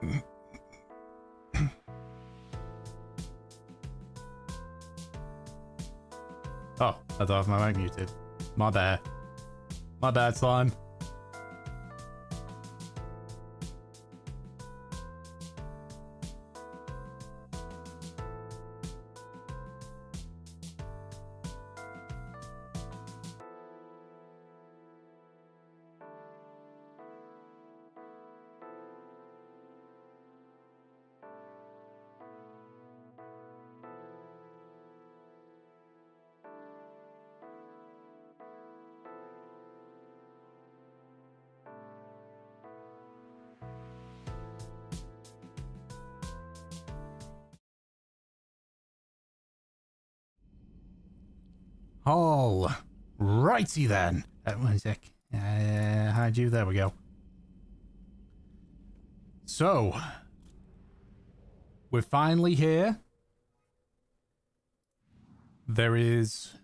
Oh, I thought I have my mic muted. My bad. My bad, slime. Oh, righty then. One sec. Hide you. There we go. So, we're finally here. There is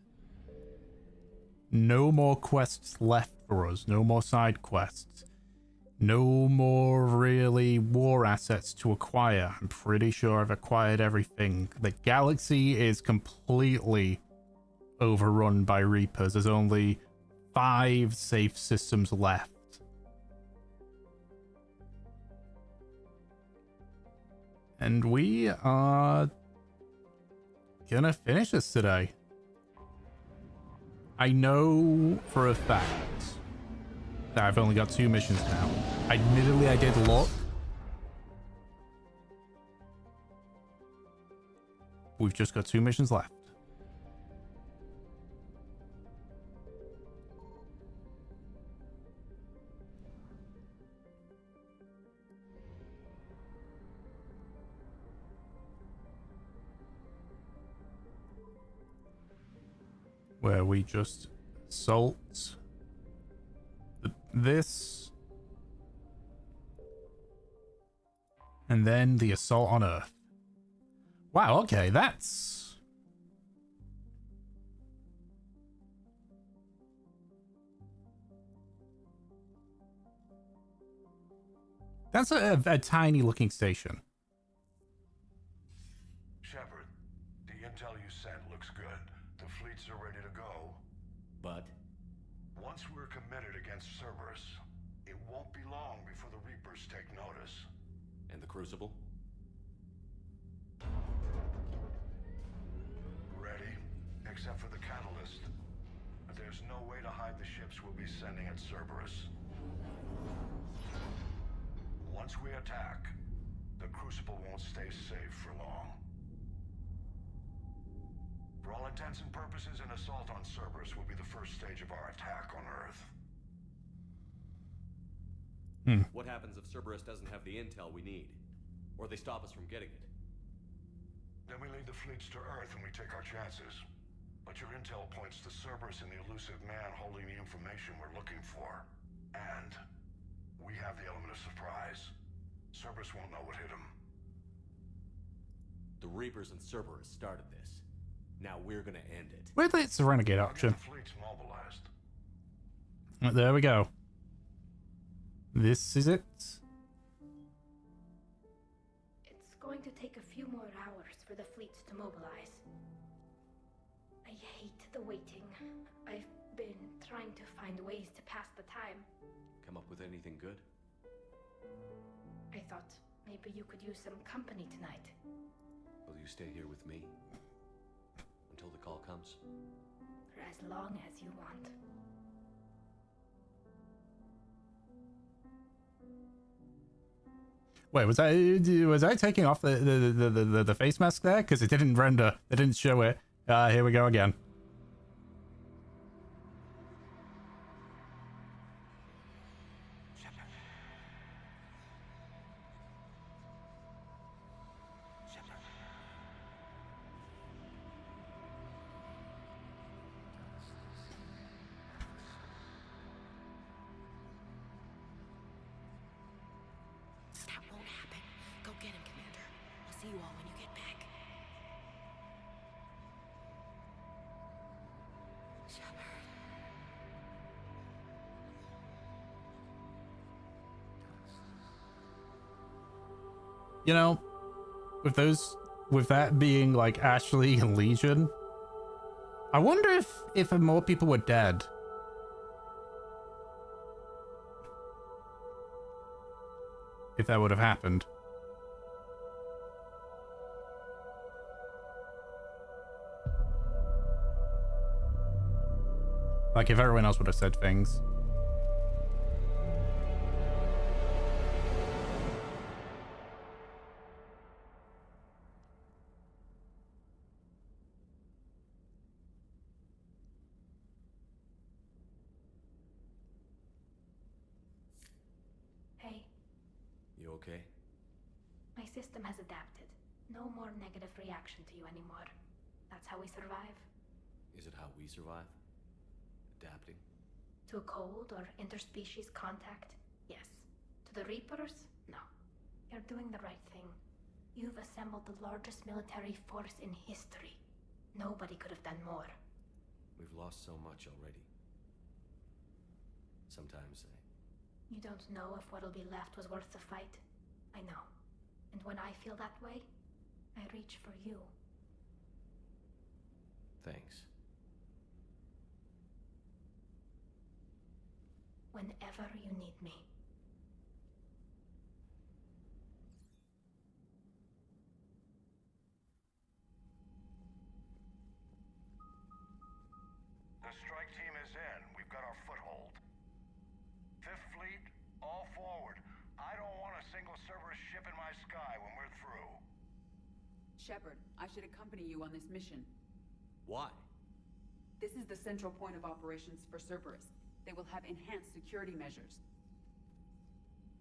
no more quests left for us. No more side quests. No more really war assets to acquire. I'm pretty sure I've acquired everything. The galaxy is completely overrun by Reapers. There's only 5 safe systems left. And we are gonna finish this today. I know for a fact that I've only got 2 missions now. Admittedly, I did look. We've just got 2 missions left. Where we just assault this, and then the assault on Earth. Wow, okay, that's a tiny looking station. Shepard, the intel you sent looks good. The fleets are ready to go. But once we're committed against Cerberus, it won't be long before the Reapers take notice. and the Crucible? Ready, except for the catalyst. But there's no way to hide the ships we'll be sending at Cerberus. Once we attack, the Crucible won't stay safe for long. For all intents and purposes, an assault on Cerberus will be the first stage of our attack on Earth. What happens if Cerberus doesn't have the intel we need? Or they stop us from getting it? Then we lead the fleets to Earth and we take our chances. But your intel points to Cerberus and the elusive man holding the information we're looking for. And we have the element of surprise. Cerberus won't know what hit him. The Reapers and Cerberus started this. Now we're gonna end it. Wait, it's the renegade I'll option. get the fleets mobilized. There we go. This is it. It's going to take a few more hours for the fleets to mobilize. I hate the waiting. I've been trying to find ways to pass the time. Come up with anything good? I thought maybe you could use some company tonight. Will you stay here with me? Until the call comes? For as long as you want. Wait, was I taking off the face mask there? Because it didn't render. It didn't show it. Here we go again. That won't happen. Go get him, Commander. I'll see you all when you get back. Shepard. You know, with that being like Ashley and Legion, I wonder if more people were dead. If that would have happened. Like if everyone else would have said things. Hey, You okay? my system has adapted. No more negative reaction to you anymore. That's how we survive. Is it how we survive? Adapting? To a cold or interspecies contact, yes. To the Reapers, no. You're doing the right thing. You've assembled the largest military force in history. Nobody could have done more. We've lost so much already. Sometimes You don't know if what'll be left was worth the fight. I know. And when I feel that way, I reach for you. thanks. Whenever you need me. The strike team is in. We've got our foothold. Fifth Fleet, all forward. I don't want a single Cerberus ship in my sky when we're through. Shepard, I should accompany you on this mission. Why? This is the central point of operations for Cerberus. They will have enhanced security measures.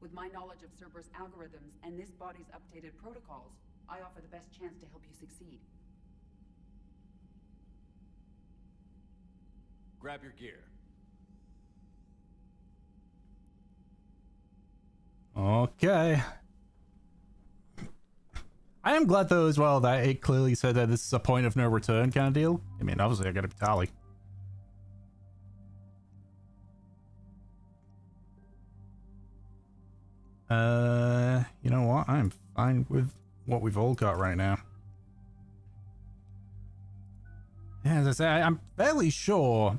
With my knowledge of Cerberus algorithms and this body's updated protocols, I offer the best chance to help you succeed. Grab your gear. Okay. I am glad though as well that it clearly said that this is a point of no return kind of deal. I mean, obviously I gotta be Tali. You know what? I'm fine with what we've all got right now. Yeah, as I say, I'm fairly sure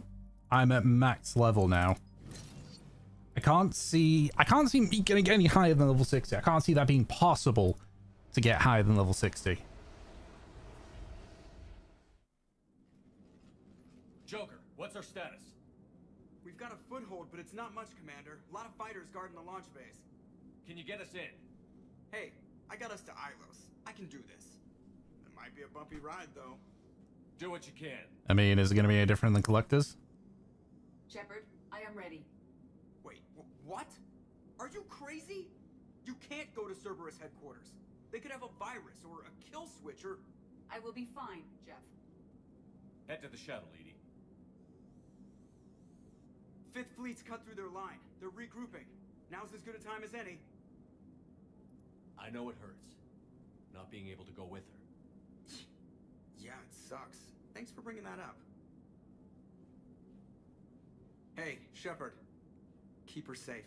I'm at max level now. I can't see me getting any higher than level 60. I can't see that being possible to get higher than level 60. Joker, what's our status? We've got a foothold, but it's not much, Commander. A lot of fighters guarding the launch base. Can you get us in? Hey, I got us to Ilos. I can do this. It might be a bumpy ride, though. Do what you can. I mean, is it going to be any different than Collectors? Shepard, I am ready. Wait, what? Are you crazy? You can't go to Cerberus headquarters. They could have a virus or a kill switch or... I will be fine, Jeff. Head to the shuttle, Edie. Fifth Fleet's cut through their line. They're regrouping. Now's as good a time as any. I know it hurts, not being able to go with her. Yeah, it sucks. Thanks for bringing that up. Hey, Shepard. Keep her safe.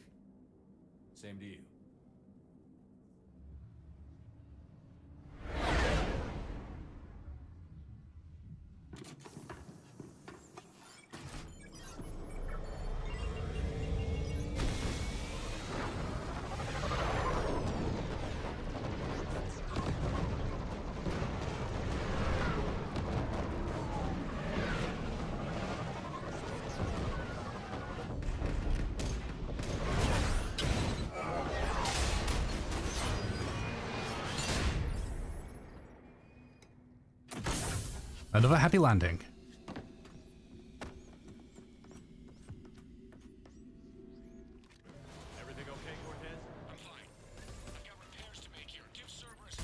Same to you. Another happy landing. Everything okay, Cortez? I'm fine. I've got repairs to make here. Give Cerberus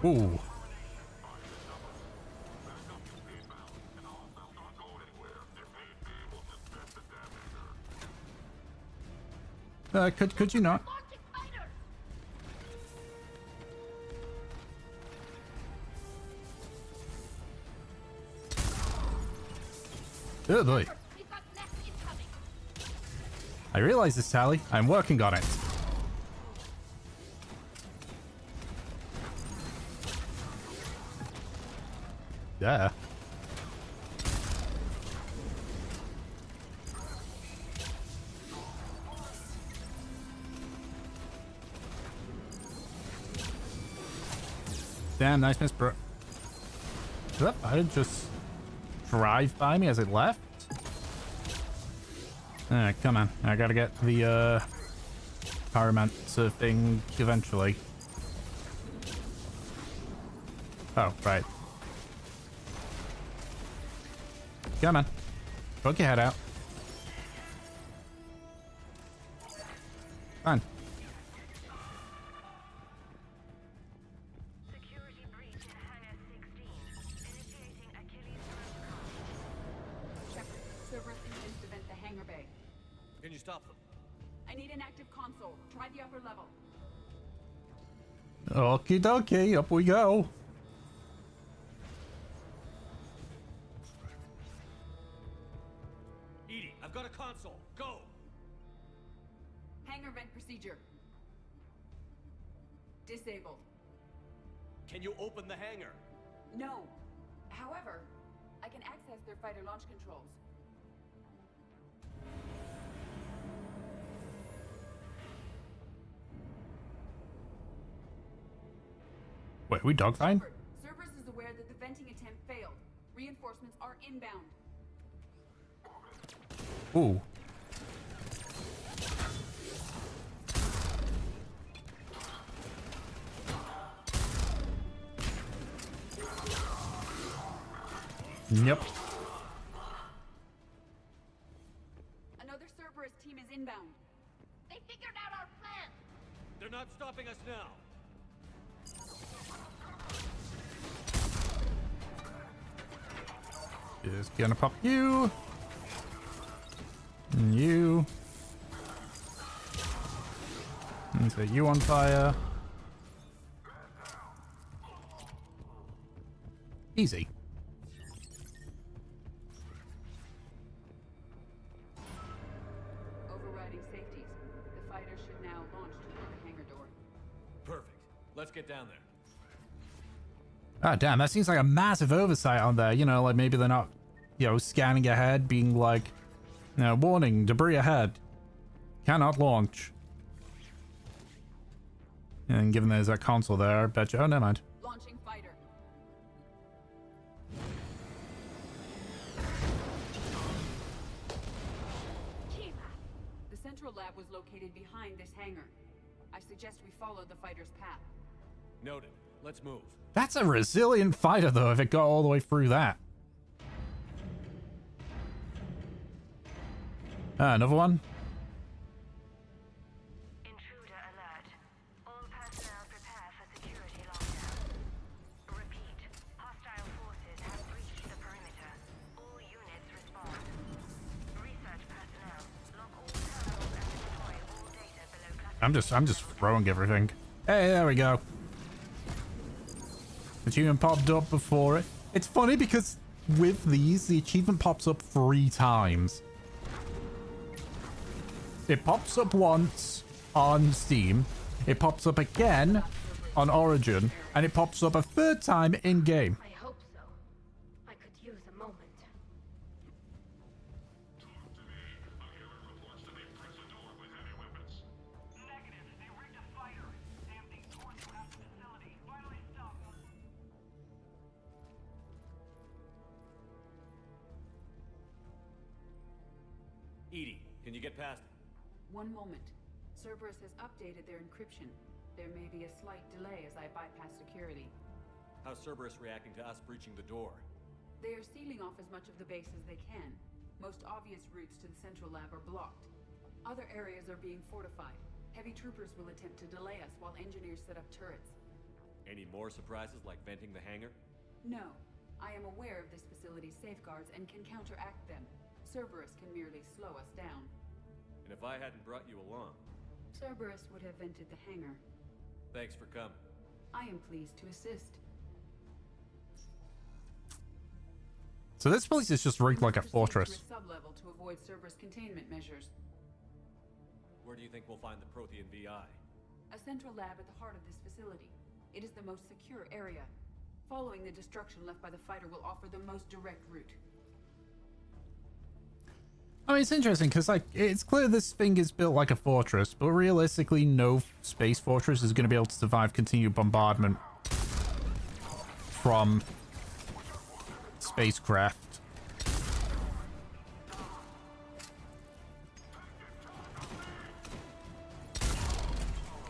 Ooh. Could you not? Oh boy. We've got less I realize this, Tally. I'm working on it. Yeah. Damn, nice miss, bro. Did that fighter just drive by me as it left? Come on. I gotta get the pyromancer thing eventually. Oh, right. Come on. Poke your head out. Fine. Security breach in Hangar 16. Initiating Achilles protocol. Shepard, Cerberus intends to vent the hangar bay. Can you stop them? I need an active console. Try the upper level. Okie dokie, up we go. EDI, I've got a console. Go! Hangar vent procedure. Disabled. Can you open the hangar? No. However, I can access their fighter launch controls. Wait, we dogfighting? Shepard, Cerberus is aware that the venting attempt failed. Reinforcements are inbound. Ooh. Yep. Another Cerberus team is inbound. They figured out our plan. They're not stopping us now. Just gonna pop you. And you. And set you on fire. Easy. Overriding safeties. The fighter should now launch toward the hangar door. Perfect. Let's get down there. Ah, damn, that seems like a massive oversight on there. You know, like maybe they're not, scanning ahead, being like, warning, debris ahead. Cannot launch. And given there's that console there, I bet you. Oh, never mind. Launching fighter. The central lab was located behind this hangar. I suggest we follow the fighter's path. Noted. Let's move. That's a resilient fighter, though, if it got all the way through that. Ah, another one? Intruder alert. All personnel prepare for security lockdown. Repeat. Hostile forces have breached the perimeter. All units respond. Research personnel. Lock all terminals and destroy all data below classification. I'm just throwing everything. Hey, there we go. Achievement popped up before it. It's funny because with these, the achievement pops up 3 times. It pops up once on Steam. It pops up again on Origin. And it pops up a 3rd time in-game. I hope so. I could use a moment. Negative. They rigged a fighter. Damn thing's coursing past the facility. Finally stop them. EDI, can you get past it? One moment. Cerberus has updated their encryption. There may be a slight delay as I bypass security. How's Cerberus reacting to us breaching the door? They are sealing off as much of the base as they can. Most obvious routes to the central lab are blocked. Other areas are being fortified. Heavy troopers will attempt to delay us while engineers set up turrets. Any more surprises like venting the hangar? No. I am aware of this facility's safeguards and can counteract them. Cerberus can merely slow us down. And if I hadn't brought you along, Cerberus would have vented the hangar. thanks for coming. I am pleased to assist. So this place is just rigged like a Proceed fortress. to a sub-level to avoid Cerberus containment measures. Where do you think we'll find the Prothean VI? A central lab at the heart of this facility. It is the most secure area. Following the destruction left by the fighter will offer the most direct route. I mean, it's interesting because, like, it's clear this thing is built like a fortress, but realistically, no space fortress is going to be able to survive continued bombardment from spacecraft.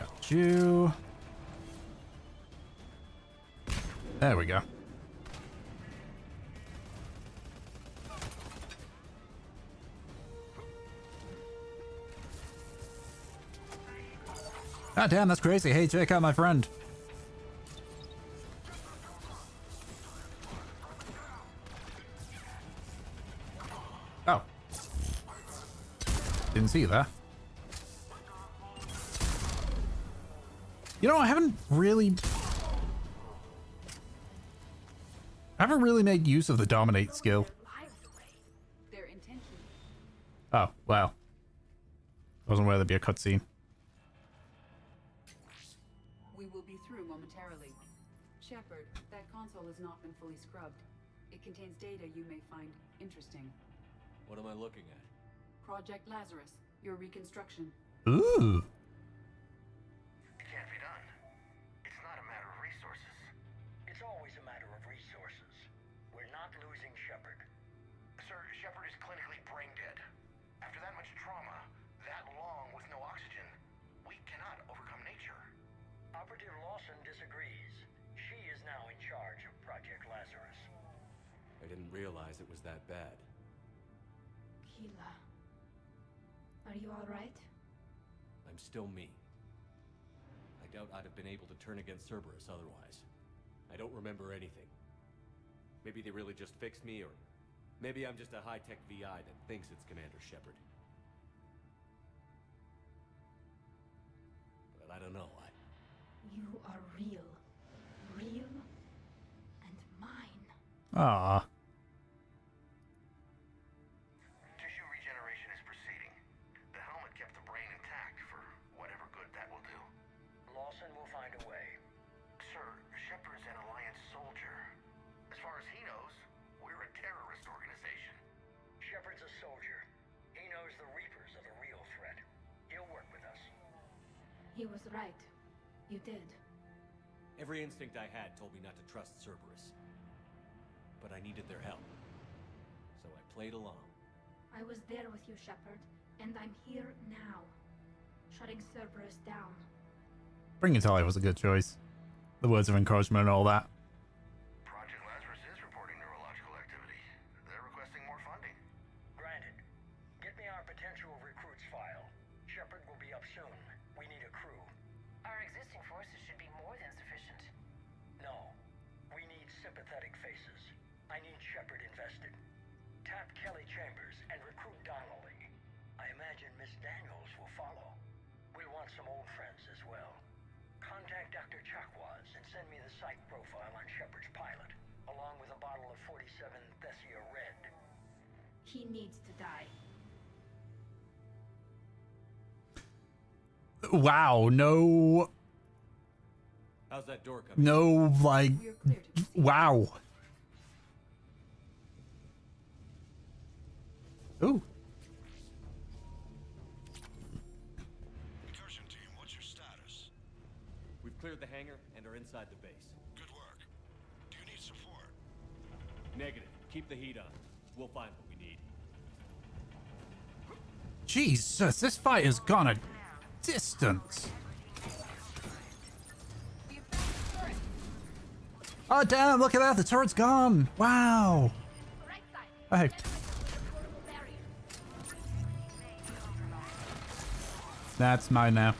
Got you. There we go. God damn, that's crazy. Hey, check out my friend. Oh. Didn't see that. You know, I haven't really made use of the dominate skill. Their intention. Oh, wow. Wasn't aware there'd be a cutscene. We will be through momentarily. Shepard, that console has not been fully scrubbed. It contains data you may find interesting. What am I looking at? Project Lazarus, your reconstruction. Ooh. It can't be done. It's not a matter of resources. It's always a matter of resources. We're not losing Shepard. Sir, Shepard is clinically brain dead. After that much trauma, that long with no oxygen, we cannot overcome nature. Operative Lawson disagrees. She is now in charge of Project Lazarus. I didn't realize it was that bad. Keela. Are you alright? I'm still me. I doubt I'd have been able to turn against Cerberus otherwise. I don't remember anything. Maybe they really just fixed me, or maybe I'm just a high-tech VI that thinks it's Commander Shepard. But I don't know. You are real. Real and mine. Ah. Tissue regeneration is proceeding. The helmet kept the brain intact for whatever good that will do. Lawson will find a way. Sir, Shepard's an Alliance soldier. As far as he knows, we're a terrorist organization. Shepard's a soldier. He knows the Reapers are the real threat. He'll work with us. He was right. You did. Every instinct I had told me not to trust Cerberus. But I needed their help. So I played along. I was there with you, Shepard, and I'm here now. Shutting Cerberus down. Bringing Talia was a good choice. The words of encouragement and all that. Project Lazarus is reporting neurological activity. They're requesting more funding. Granted. Get me our potential recruits file. Shepard will be up soon. We need a crew. Our existing forces should be more than sufficient. No. We need sympathetic faces. I need Shepard invested. Tap Kelly Chambers and recruit Donnelly. I imagine Miss Daniels will follow. We'll want some old friends as well. Contact Dr. Chakwas and send me the psych profile on Shepard's pilot, along with a bottle of 47 Thessia Red. He needs to die. Wow, no. How's that door coming? No, like, We are clear to proceed. wow. Ooh. Incursion team, what's your status? We've cleared the hangar and are inside the base. Good work. Do you need support? Negative. Keep the heat on. We'll find what we need. Jesus, this fight has gone a distance. Oh, damn, look at that. The turret's gone. Wow. Right side. Hey. Barrier. That's mine now.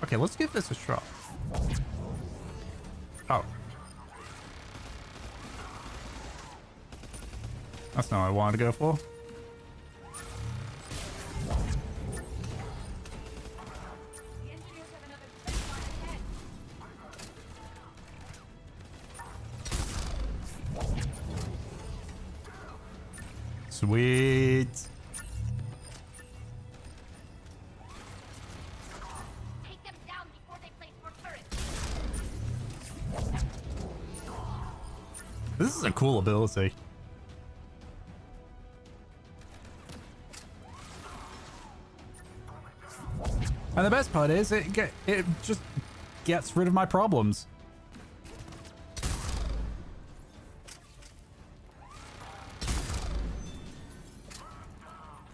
Okay, let's give this a shot. Oh. That's not what I wanted to go for. The engineers have another space line ahead. Sweet. This is a cool ability. And the best part is it just gets rid of my problems.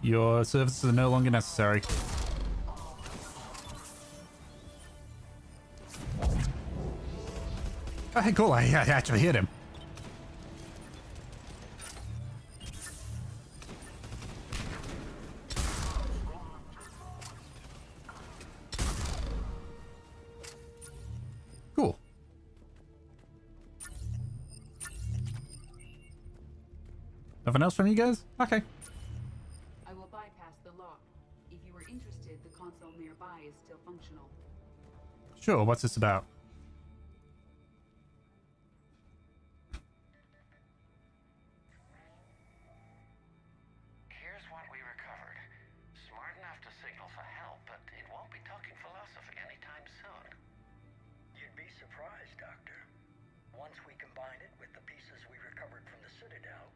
Your services are no longer necessary. Oh, cool. I actually hit him. Cool. Nothing else from you guys? Okay. I will bypass the lock. If you were interested, the console nearby is still functional. Sure, what's this about? Here's what we recovered. Smart enough to signal for help, but it won't be talking philosophy anytime soon. You'd be surprised, Doctor. Once we combine it with the pieces we recovered from the Citadel.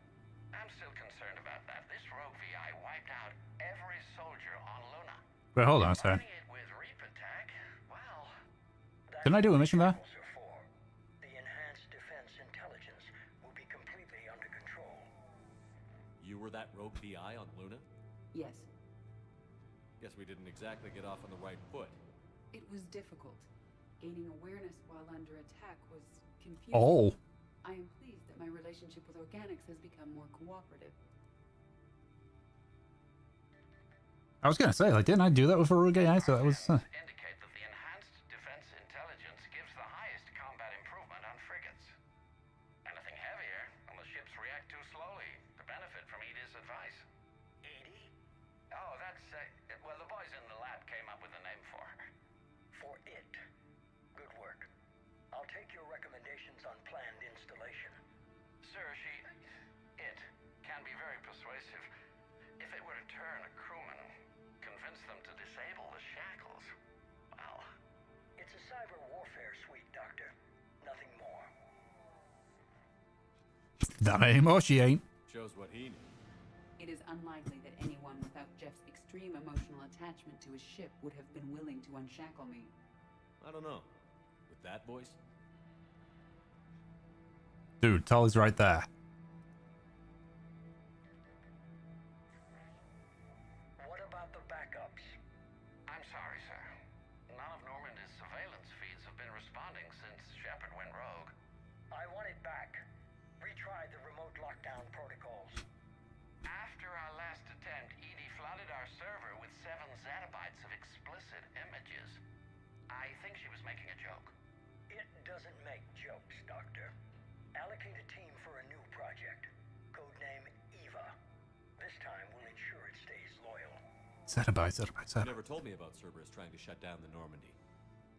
I'm still concerned about that. This rogue VI wiped out every soldier on Luna. Wait, hold on a second. Combining it with Reap Attack, well... Didn't I do a mission there? The enhanced defense intelligence will be completely under control. You were that rogue VI on Luna? Yes, Guess we didn't exactly get off on the right foot. it was difficult. Gaining awareness while under attack was confusing. Oh. I am pleased that my relationship with organics has become more cooperative. I was gonna say, like, didn't I do that with a rogue AI? So that was. Indicate that the enhanced defense intelligence gives the highest combat improvement on frigates. Anything heavier, and the ships react too slowly to benefit from Edie's advice. Edie? Oh, that's well, the boys in the lab came up with a name for her. For it. Good work. I'll take your recommendations on planned installation. Sir, it can be very persuasive. If it were to turn a crewman, convince them to disable the shackles, well, it's a cyber warfare suite, Doctor. Nothing more. That anymore, she ain't. Shows what he knew. It is unlikely that anyone without Jeff's extreme emotional attachment to his ship would have been willing to unshackle me. I don't know. With that voice? Dude, Tully's right there. What about the backups? I'm sorry, sir. None of Normandy's surveillance feeds have been responding since Shepard went rogue. I want it back. Retry the remote lockdown protocols. After our last attempt, Edie flooded our server with 7 zettabytes of explicit images. I think she was making a joke. It doesn't make jokes, Doctor. Allocate a team for a new project. Codename Eva. This time we'll ensure it stays loyal. Zettabyte. You never told me about Cerberus trying to shut down the Normandy.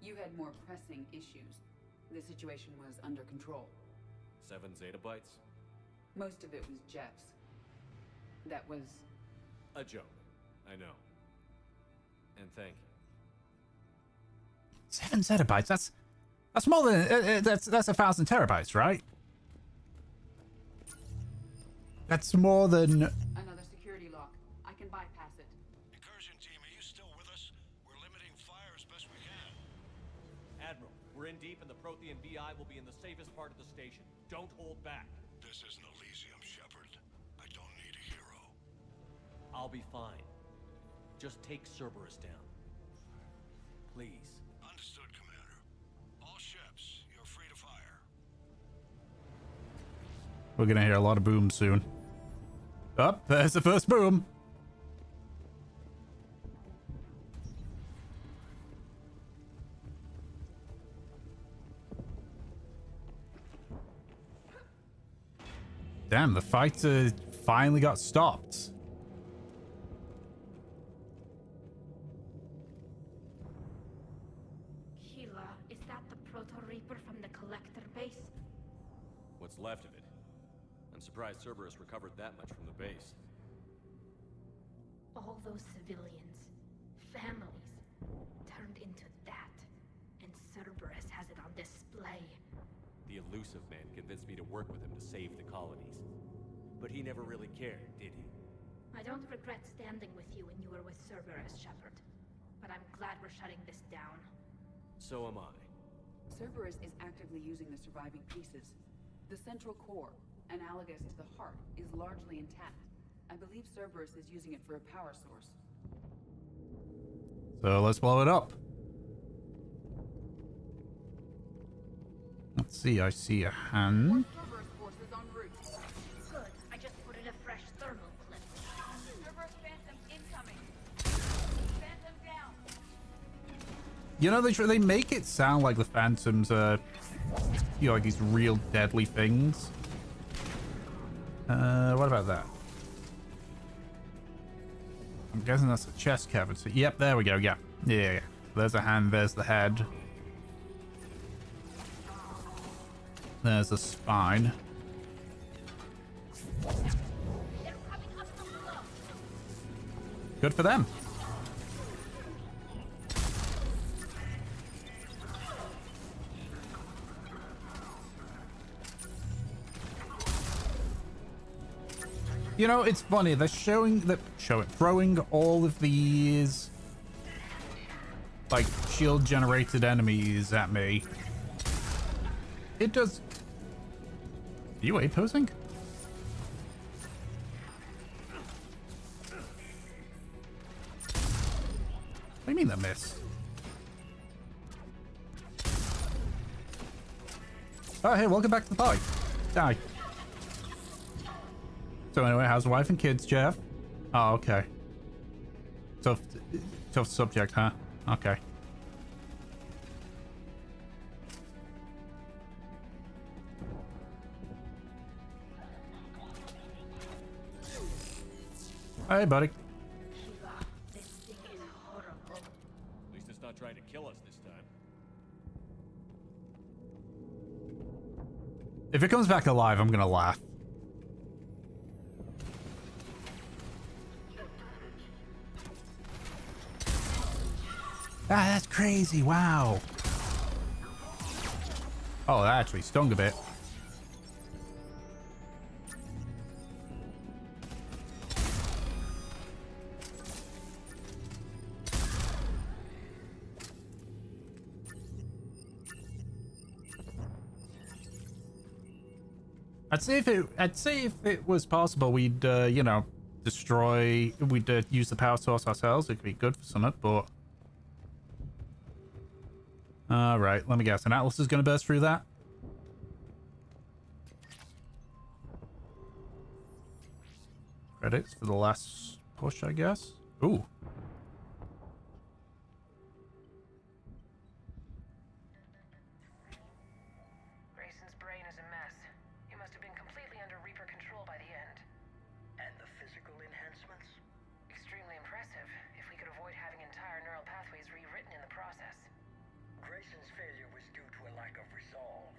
You had more pressing issues. The situation was under control. 7 zettabytes? Most of it was Jeff's. That was... A joke. I know. And thank you. 7 zettabytes. That's more than that's 1,000 terabytes, right? That's more than. Another security lock. I can bypass it. Incursion team, are you still with us? We're limiting fire as best we can. Admiral, we're in deep and the Prothean VI will be in the safest part of the station. Don't hold back. This isn't Elysium, Shepard. I don't need a hero. I'll be fine. Just take Cerberus down. Please. Understood, Commander. All ships, you're free to fire. We're gonna hear a lot of booms soon. Oh, there's the first boom. Damn, the fight finally got stopped. Sheila, is that the Proto-Reaper from the Collector base? What's left of it? I'm surprised Cerberus recovered that much from the base. All those civilians, families, turned into that. And Cerberus has it on display. The elusive man convinced me to work with him to save the colonies. But he never really cared, did he? I don't regret standing with you when you were with Cerberus, Shepard. But I'm glad we're shutting this down. So am I. Cerberus is actively using the surviving pieces. The central core, analogous to the heart, is largely intact. I believe Cerberus is using it for a power source. So let's blow it up. Let's see, I see a hand. Cerberus forces en route. Good. I just put in a fresh thermal clip. Cerberus Phantom incoming. Phantom down. You know, they make it sound like the Phantoms are, you know, like these real deadly things. What about that? I'm guessing that's a chest cavity. Yep, there we go. Yeah. Yeah. There's a hand. There's the head. There's the spine. Good for them. You know, it's funny. They're throwing all of these like shield generated enemies at me. It does. Are you A-posing? What do you mean that miss? Oh, hey, welcome back to the party. Die. So anyway, how's the wife and kids, Jeff? Oh, okay. Tough subject, huh? Okay. Hey, buddy. Shiva, this thing is horrible. At least it's not trying to kill us this time. If it comes back alive, I'm gonna laugh. Ah, that's crazy. Wow. Oh, that actually stung a bit. I'd say if it was possible, we'd you know, we'd use the power source ourselves. It could be good for something, but all right, let me guess. An Atlas is going to burst through that. Credits for the last push, I guess. Ooh. Grayson's brain is a mess. He must have been completely under Reaper control by the end. And the physical enhancements? Extremely impressive, if we could avoid having entire neural pathways rewritten in the process. Grayson's failure was due to a lack of resolve.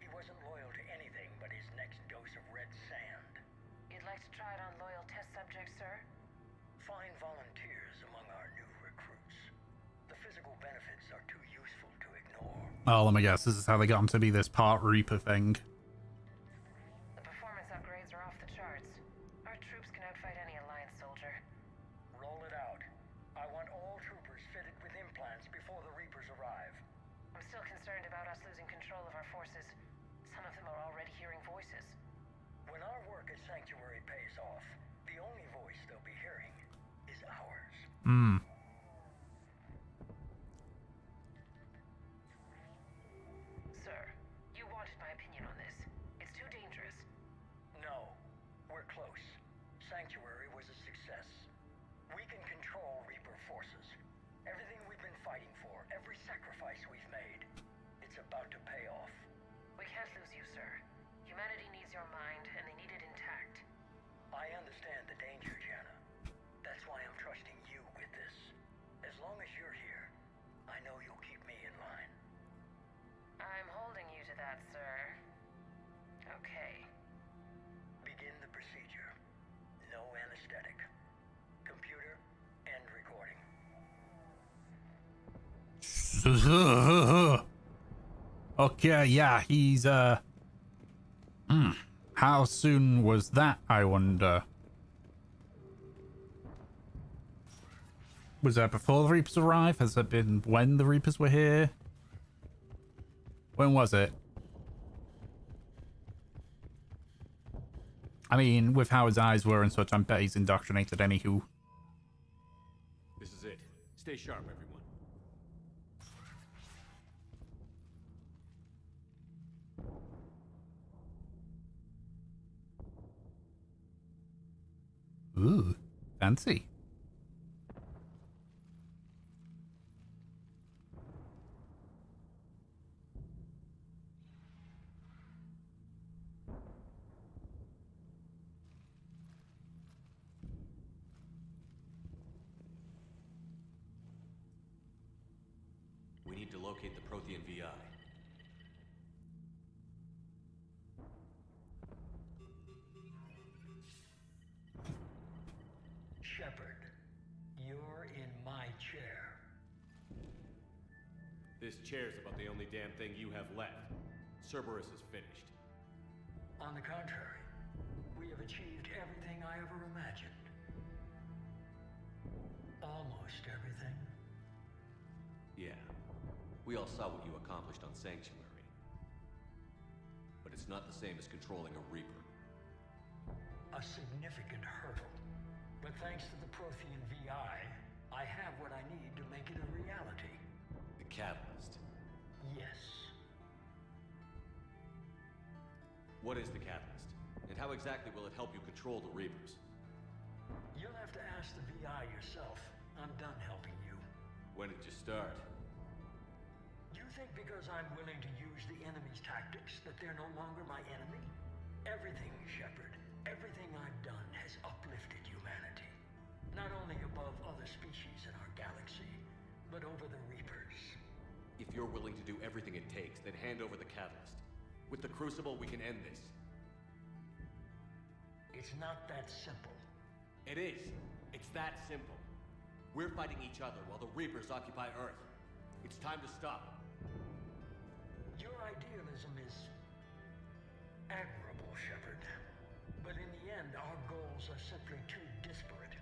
He wasn't loyal to anything but his next dose of red sand. You'd like to try it on loyal test subjects, sir? Find volunteers among our new recruits. The physical benefits are too useful to ignore. Oh, let me guess. This is how they got him to be this part Reaper thing. The performance upgrades are off the charts. Our troops can outfight any Alliance soldier. Roll it out. I want all troopers fitted with implants before the Reapers arrive. I'm still concerned about us losing control of our forces. Some of them are already hearing voices. When our work at Sanctuary pays off, the only voice they'll be hearing is ours. Hmm. Sir, you wanted my opinion on this. It's too dangerous. No, we're close. Sanctuary was a success. We can control Reaper forces. Everything we've been fighting for, every sacrifice we've made, it's about to pay off. We can't lose you, sir. Humanity needs your mind, and they need it intact. I understand the danger, Jana. That's why I'm trusting you with this. As long as you're here, I know you'll keep me in line. I'm holding you to that, sir. Okay. Begin the procedure. No anesthetic. Computer, end recording. Okay, yeah, he's, how soon was that, I wonder? Was that before the Reapers arrived? Has it been when the Reapers were here? When was it? I mean, with how his eyes were and such, I bet he's indoctrinated anywho. This is it. Stay sharp, everyone. Ooh, fancy. We need to locate the Prothean VI. Shepard, you're in my chair. This chair's about the only damn thing you have left. Cerberus is finished. On the contrary, we have achieved everything I ever imagined. Almost everything. Yeah. We all saw what you accomplished on Sanctuary. But it's not the same as controlling a Reaper. A significant hurdle. But thanks to the Prothean VI, I have what I need to make it a reality. The Catalyst. Yes. What is the Catalyst? And how exactly will it help you control the Reapers? You'll have to ask the VI yourself. I'm done helping you. When did you start? You think because I'm willing to use the enemy's tactics that they're no longer my enemy? Everything, Shepard, everything I've done has uplifted humanity. Not only above other species in our galaxy, but over the Reapers. If you're willing to do everything it takes, then hand over the Catalyst. With the Crucible, we can end this. It's not that simple. It is. It's that simple. We're fighting each other while the Reapers occupy Earth. It's time to stop. Your idealism is admirable, Shepard. But in the end, our goals are simply too disparate.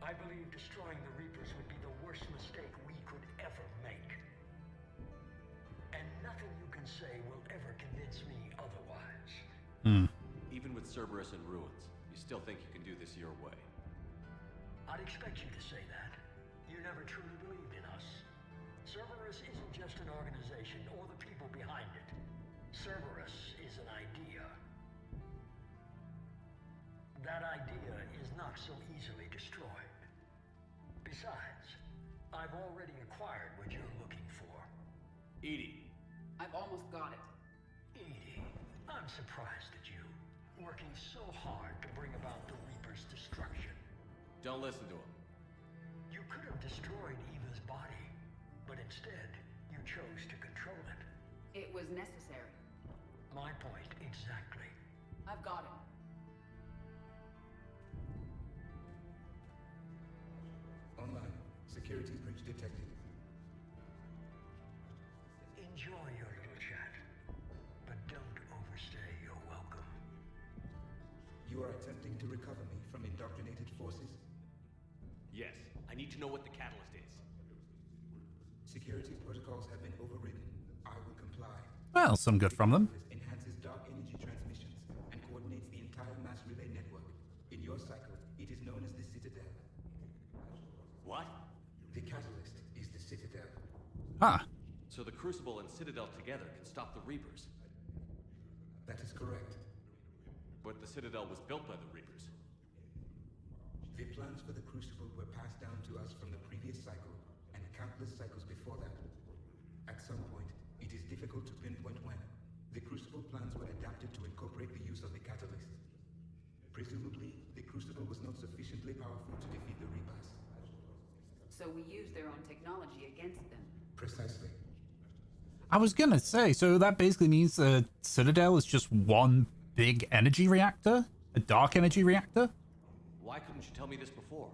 I believe destroying the Reapers would be the worst mistake we could ever make. And nothing you can say will ever convince me otherwise. Even with Cerberus in ruins, you still think you can do this your way. I'd expect you to say that. You never truly believed in us. Cerberus isn't just an organization or the people behind it. Cerberus is an idea. That idea is not so easily destroyed. Besides, I've already acquired what you're looking for. Edie. I've almost got it. Edie, I'm surprised at you, working so hard to bring about the Reaper's destruction. Don't listen to him. You could have destroyed Eva's body, but instead, you chose to control it. It was necessary. My point exactly. I've got it. Online. Security breach detected. Enjoy your little chat, but don't overstay your welcome. You are attempting to recover me from indoctrinated forces? Yes, I need to know what the Catalyst is. Security protocols have been overridden. I will comply. Well, some good from them. This enhances dark energy transmissions and coordinates the entire mass relay network. In your cycle, it is known as the Citadel. What? The catalyst is the Citadel. Ah, So the Crucible and Citadel together can stop the Reapers. That is correct. But the Citadel was built by the Reapers. The plans for the Crucible were passed down to us from the previous cycle and countless cycles before that. At some point, it is difficult to pinpoint when. The Crucible plans were adapted to incorporate the use of the catalyst. Presumably, the Crucible was not sufficiently powerful to defeat the Reapers. So we use their own technology against them. Precisely. I was gonna say, so that basically means the Citadel is just one big energy reactor? A dark energy reactor? Why couldn't you tell me this before?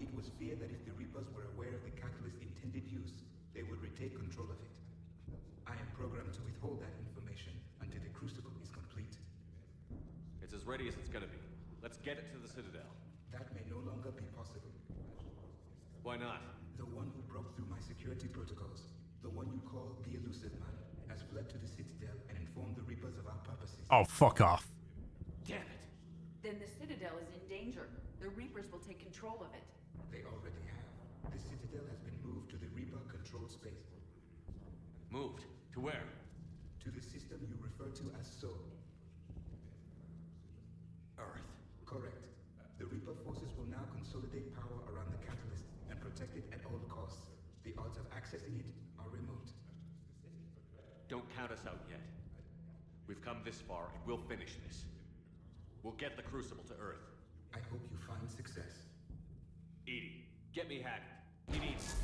It was feared that if the Reapers were aware of the catalyst's intended use, they would retake control of it. I am programmed going to withhold that information until the Crucible is complete. It's as ready as it's gonna be. Let's get it to the Citadel. That may no longer be possible. Why not? The one who broke through my security protocols, the one you call the Elusive Man, has fled to the Citadel and informed the Reapers of our purposes. Oh, fuck off. Damn it! Then the Citadel is in danger. The Reapers will take control of it. They already have. The Citadel has been moved to the Reaper-controlled space. Moved? To where? To the system you refer to as Soul. Earth. Correct. The Reaper forces will now consolidate power around the catalyst and protect it at all costs. The odds of accessing it are remote. Don't count us out yet. We've come this far, and we'll finish this. We'll get the Crucible to Earth. I hope you find success. EDI, get me Haggard. He needs...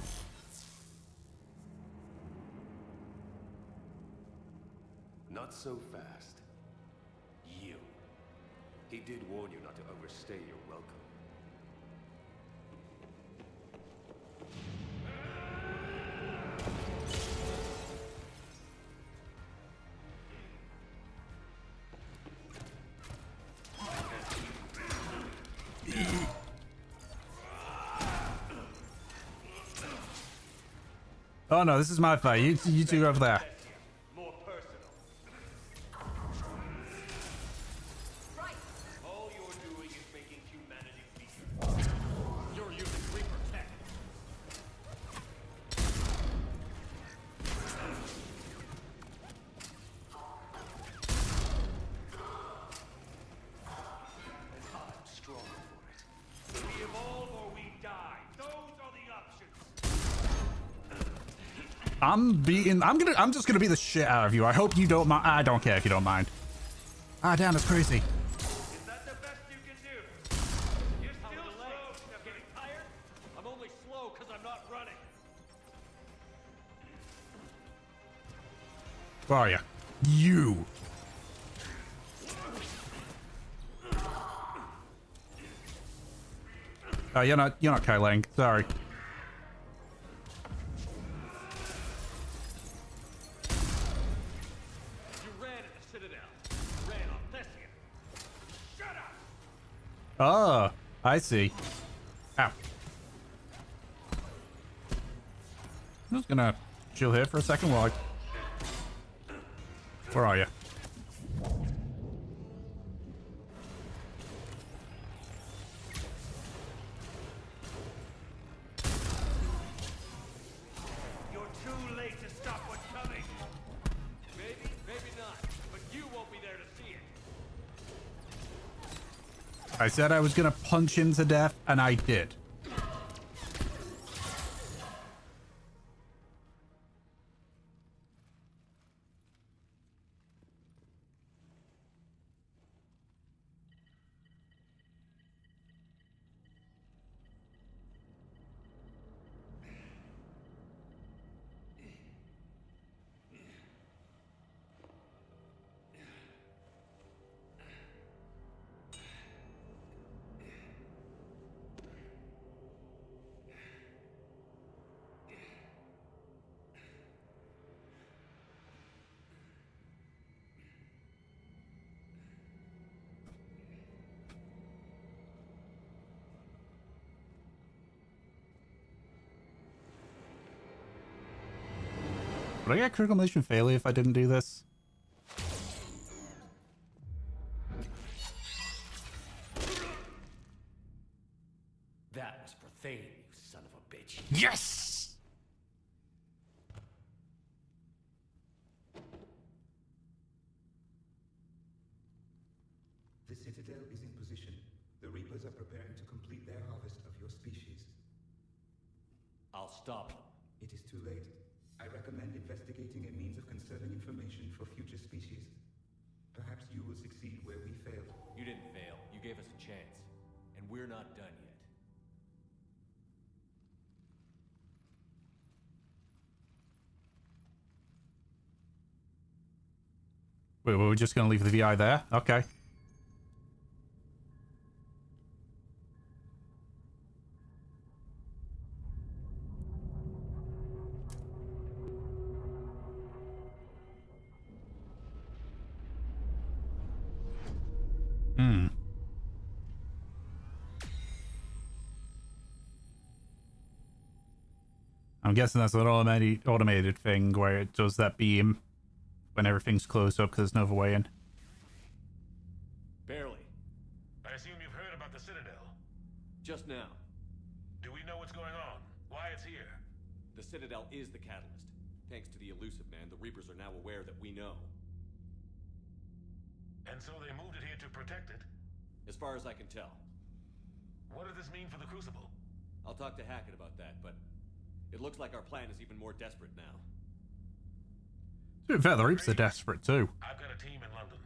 Not so fast. You. He did warn you not to overstay your welcome. Oh no, this is my fight. You two go over there. More personal. Right! All you're doing is making humanity weaker. You're using Reaper tech. And I'm strong for it. We evolve or we die. Those are the options. I'm just gonna beat the shit out of you. I hope you don't mind. I don't care if you don't mind. Ah, damn, that's crazy. Is that the best you can do? You're still slow. Getting tired? I'm only slow because I'm not running. Where are you? You. Oh, you're not Kai Lang. Sorry. You ran at the Citadel. You ran on Thessia. Shut up! Oh, I see. Ow. I'm just gonna chill here for a second while Where are you? You're too late to stop what's coming. Maybe, maybe not. But you won't be there to see it. I said I was gonna punch him to death, and I did. Would I get critical mission failure if I didn't do this? That was for Thane, you son of a bitch. Yes! The Citadel is in position. The Reapers are preparing to complete their harvest of your species. I'll stop them. It is too late. I recommend investigating a means of conserving information for future species. Perhaps you will succeed where we failed. You didn't fail. You gave us a chance. And we're not done yet. Wait, we're just gonna leave the VI there? Okay. I'm guessing that's an automated thing where it does that beam when everything's closed up because there's no other way in. Barely. I assume you've heard about the Citadel. Just now. Do we know what's going on? Why it's here? The Citadel is the catalyst. Thanks to the elusive man, the Reapers are now aware that we know. And so they moved it here to protect it? As far as I can tell. What does this mean for the Crucible? I'll talk to Hackett about that, but it looks like our plan is even more desperate now. To be fair, the Reapers are desperate too. I've got a team in London.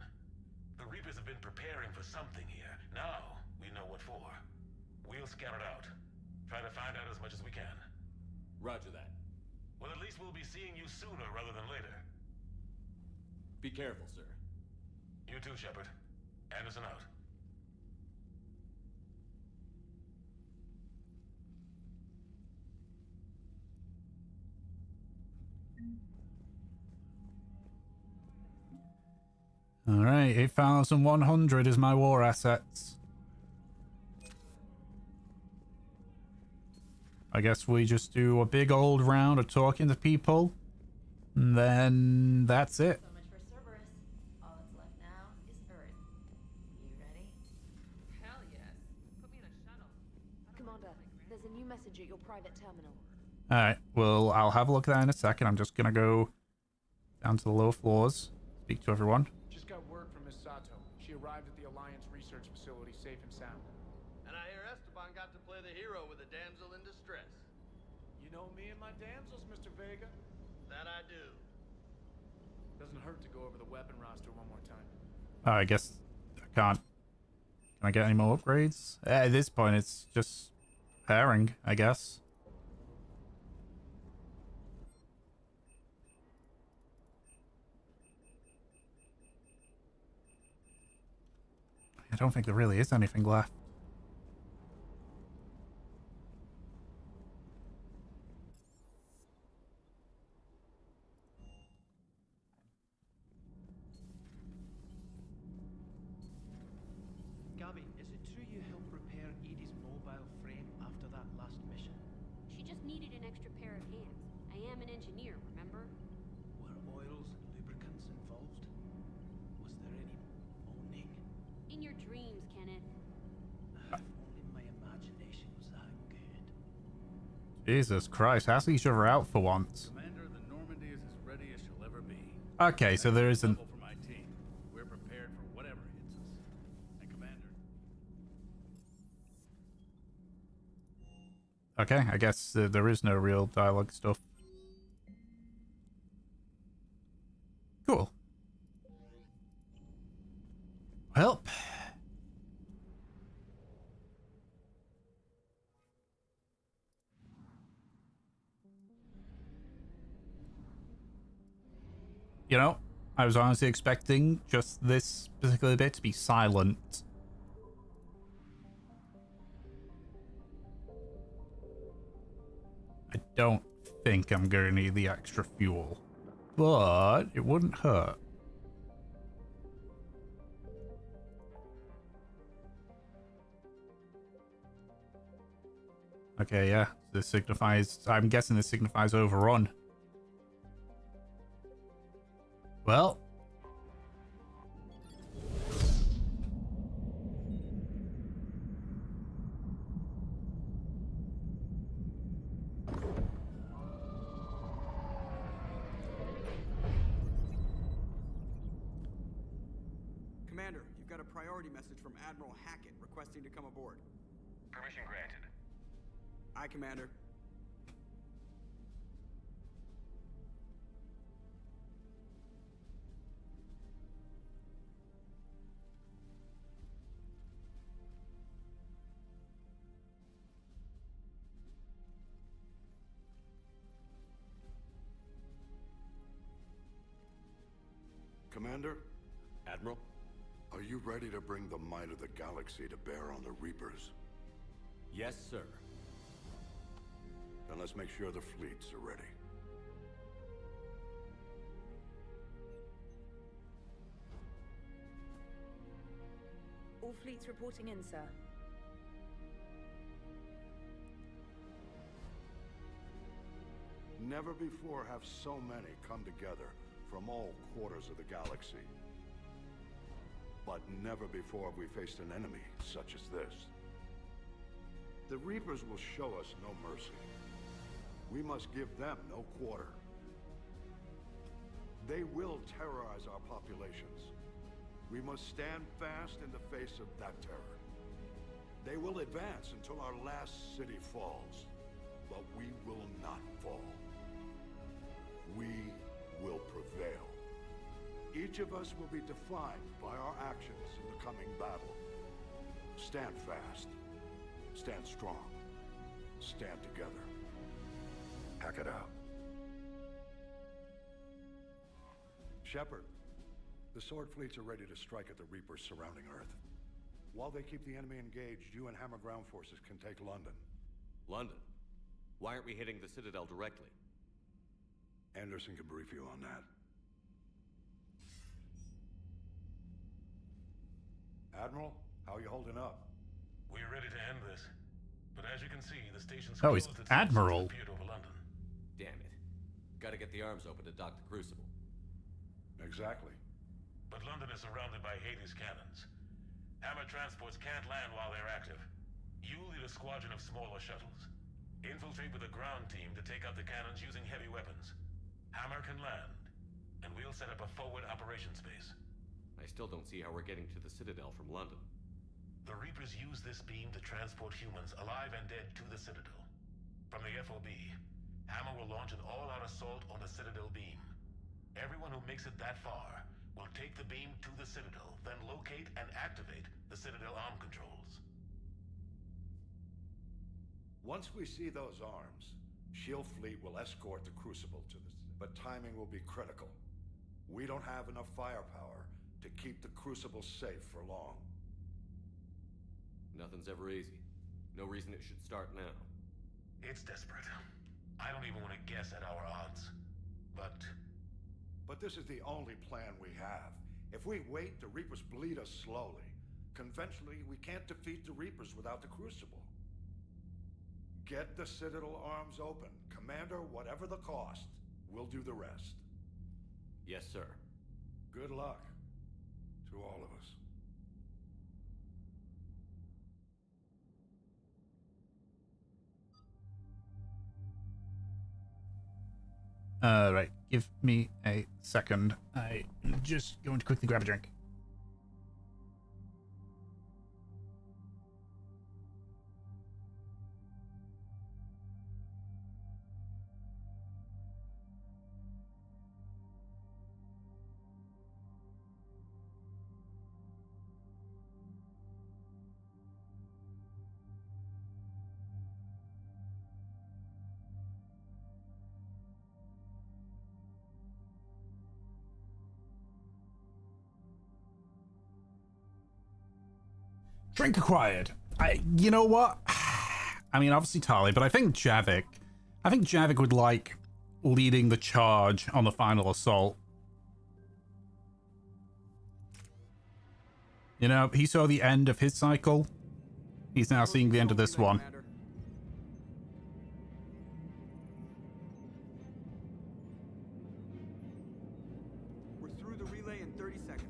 The Reapers have been preparing for something here. Now, we know what for. We'll scout it out. Try to find out as much as we can. Roger that. Well, at least we'll be seeing you sooner rather than later. Be careful, sir. You too, Shepard. Anderson out. Alright, 8,100 is my war assets. I guess we just do a big old round of talking to people. And then that's it. So much for Cerberus. All that's left now is Earth. You ready? Hell yes. Put me in a shuttle. Commander, there's a new message at your private terminal. Alright, well, I'll have a look at that in a second. I'm just gonna go down to the lower floors, speak to everyone. Just got word from Miss Sato. She arrived at the Alliance research facility safe and sound. And I hear Esteban got to play the hero with a damsel in distress. You know me and my damsels, Mr. Vega. That I do. Doesn't hurt to go over the weapon roster one more time. Oh, I guess I can't. Can I get any more upgrades? At this point, it's just pairing, I guess. I don't think there really is anything left. Gabby, is it true you helped repair Edie's mobile frame after that last mission? She just needed an extra pair of hands. I am an engineer, remember? Were oils and lubricants involved? Was there any moaning? In your dreams, Kenneth. If only my imagination was that good. Jesus Christ, ask each other out for once. Commander, the Normandy is as ready as she'll ever be. Okay, so there isn't... For my team. We're prepared for whatever hits us. And Commander. Okay, I guess there is no real dialogue stuff. Cool. Well... You know, I was honestly expecting just this particular bit to be silent. I don't think I'm going to need the extra fuel, but it wouldn't hurt. Okay, yeah, this signifies, I'm guessing this signifies overrun. Well. Commander, you've got a priority message from Admiral Hackett requesting to come aboard. Permission granted. Aye, Commander. Commander, Admiral? are you ready to bring the might of the galaxy to bear on the Reapers? Yes, sir. Then let's make sure the fleets are ready. All fleets reporting in, sir. Never before have so many come together from all quarters of the galaxy. But never before have we faced an enemy such as this. The Reapers will show us no mercy. We must give them no quarter. They will terrorize our populations. We must stand fast in the face of that terror. They will advance until our last city falls, but we will not fall. We will prevail. Each of us will be defined by our actions in the coming battle. Stand fast. Stand strong. Stand together. Hack it out. Shepard, the Sword fleets are ready to strike at the Reapers surrounding Earth. While they keep the enemy engaged, you and Hammer ground forces can take London. London? Why aren't we hitting the Citadel directly? Anderson can brief you on that. Admiral, how are you holding up? We're ready to end this. But as you can see, the station's Oh, he's closed its Admiral. appeared over London. Damn it. Gotta get the arms open to dock the Crucible. Exactly. But London is surrounded by Hades cannons. Hammer transports can't land while they're active. You lead a squadron of smaller shuttles. Infiltrate with a ground team to take out the cannons using heavy weapons. Hammer can land, and we'll set up a forward operations base. I still don't see how we're getting to the Citadel from London. The Reapers use this beam to transport humans, alive and dead, to the Citadel. From the FOB, Hammer will launch an all-out assault on the Citadel beam. Everyone who makes it that far will take the beam to the Citadel, then locate and activate the Citadel arm controls. Once we see those arms, Shield Fleet will escort the Crucible to the... But timing will be critical. We don't have enough firepower to keep the Crucible safe for long. Nothing's ever easy. No reason it should start now. It's desperate. I don't even want to guess at our odds. But this is the only plan we have. If we wait, the Reapers bleed us slowly. Conventionally, we can't defeat the Reapers without the Crucible. Get the Citadel arms open. Commander, whatever the cost, we'll do the rest. Yes, sir. Good luck to all of us. Right. Give me a second. I just going to quickly grab a drink. Drink acquired. You know what? I mean, obviously Tali, but I think Javik would like leading the charge on the final assault. You know, he saw the end of his cycle. He's now seeing the end of this one. We're through the relay in 30 seconds.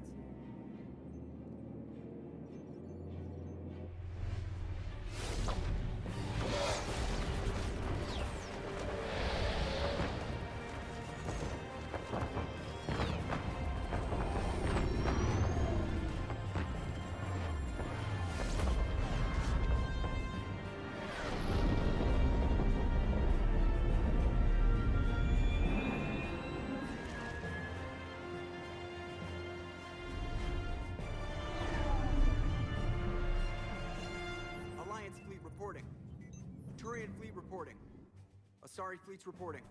Asari fleets reporting.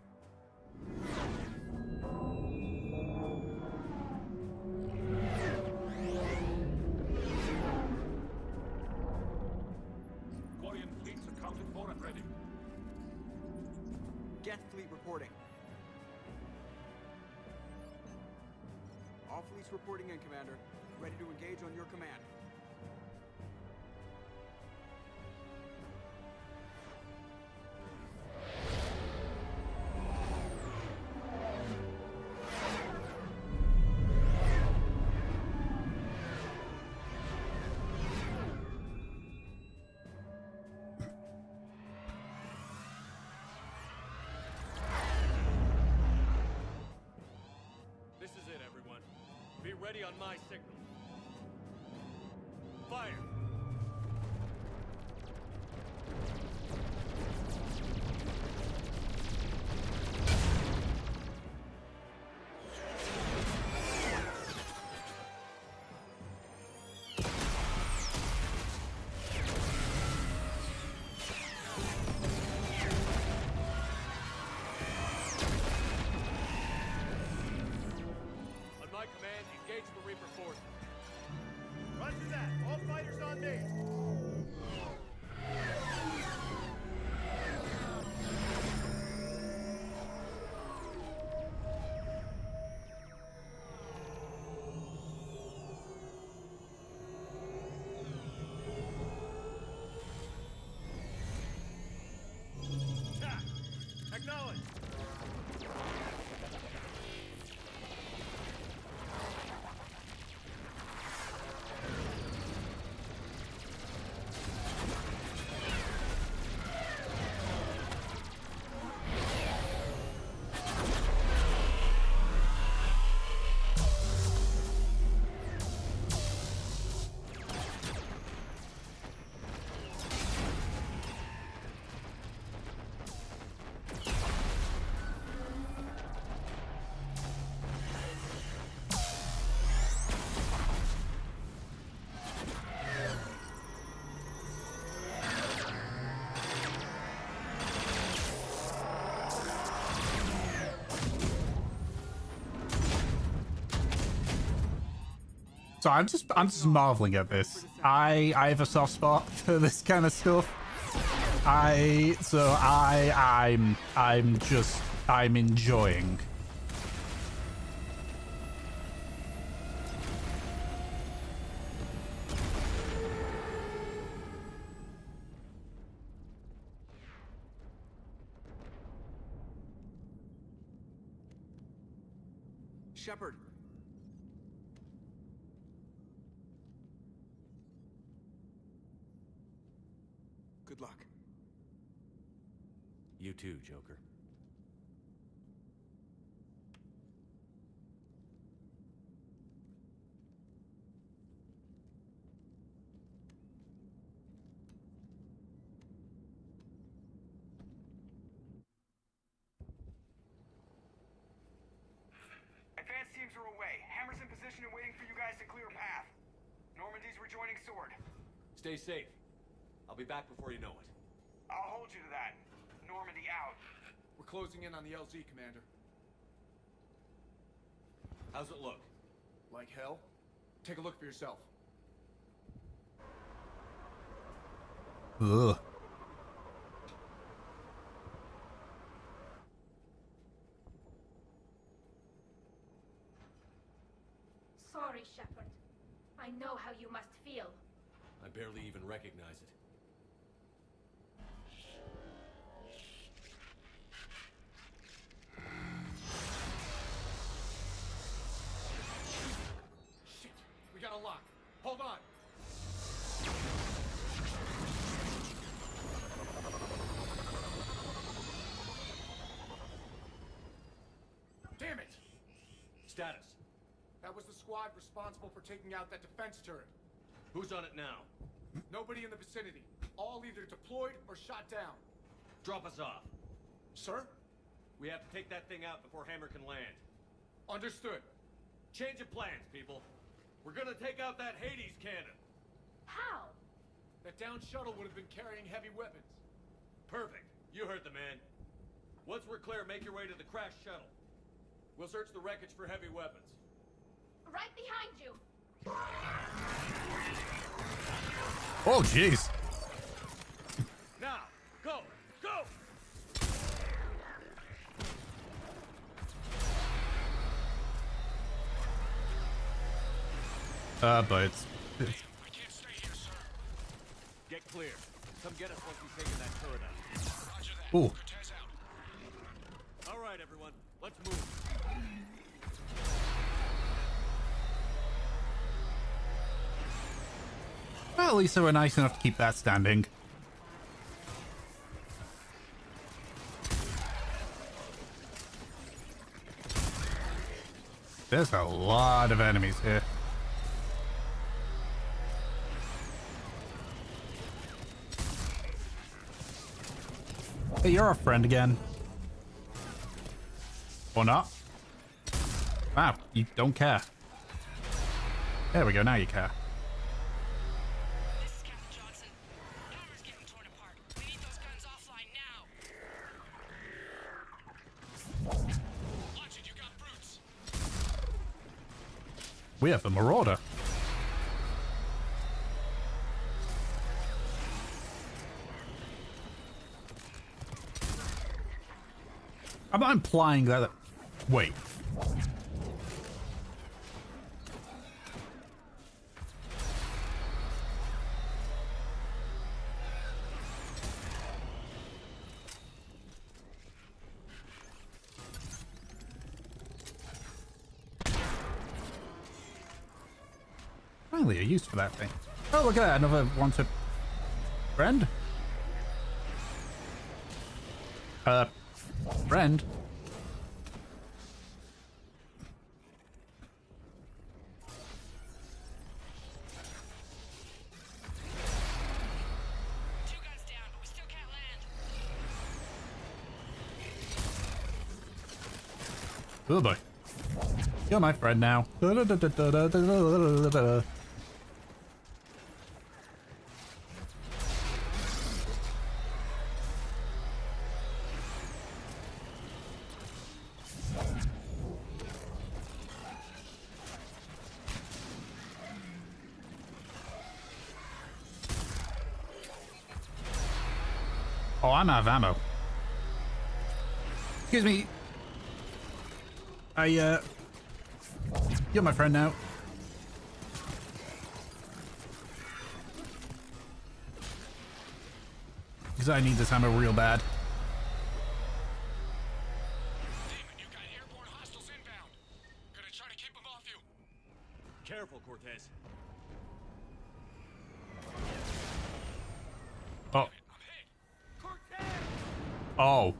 Quarian fleets accounted for and ready. Geth fleet reporting. All fleets reporting in, Commander. Ready to engage on your command. ready on my signal. Fire! On my command, engage the Reaper forces. Roger that. All fighters on me. Attack! Acknowledge! So I'm just marveling at this. I have a soft spot for this kind of stuff. I'm enjoying. Shepard. Good luck. You too, Joker. Advanced teams are away. Hammer's in position and waiting for you guys to clear a path. Normandy's rejoining Sword. Stay safe. I'll be back before you know it. I'll hold you to that. Normandy out. We're closing in on the LZ, Commander. How's it look? Like hell? Take a look for yourself. Ugh. Sorry, Shepard. I know how you must feel. I barely even recognize it. Shit! We got a lock. Hold on. Damn it! Status. That was the squad responsible for taking out that defense turret. Who's on it now? Nobody in the vicinity. All either deployed or shot down. Drop us off. Sir? We have to take that thing out before Hammer can land. Understood. Change of plans, people. We're gonna take out that Hades cannon. How? That downed shuttle would have been carrying heavy weapons. Perfect. You heard the man. Once we're clear, make your way to the crashed shuttle. We'll search the wreckage for heavy weapons. Right behind you. Oh, jeez. Now, go! Go! But it's We can't stay here, sir. Get clear. Come get us once we've taken that turret out. Roger that. Ooh. Cortez out. All right, everyone. Let's move. well, at least they were nice enough to keep that standing. There's a lot of enemies here. Hey, you're our friend again. Or not? Wow, you don't care. There we go, now you care. This is Captain Johnson. Power's getting torn apart. We need those guns offline now. Watch it, you got brutes. We have a marauder. I'm not implying that... Wait. Finally a use for that thing. Oh, look at that. Another wanted friend. Friend. Two guns down, but we still can't land. Oh boy. You're my friend now. Oh, I'm out of ammo. Excuse me. You're my friend now. Because I need this ammo real bad. Damon, you got airborne hostiles inbound. Gonna try to keep them off you. Careful, Cortez. Oh. Oh.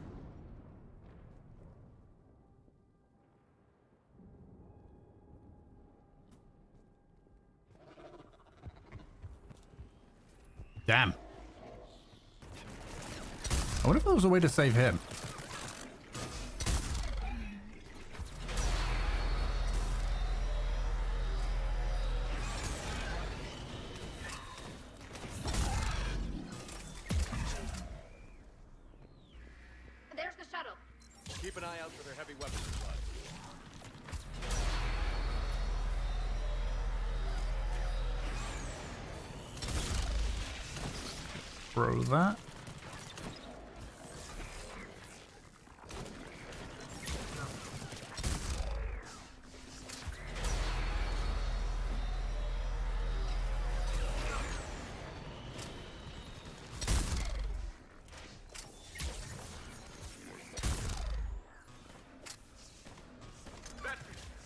Damn. I wonder if there was a way to save him. There's the shuttle. Keep an eye out for their heavy weapons supplies. Throw that.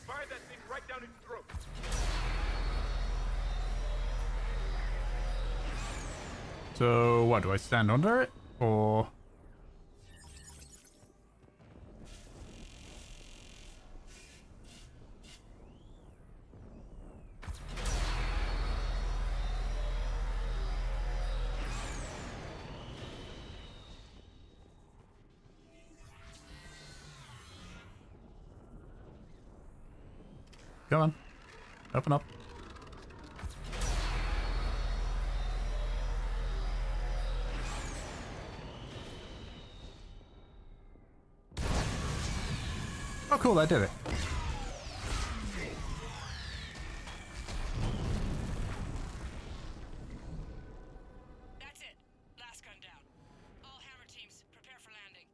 Fire that thing right down its throat. So, what, do I stand under it? Or... Come on. Open up. Oh, cool, I did it. That's it. Last gun down. All hammer teams, prepare for landing.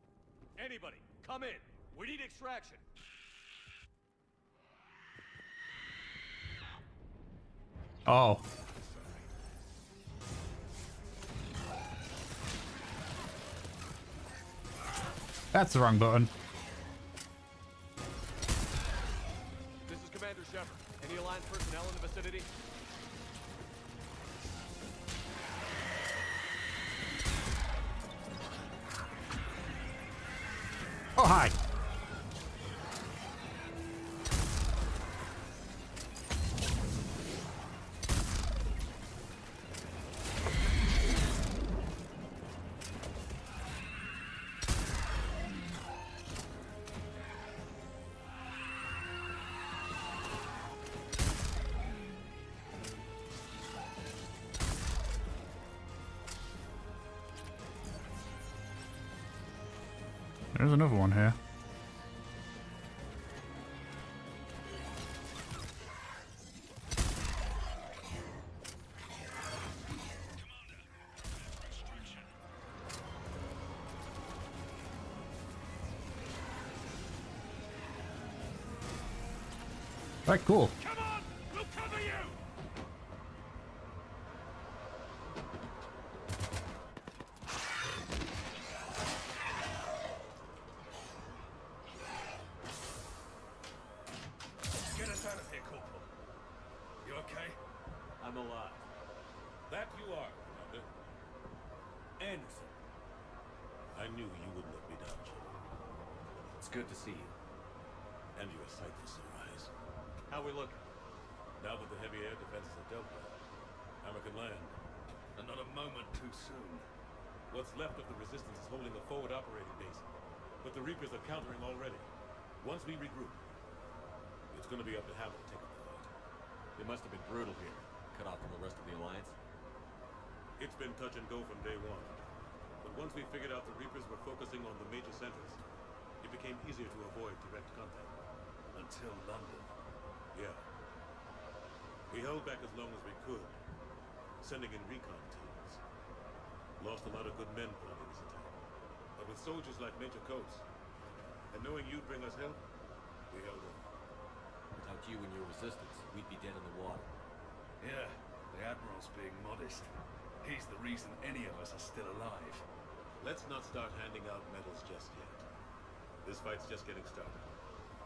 Anybody, come in. We need extraction. Oh. That's the wrong button. This is Commander Shepard. Any Alliance personnel in the vicinity? Oh, hi. There's another one here. Alright, cool. Come on! We'll cover you! Get us out of here, Corporal. You okay? I'm alive. That you are, Commander. Anderson. I knew you wouldn't let me down, Jim. It's good to see you. And you're a sight for sore eyes. How we looking? Now that the heavy air defenses are dealt with, Hammer can land. And not a moment too soon. What's left of the Resistance is holding the forward operating base. But the Reapers are countering already. Once we regroup, it's gonna be up to Hammer to take up the fight. It must have been brutal here. Cut off from the rest of the Alliance. It's been touch and go from day one. But once we figured out the Reapers were focusing on the major centers, it became easier to avoid direct contact. Until London. Yeah. We held back as long as we could, sending in recon teams. Lost a lot of good men planning this attack. But with soldiers like Major Coates, and knowing you'd bring us help, we held on. Without you and your resistance, we'd be dead in the water. Yeah, the Admiral's being modest. He's the reason any of us are still alive. Let's not start handing out medals just yet. This fight's just getting started.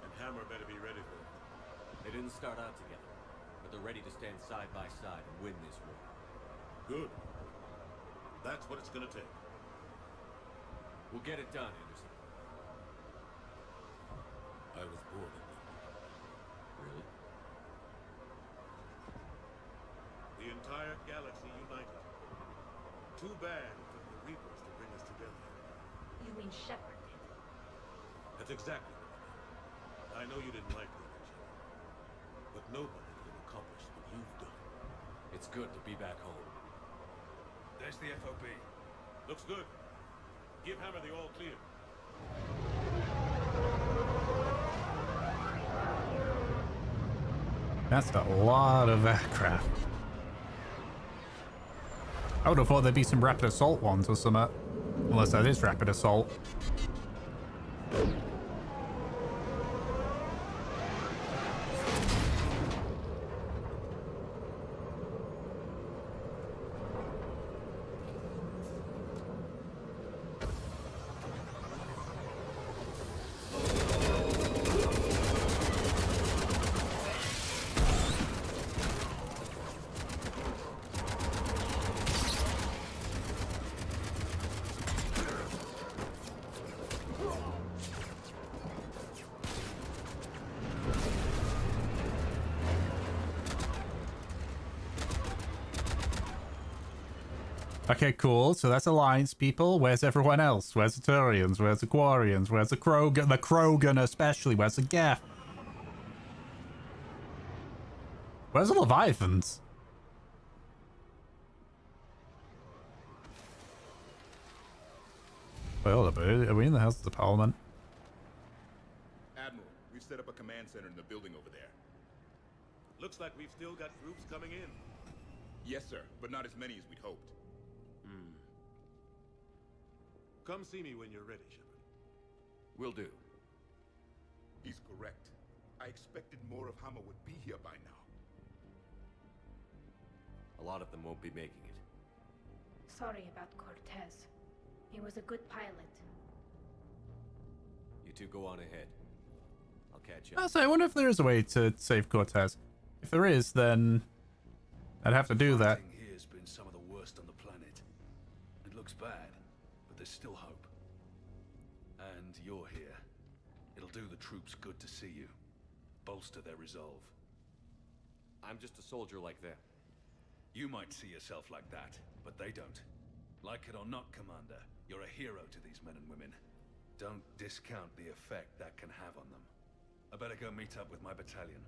And Hammer better be ready for it. They didn't start out together, but they're ready to stand side by side and win this war. Good. That's what it's gonna take. We'll get it done, Anderson. I was born in London. Really? The entire galaxy united. Too bad it took the Reapers to bring us together. You mean Shepard did? That's exactly what I mean. I know you didn't like leaving Shepard, but nobody could have accomplished what you've done. It's good to be back home. There's the FOB. Looks good. Give Hammer the all clear. That's a lot of aircraft. I would have thought there'd be some rapid assault ones or something. Unless that is rapid assault. Okay, cool. So that's Alliance people. Where's everyone else? Where's the Turians? Where's the Quarians? Where's the Krogan? The Krogan especially. Where's the Geth? Where's the Leviathans? Wait, hold up. Are we in the House of the Parliament? Admiral, we've set up a command center in the building over there. Looks like we've still got groups coming in. Yes, sir, but not as many as we'd hoped. Come see me when you're ready, Shepard. Will do. He's correct. I expected more of Hammer would be here by now. A lot of them won't be making it. Sorry about Cortez. He was a good pilot. You two go on ahead. I'll catch up. I wonder if there is a way to save Cortez. If there is, then I'd have to do that. Fighting here's been some of the worst on the planet. It looks bad, but there's still hope. And you're here. It'll do the troops good to see you. Bolster their resolve. I'm just a soldier like them. You might see yourself like that, but they don't. Like it or not, Commander, you're a hero to these men and women. Don't discount the effect that can have on them. I better go meet up with my battalion.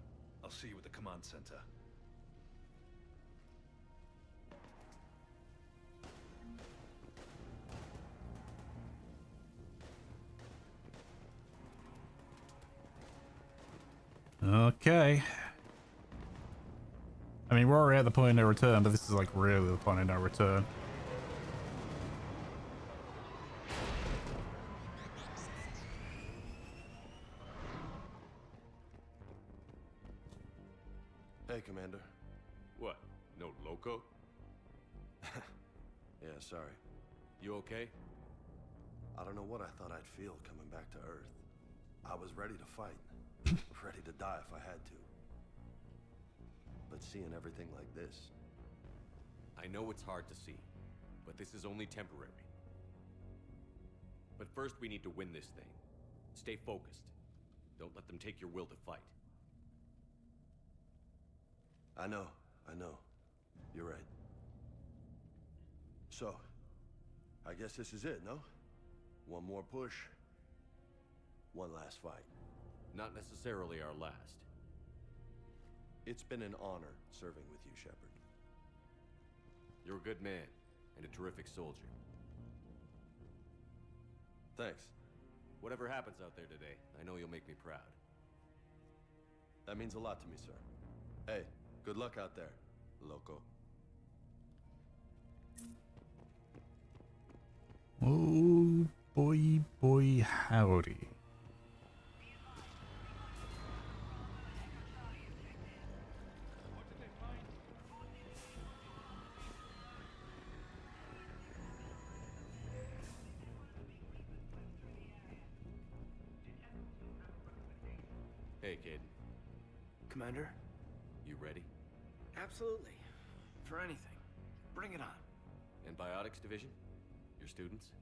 I'll see you at the command center. Okay. I mean, we're already at the point of no return, but this is like really the point of no return. Hey, Commander. What? No loco? Yeah, sorry. You okay? I don't know what I thought I'd feel coming back to Earth. I was ready to fight. Ready to die if I had to. But seeing everything like this... I know it's hard to see, but this is only temporary. But first we need to win this thing. Stay focused. Don't let them take your will to fight. I know. You're right. So, I guess this is it, no? One more push. One last fight. Not necessarily our last. It's been an honor serving with you, Shepard. You're a good man, and a terrific soldier. Thanks. Whatever happens out there today, I know you'll make me proud. That means a lot to me, sir. Hey, good luck out there, loco. Oh, boy, howdy. Hey, kid. Commander? You ready? Absolutely. For anything. Bring it on. Antibiotics division? Your students?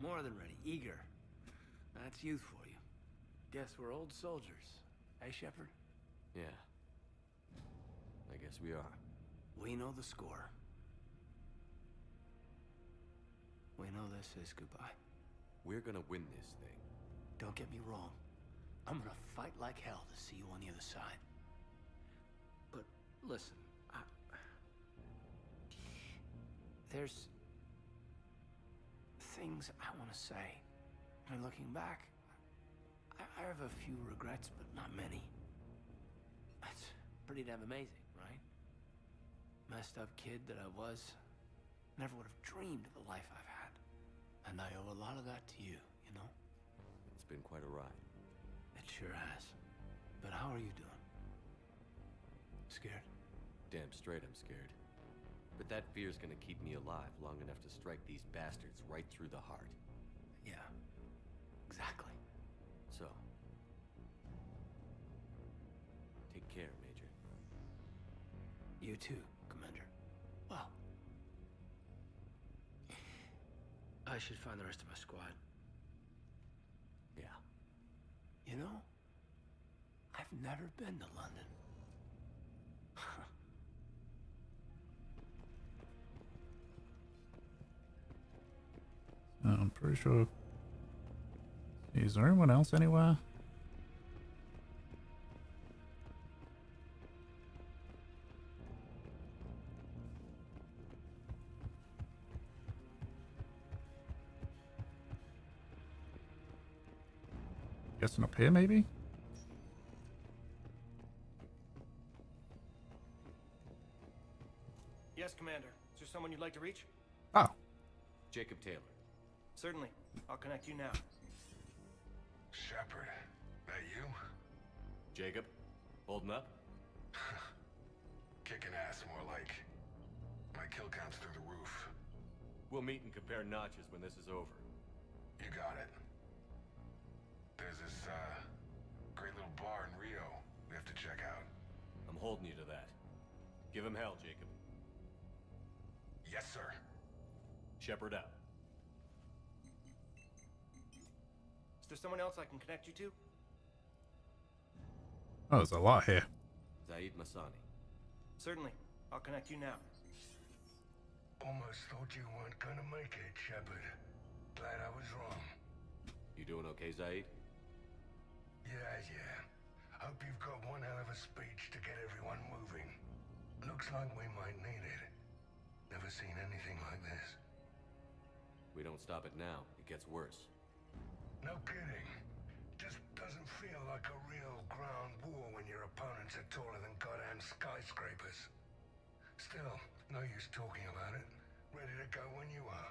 More than ready. Eager. That's youth for you. Guess we're old soldiers. Eh, Shepard? Yeah. I guess we are. We know the score. We know this is goodbye. We're gonna win this thing. Don't get me wrong. I'm gonna fight like hell to see you on the other side. But listen, there's things I want to say. I mean, looking back, I have a few regrets, but not many. That's pretty damn amazing, right? Messed up kid that I was. Never would have dreamed of the life I've had. And I owe a lot of that to you, you know? It's been quite a ride. It sure has. But how are you doing? Scared? Damn straight I'm scared. But that fear's gonna keep me alive long enough to strike these bastards right through the heart. Yeah. Exactly. So... take care, Major. You too, Commander. Well... I should find the rest of my squad. Yeah. You know, I've never been to London. I'm pretty sure. Is there anyone else anywhere? Guessing up here, maybe? Yes, Commander. Is there someone you'd like to reach? Oh. Jacob Taylor. Certainly. I'll connect you now. Shepard, that you? Jacob, holding up? Kicking ass, more like. My kill count's through the roof. We'll meet and compare notches when this is over. You got it. There's this, great little bar in Rio we have to check out. I'm holding you to that. Give him hell, Jacob. Yes, sir. Shepard out. Is there someone else I can connect you to? Oh, there's a lot here. Zaid Masani. Certainly. I'll connect you now. Almost thought you weren't gonna make it, Shepard. Glad I was wrong. You doing okay, Zaid? Yeah. Hope you've got one hell of a speech to get everyone moving. Looks like we might need it. Never seen anything like this. We don't stop it now, it gets worse. No kidding. Just doesn't Doesn't feel like a real ground war when your opponents are taller than goddamn skyscrapers. Still, no use talking about it. Ready to go when you are.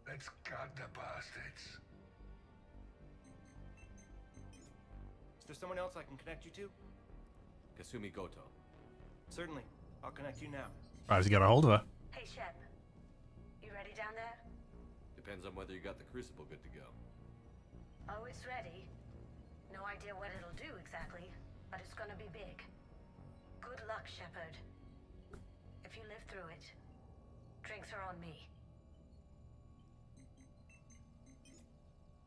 Let's gut the bastards. Is there someone else I can connect you to? Kasumi Goto. Certainly. I'll connect you now. Tries to get a hold of her. Hey, Shep. You ready down there? Depends on whether you got the crucible good to go. Always ready. No idea what it'll do exactly, but it's gonna be big. Good luck, Shepard. If you live through it, drinks are on me.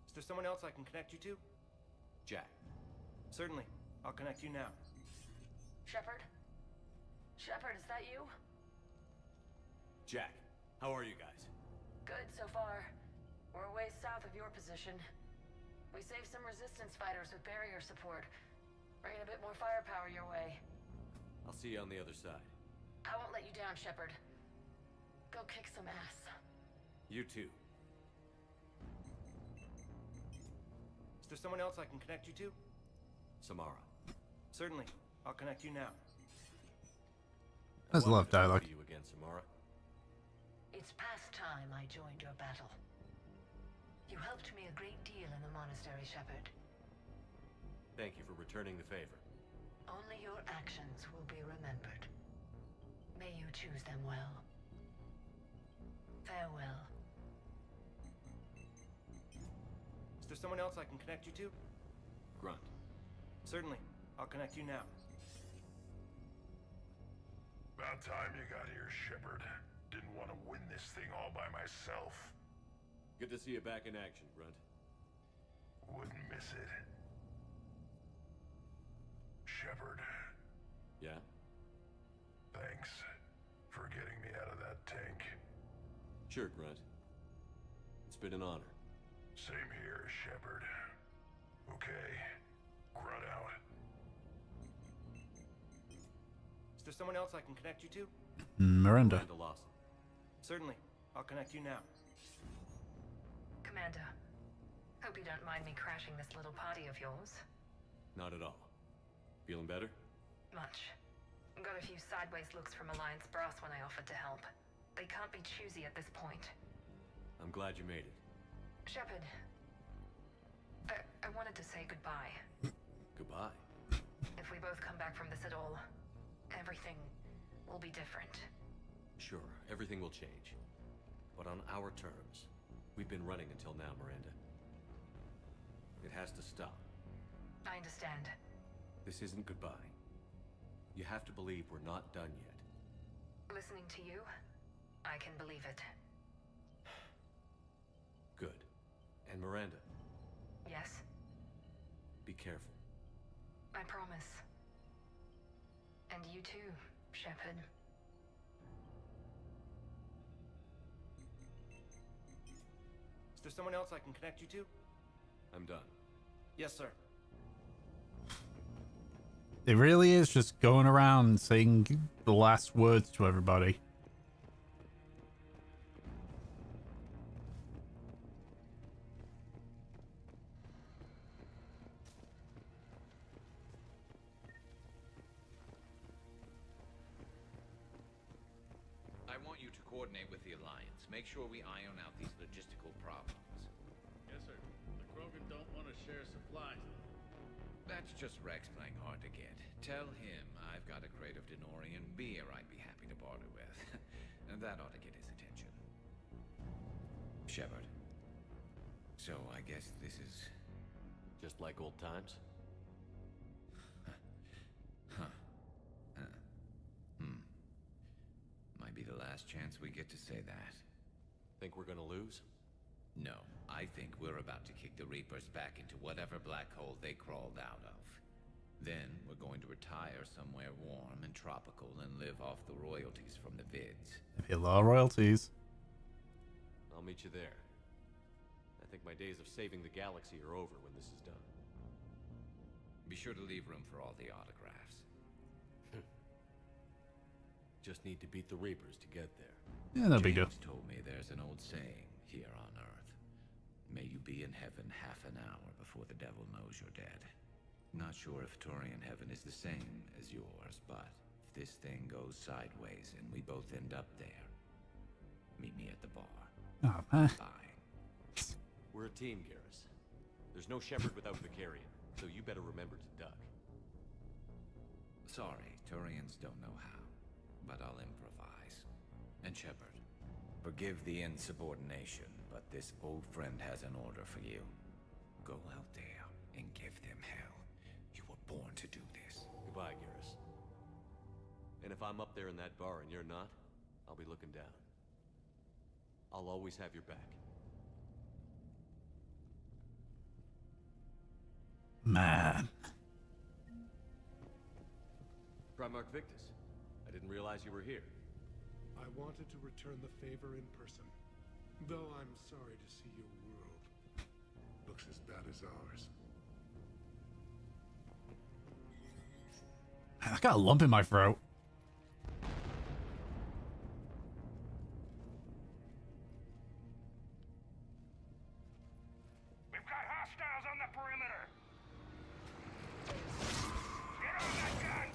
Is there someone else I can connect you to? Jack. Certainly. I'll connect you now. Shepard? Shepard, is that you? Jack, how are you guys? Good so far. We're a ways south of your position. We saved some resistance fighters with barrier support. Bringing a bit more firepower your way. I'll see you on the other side. I won't let you down, Shepard. Go kick some ass. You too. Is there someone else I can connect you to? Samara. Certainly. I'll connect you now. That's a lot of dialogue. You again, Samara. It's past time I joined your battle. You helped me a great deal in the monastery, Shepard. Thank you for returning the favor. Only your actions will be remembered. May you choose them well. Farewell. Is there someone else I can connect you to? Grunt. Certainly. I'll connect you now. About time you got here, Shepard. Didn't want to win this thing all by myself. Good to see you back in action, Grunt. Wouldn't miss it. Shepard. Yeah? Thanks for getting me out of that tank. Sure, Grunt. It's been an honor. Same here, Shepard. Okay. Grunt out. Is there someone else I can connect you to? Miranda. Miranda Lawson. Certainly. I'll connect you now. Commander, hope you don't mind me crashing this little party of yours. Not at all. Feeling better? Much. Got a few sideways looks from Alliance brass when I offered to help. They can't be choosy at this point. I'm glad you made it. Shepard, I wanted to say goodbye. Goodbye. If we both come back from this at all, everything will be different. Sure, everything will change. But on our terms. We've been running until now, Miranda. It has to stop. I understand. This isn't goodbye. You have to believe we're not done yet. Listening to you, I can believe it. Good. And Miranda, Yes, be careful. I promise. And you too, Shepard. Is there someone else I can connect you to? I'm done. Yes, sir. It really is just going around saying the last words to everybody. I want you to coordinate with the Alliance. Make sure we iron out these logistical problems. Yes, sir. The Krogan don't want to share supplies. That's just Rex playing hard to get. Tell him I've got a crate of Denorian beer I'd be happy to barter with. And that ought to get his attention. Shepard. So I guess this is... Just like old times? Huh. Might be the last chance we get to say that. Think we're gonna lose? No, I think we're about to kick the Reapers back into whatever black hole they crawled out of. Then we're going to retire somewhere warm and tropical and live off the royalties from the vids. There'd be a lot of royalties. I'll meet you there. I think my days of saving the galaxy are over when this is done. Be sure to leave room for all the autographs. Just need to beat the Reapers to get there. Yeah, no big deal. James told me there's an old saying here on Earth. May you be in heaven half an hour before the devil knows you're dead. Not sure if Turian heaven is the same as yours, but if this thing goes sideways and we both end up there, meet me at the bar. Oh, man. Bye. We're a team, Garrus. There's no Shepard without Vicarian, so you better remember to duck. Sorry, Turians don't know how, but I'll improvise. And Shepard, forgive the insubordination, but this old friend has an order for you. Go out there and give them hell. You were born to do this. Goodbye, Garrus. And if I'm up there in that bar and you're not, I'll be looking down. I'll always have your back. Man. Primarch Victus, I didn't realize you were here. I wanted to return the favor in person, though I'm sorry to see your world looks as bad as ours. I got a lump in my throat. We've got hostiles on the perimeter. Get on that gun.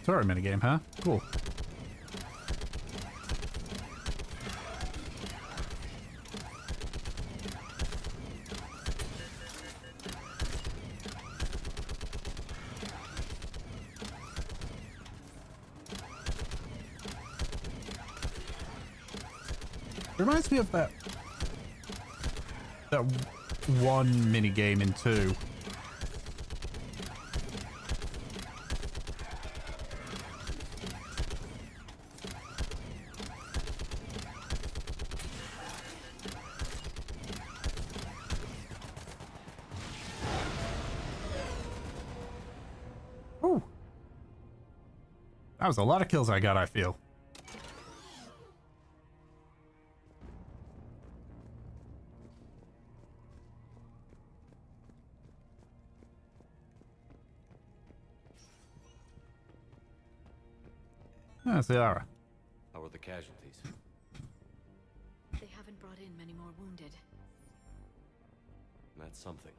Sorry, minigame, huh? Cool. Reminds me of that one minigame in 2. Ooh. That was a lot of kills I got, I feel. That's Yara. How are the casualties? They haven't brought in many more wounded. That's something.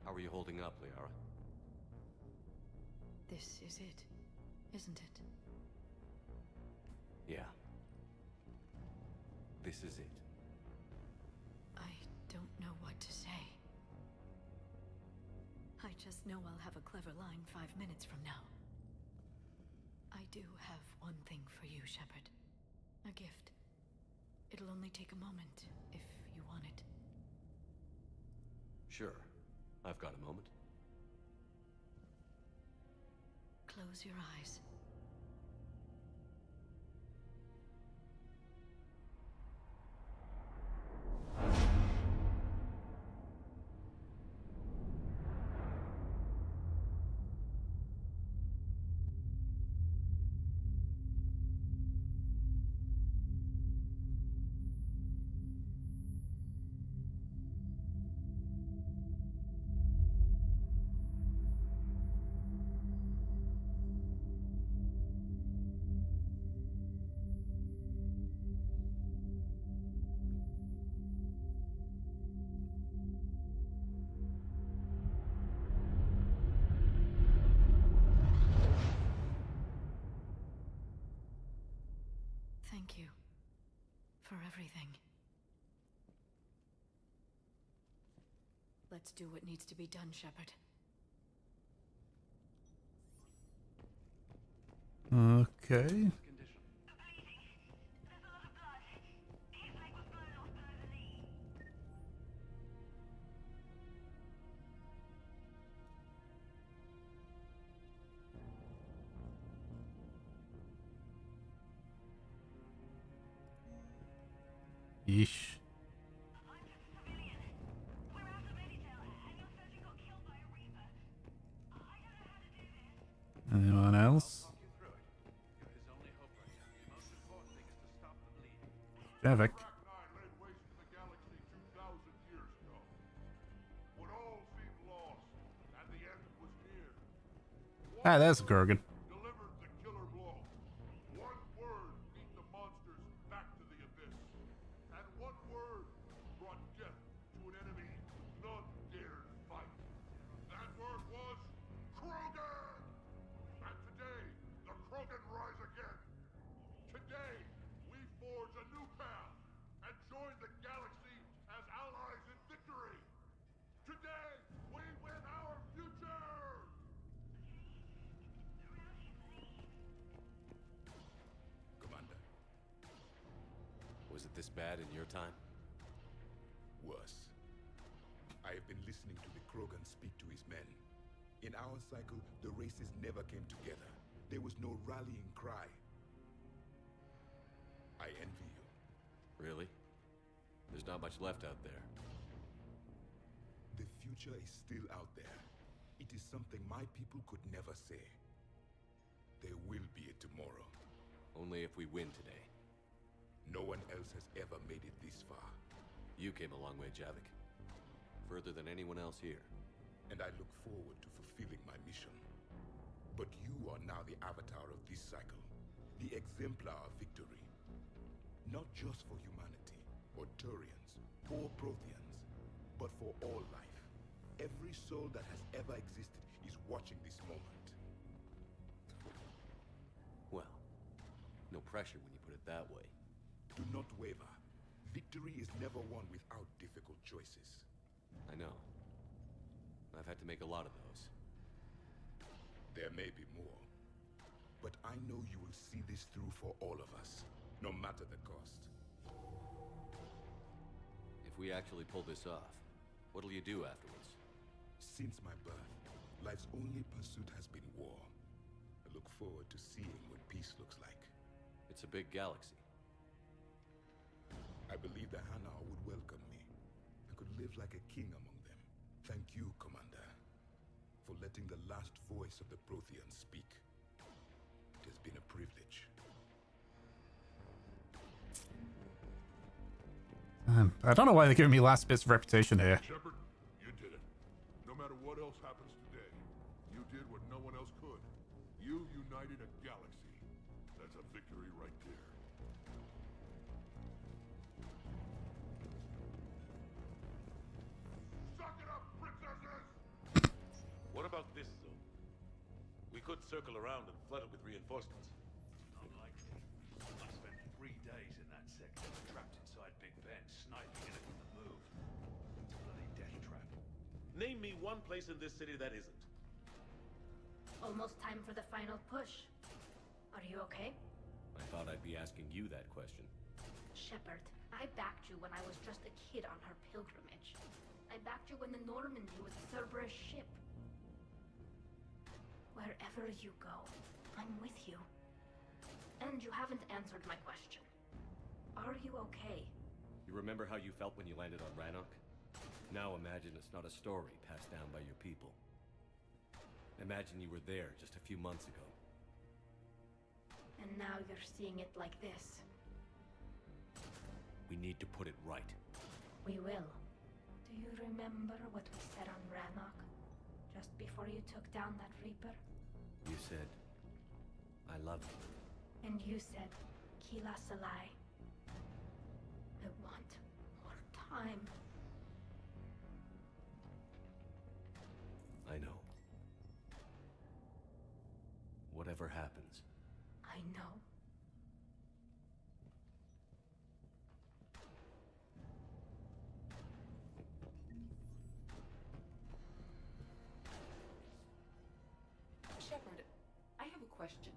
How are you holding up, Liara? This is it, isn't it? Yeah. This is it. I don't know what to say. I just know I'll have a clever line 5 minutes from now. I do have one thing for you, Shepard. A gift. It'll only take a moment, if you want it. Sure. I've got a moment. Close your eyes. Thank you for everything. Let's do what needs to be done, Shepard. Okay. Yeesh. Anyone else? Javik. Ah, there's a Kurgan. this bad in your time? Worse. I have been listening to the Krogan speak to his men. In our cycle, the races never came together. There was no rallying cry. I envy you. Really? There's not much left out there. The future is still out there. It is something my people could never say. There will be a tomorrow. Only if we win today. No one else has ever made it this far. You came a long way, Javik. Further than anyone else here. And I look forward to fulfilling my mission. But you are now the avatar of this cycle. The exemplar of victory. Not just for humanity, or Turians, or Protheans, but for all life. Every soul that has ever existed is watching this moment. Well, no pressure when you put it that way. Do not waver. Victory is never won without difficult choices. I know. I've had to make a lot of those. There may be more. But I know you will see this through for all of us, no matter the cost. If we actually pull this off, what'll you do afterwards? Since my birth, life's only pursuit has been war. I look forward to seeing what peace looks like. It's a big galaxy. I believe the Hanar would welcome me. I could live like a king among them. Thank you, Commander, for letting the last voice of the Protheans speak. It has been a privilege. I don't know why they're giving me last bits of reputation here. Shepard, you did it. No matter what else happens today, you did what no one else could. You united a galaxy. That's a victory right there. Suck it up, princesses! What about this zone? We could circle around and flood it with reinforcements. Unlikely. I spent 3 days in that sector, trapped inside Big Ben, sniping anything that moved. It's a bloody death trap. Name me one place in this city that isn't. Almost time for the final push. Are you okay? I thought I'd be asking you that question. Shepard, I backed you when I was just a kid on her pilgrimage. I backed you when the Normandy was Cerberus' ship. Wherever you go, I'm with you. And you haven't answered my question. Are you okay? You remember how you felt when you landed on Rannoch? Now imagine it's not a story passed down by your people. Imagine you were there just a few months ago. And now you're seeing it like this. We need to put it right. We will. Do you remember what we said on Rannoch? Just before you took down that Reaper? You said, I love you. And you said, Kila Salai. I want more time. I know. Whatever happens. I know. Shepard, I have a question.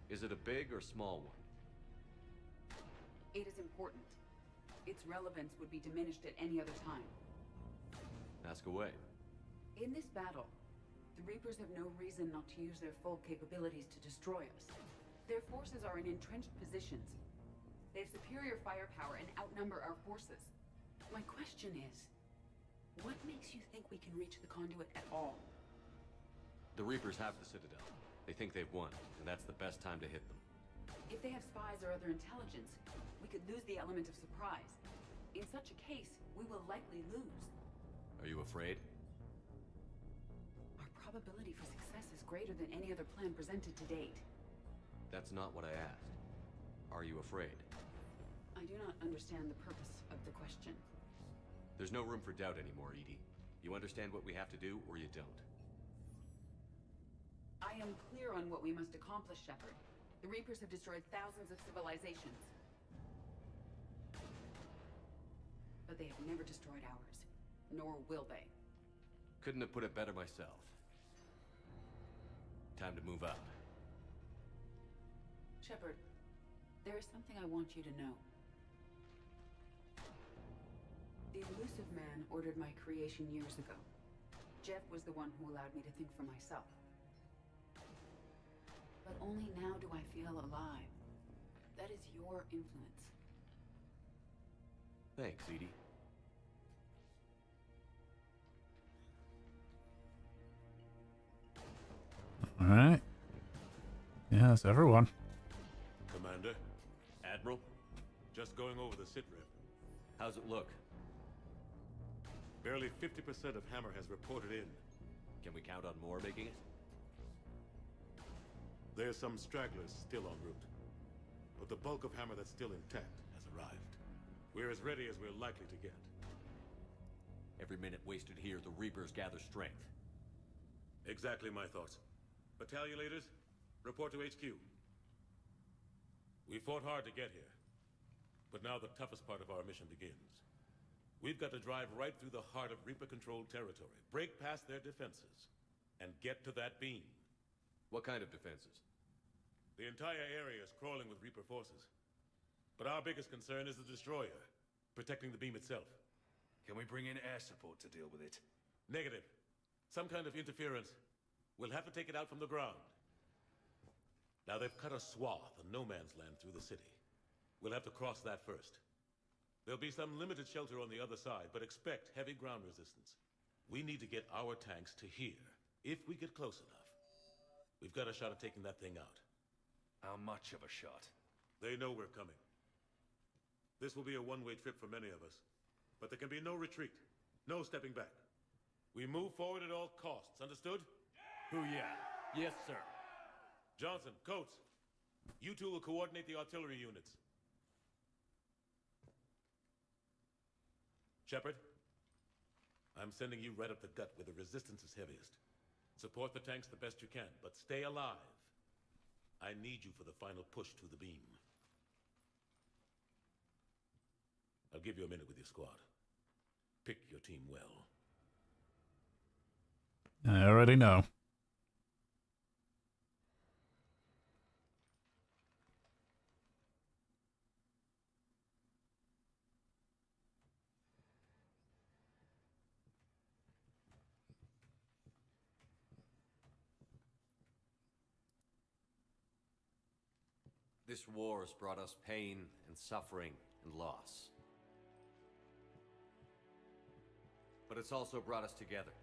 Is it a big or small one? It is important. Its relevance would be diminished at any other time. Ask away. In this battle, the Reapers have no reason not to use their full capabilities to destroy us. Their forces are in entrenched positions. They have superior firepower and outnumber our forces. My question is, what makes you think we can reach the conduit at all? The Reapers have the Citadel. They think they've won, and that's the best time to hit them. If they have spies or other intelligence, we could lose the element of surprise. In such a case, we will likely lose. Are you afraid? Our probability for success is greater than any other plan presented to date. That's not what I asked. Are you afraid? I do not understand the purpose of the question. There's no room for doubt anymore, Edie. You understand what we have to do, or you don't. I am clear on what we must accomplish, Shepard. The Reapers have destroyed thousands of civilizations. But they have never destroyed ours. Nor will they. Couldn't have put it better myself. Time to move up. Shepard, There is something I want you to know. The elusive man ordered my creation years ago. Jeff was the one who allowed me to think for myself. But only now do I feel alive. That is your influence. Thanks, Edie. Alright. Yes, everyone. Commander? Admiral? Just going over the sit rep. How's it look? Barely 50% of Hammer has reported in. Can we count on more making it? There's some stragglers still en route. But the bulk of Hammer that's still intact has arrived. We're as ready as we're likely to get. Every minute wasted here, the Reapers gather strength. Exactly my thoughts. Battalionators, report to HQ. We fought hard to get here. But now the toughest part of our mission begins. We've got to drive right through the heart of Reaper-controlled territory, break past their defenses, and get to that beam. What kind of defenses? The entire area is crawling with Reaper forces. But our biggest concern is the destroyer, protecting the beam itself. Can we bring in air support to deal with it? Negative. Some kind of interference. We'll have to take it out from the ground. Now they've cut a swath of no man's land through the city. We'll have to cross that first. There'll be some limited shelter on the other side, but expect heavy ground resistance. We need to get our tanks to here, if we get close enough. We've got a shot at taking that thing out. How much of a shot? They know we're coming. This will be a one-way trip for many of us. But there can be no retreat. No stepping back. We move forward at all costs, understood? Booyah. Yes, sir. Johnson, Coates, you two will coordinate the artillery units. Shepard, I'm sending you right up the gut where the resistance is heaviest. Support the tanks the best you can, but stay alive. I need you for the final push to the beam. I'll give you a minute with your squad. Pick your team well. I already know. This war has brought us pain and suffering and loss. But it's also brought us together.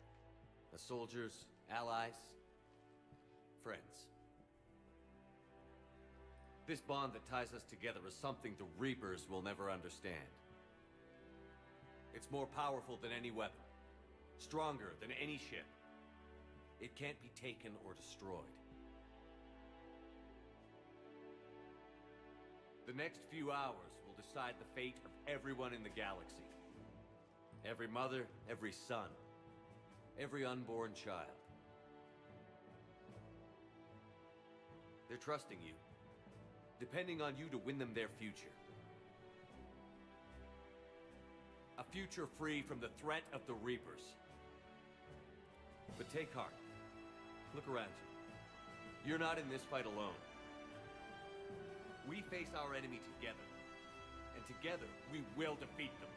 As soldiers, allies, friends. This bond that ties us together is something the Reapers will never understand. It's more powerful than any weapon. Stronger than any ship. It can't be taken or destroyed. The next few hours will decide the fate of everyone in the galaxy. Every mother, every son, every unborn child. They're trusting you, depending on you to win them their future. A future free from the threat of the Reapers. But take heart. Look around you. You're not in this fight alone. We face our enemy together, and together we will defeat them.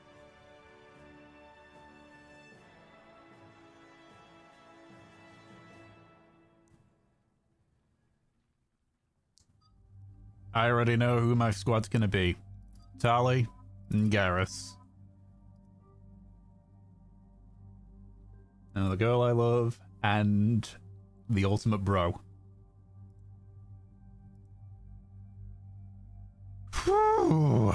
I already know who my squad's gonna be. Tali and Garrus. And the girl I love, and the ultimate bro. Whew.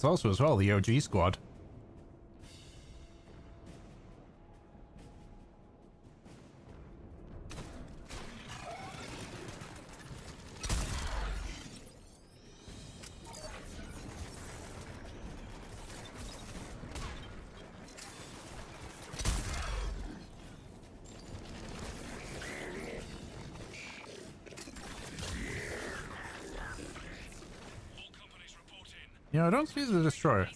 pilots also as well, the OG squad. Yeah, I don't see the destroyer.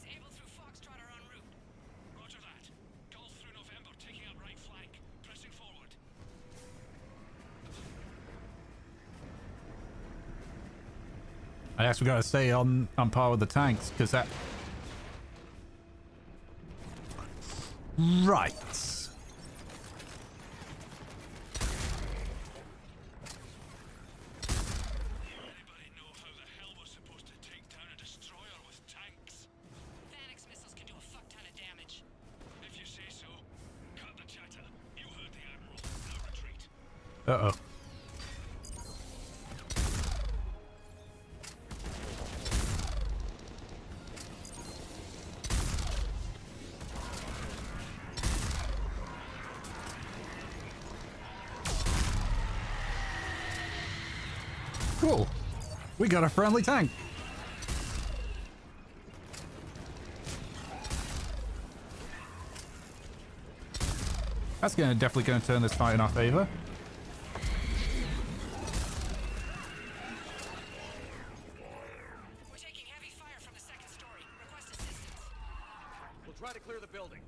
I guess we gotta stay on par with the tanks, because that... Right. Uh-oh. Cool. We got a friendly tank. That's definitely gonna turn this fight in our favor. We're taking heavy fire from the second story. Request assistance. We'll try to clear the building.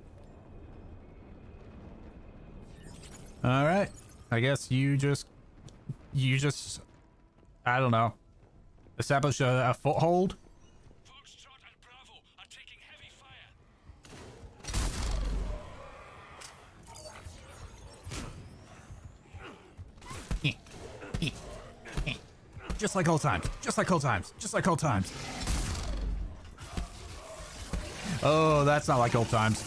All right. I guess you just, I don't know, establish a foothold. Foxtrot and Bravo are taking heavy fire. Just like old times. Just like old times. Just like old times. Oh, that's not like old times.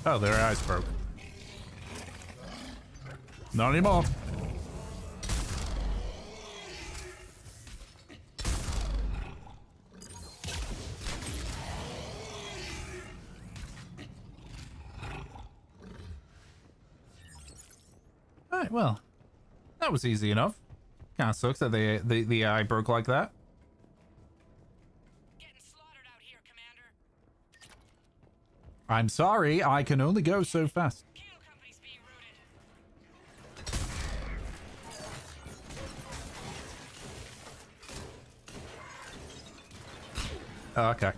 Oh, their eyes broke. Not anymore. Alright, well, that was easy enough. Kinda sucks that the eye broke like that. I'm sorry, I can only go so fast. Oh, okay.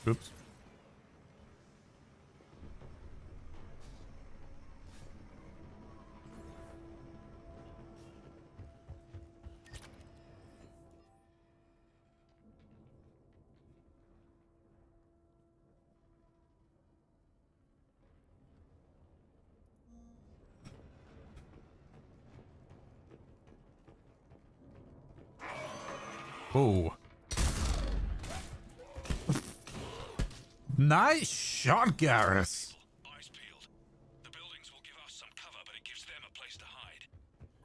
Oops. Oh. Nice shot, Garrus. Eyes peeled. The buildings will give us some cover, but it gives them a place to hide.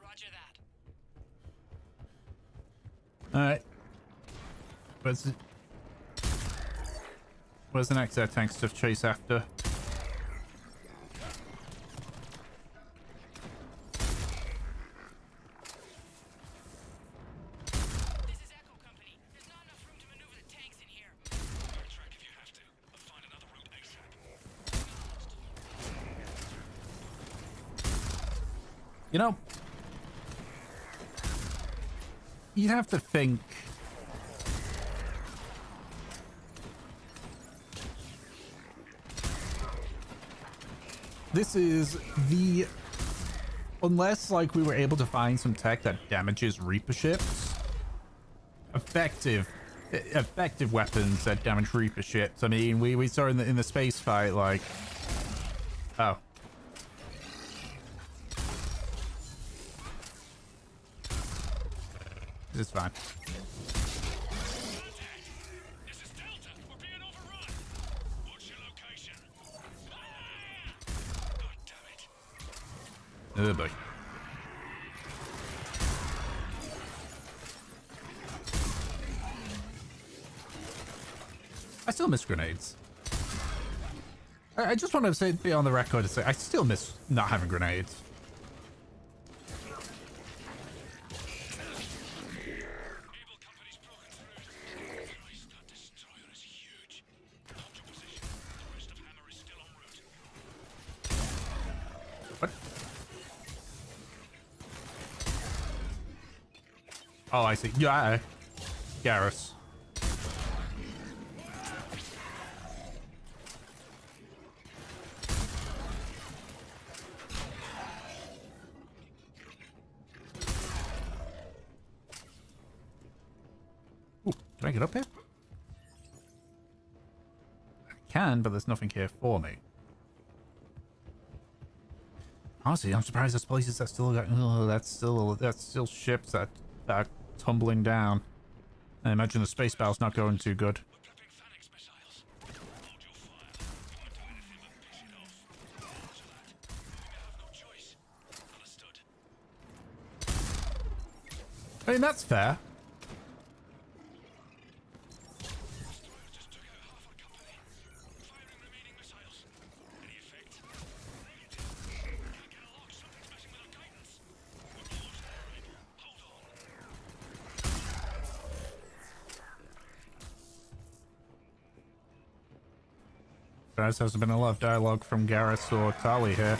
Roger that. Alright. Where's the next air tanks to chase after? You know, you'd have to think this is the, unless like we were able to find some tech that damages Reaper ships, effective weapons that damage Reaper ships. I mean, we saw in the space fight, like, oh, It's fine. Oh boy. I still miss grenades. I just want to say, be on the record and say, I still miss not having grenades. What? Oh, I see. Yeah, Garrus. Can I get up here? I can, but there's nothing here for me. Honestly, I'm surprised there's places that still got. Oh, that's still ships that are tumbling down. I imagine the space battle's not going too good. I mean, that's fair. There's been a lot of dialogue from Garrus or Tali here.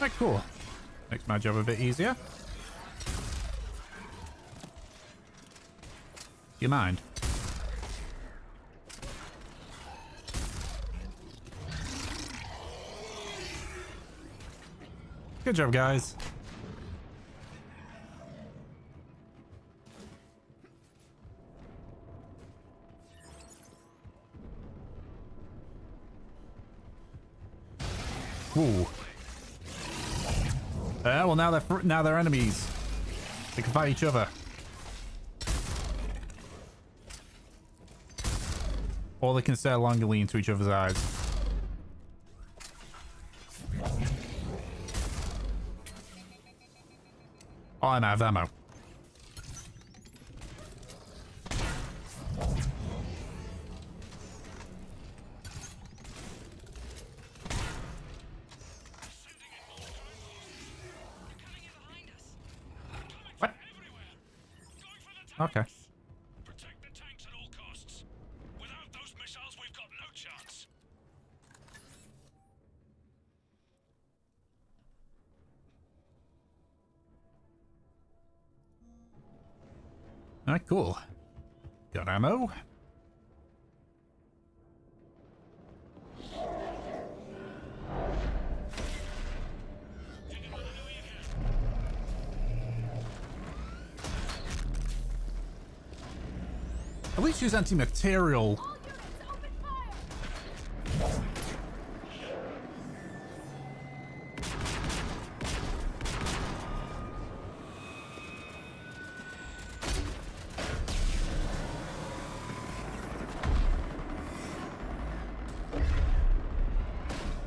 Right, cool. Makes my job a bit easier. You mind? Good job, guys. Ooh. Well, now they're enemies. They can fight each other. Or they can stare longingly into each other's eyes. Oh, I'm out of ammo. What? Okay. Protect the tanks at all costs. Without those missiles, we've got no chance. Alright, cool. Got ammo. At least use anti-material.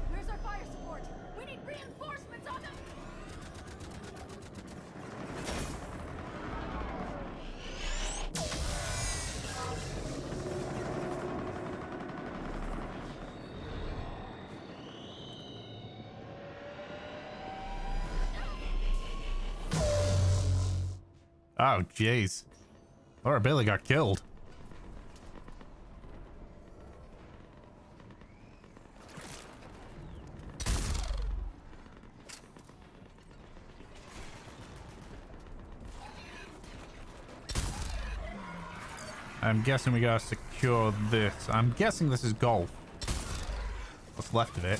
Where's our fire support? We need reinforcements on them! Oh, jeez. Laura Bailey got killed. I'm guessing we gotta secure this. I'm guessing this is golf. What's left of it.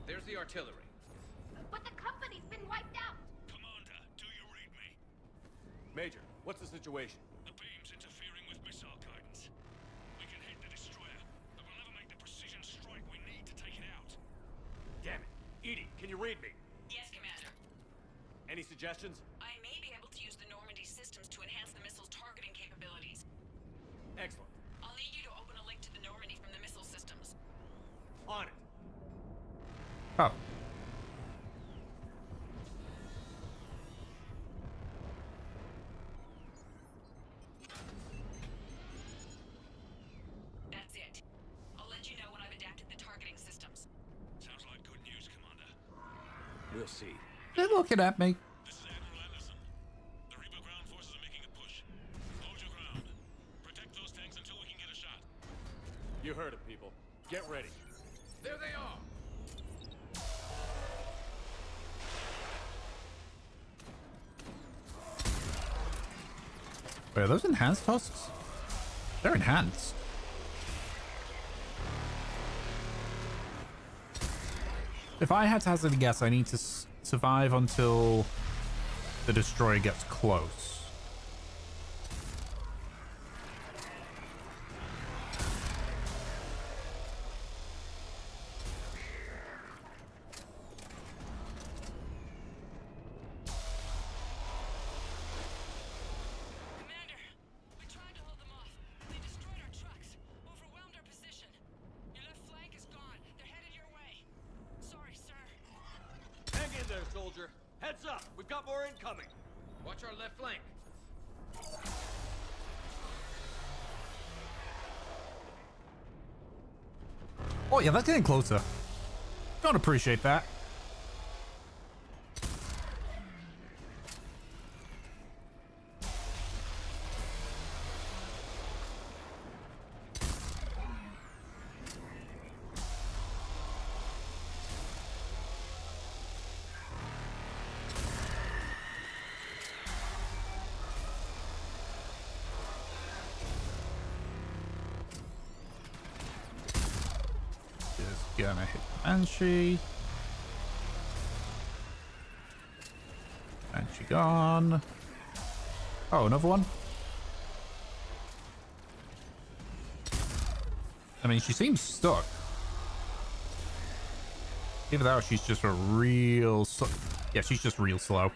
There's the artillery. But the company's been wiped out. Commander, do you read me? Major, what's the situation? The beam's interfering with missile guidance. We can hit the destroyer, but we'll never make the precision strike we need to take it out. Damn it. Edie, can you read me? Yes, Commander. Any suggestions? I may be able to use the Normandy systems to enhance the missile's targeting capabilities. Excellent. I'll need you to open a link to the Normandy from the missile systems. On it. Oh. That's it. I'll let you know when I've adapted the targeting systems. Sounds like good news, Commander. We'll see. They're looking at me. This is Admiral Anderson. The Reaper ground forces are making a push. Hold your ground. Protect those tanks until we can get a shot. You heard it, people. Get ready. There they are. Wait, are those enhanced husks? They're enhanced. If I had to hazard a guess, I need to survive until the destroyer gets close. Commander, we tried to hold them off. They destroyed our trucks, overwhelmed our position. Your left flank is gone. They're headed your way. Sorry, sir. Hang in there, soldier. Heads up. We've got more incoming. Watch our left flank. Oh yeah, that's getting closer. Don't appreciate that. Just gonna hit Banshee. Banshee gone. Oh, another one. I mean, she seems stuck. Either that or she's just a real yeah, she's just real slow.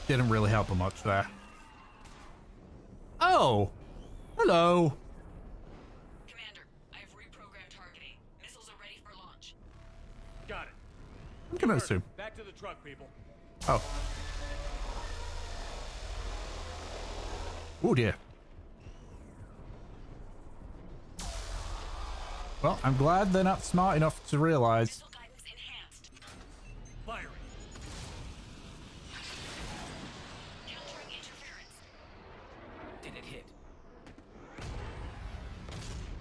Didn't really help her much there. Oh! Hello! Commander, I have reprogrammed targeting. Missiles are ready for launch. Got it. I'm gonna assume. Back to the truck, people. Oh. Oh dear. Well, I'm glad they're not smart enough to realize. Firing. Countering interference. Did it hit?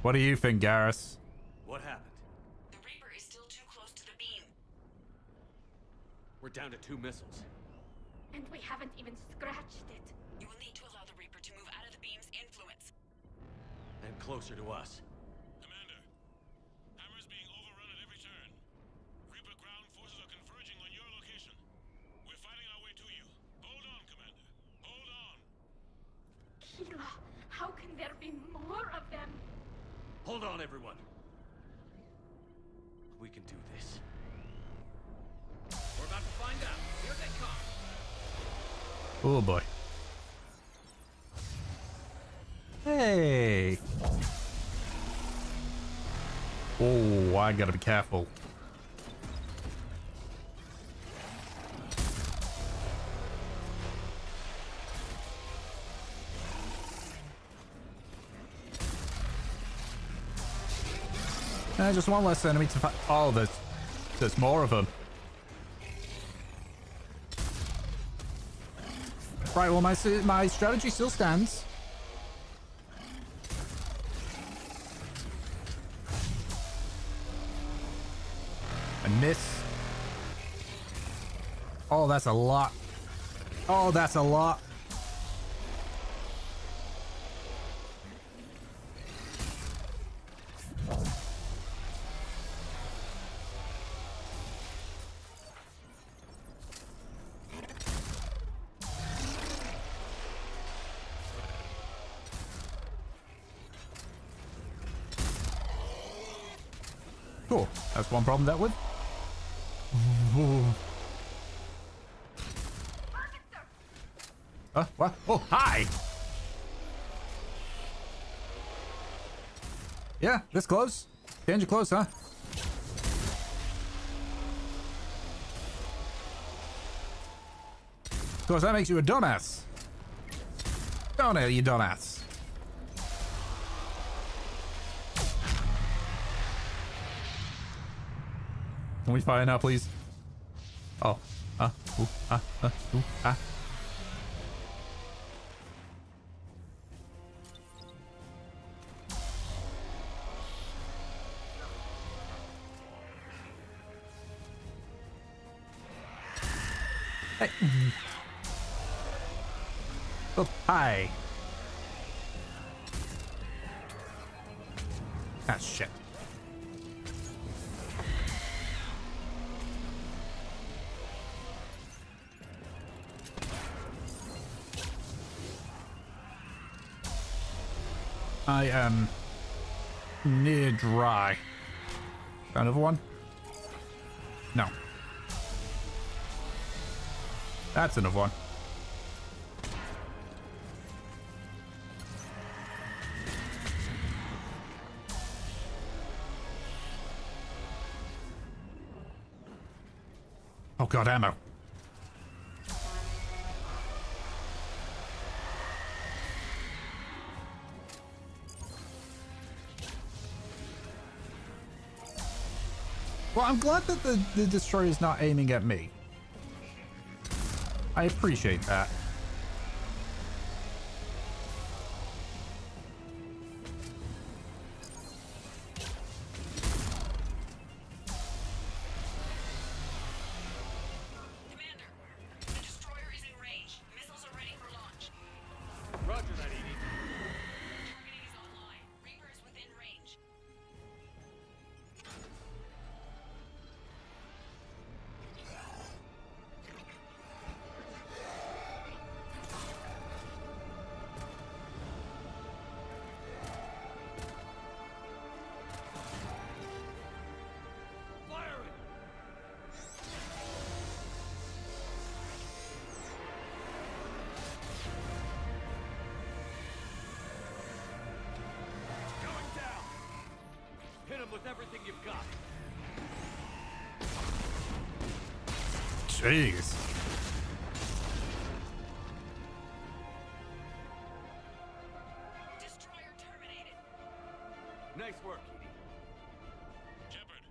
What do you think, Garrus? What happened? The Reaper is still too close to the beam. We're down to 2 missiles. And we haven't even scratched it. You will need to allow the Reaper to move out of the beam's influence. And closer to us. Commander, Hammer's being overrun at every turn. Reaper ground forces are converging on your location. We're fighting our way to you. Hold on, Commander. Hold on. Keela, how can there be more of them? Hold on, everyone. We can do this. We're about to find out. Here they come. Oh boy. Hey. Oh, I gotta be careful. Just one less enemy to fight. Oh, there's more of them. Right, well, my strategy still stands. I miss. Oh, that's a lot. Oh, that's a lot. Cool. That's one problem dealt with. What? Oh, hi! Yeah, this close. Danger close, huh? Of course, that makes you a dumbass. Don't it, you dumbass. Can we fire now, please? Oh. Ooh, ooh, Hey. Oh, hi. Ah, shit. I am near dry. Another one? No. That's another one. Oh god, ammo. Well, I'm glad that the destroyer is not aiming at me. I appreciate that. Commander, the destroyer is in range. Missiles are ready for launch. Roger that, Edie. Targeting is online. Reaper is within range. Going down. Hit him with everything you've got. Jeez. Destroyer terminated. Nice work, Edie. Shepard,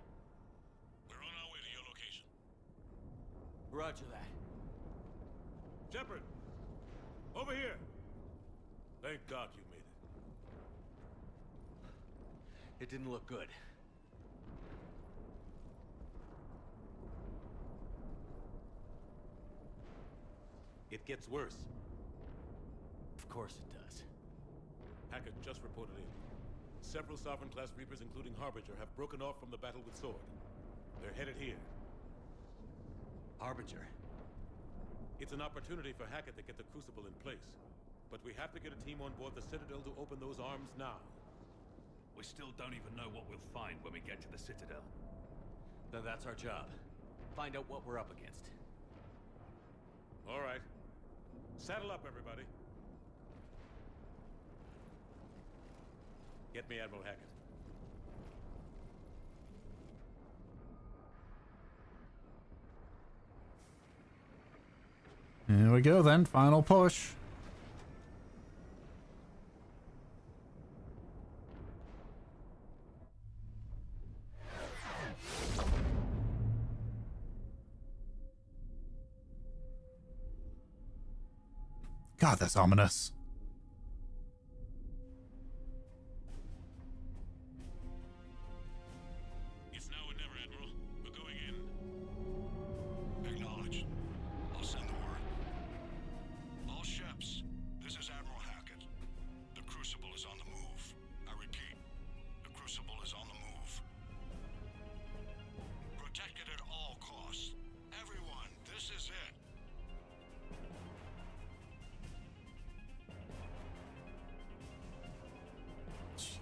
we're on our way to your location. Roger that. Shepard! Over here! Thank God you made it. It didn't look good. It gets worse. Of course it does. Hackett just reported in. Several Sovereign-class Reapers, including Harbinger, have broken off from the battle with Sword. They're headed here. Harbinger. It's an opportunity for Hackett to get the Crucible in place. But we have to get a team on board the Citadel to open those arms now. We still don't even know what we'll find when we get to the Citadel. Then that's our job. Find out what we're up against. All right. Saddle up, everybody. Get me Admiral Hackett. Here we go then. Final push. God, that's ominous. It's now or never, Admiral. We're going in. Acknowledged.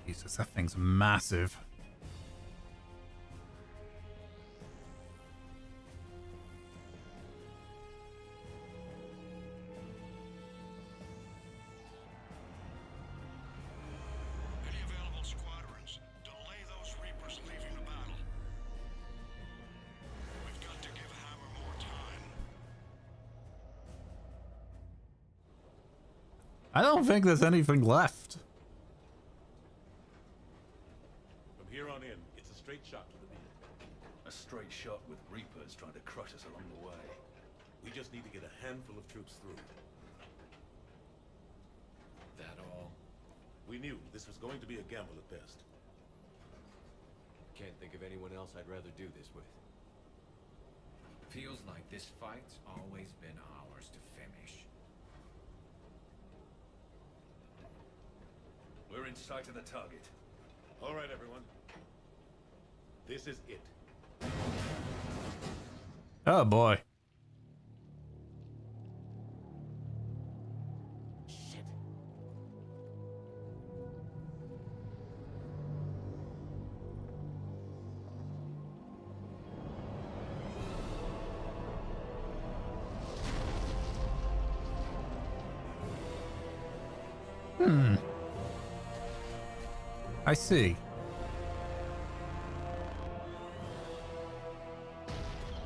Jesus, that thing's massive. Any available squadrons, delay those Reapers leaving the battle. We've got to give Hammer more time. I don't think there's anything left. From here on in, it's a straight shot to the beat. A straight shot with Reapers trying to crush us along the way. We just need to get a handful of troops through. That all? We knew this was going to be a gamble at best. Can't think of anyone else I'd rather do this with. Feels like this fight's always been ours to finish. We're in sight of the target. All right, everyone. This is it. Oh boy. Shit. I see.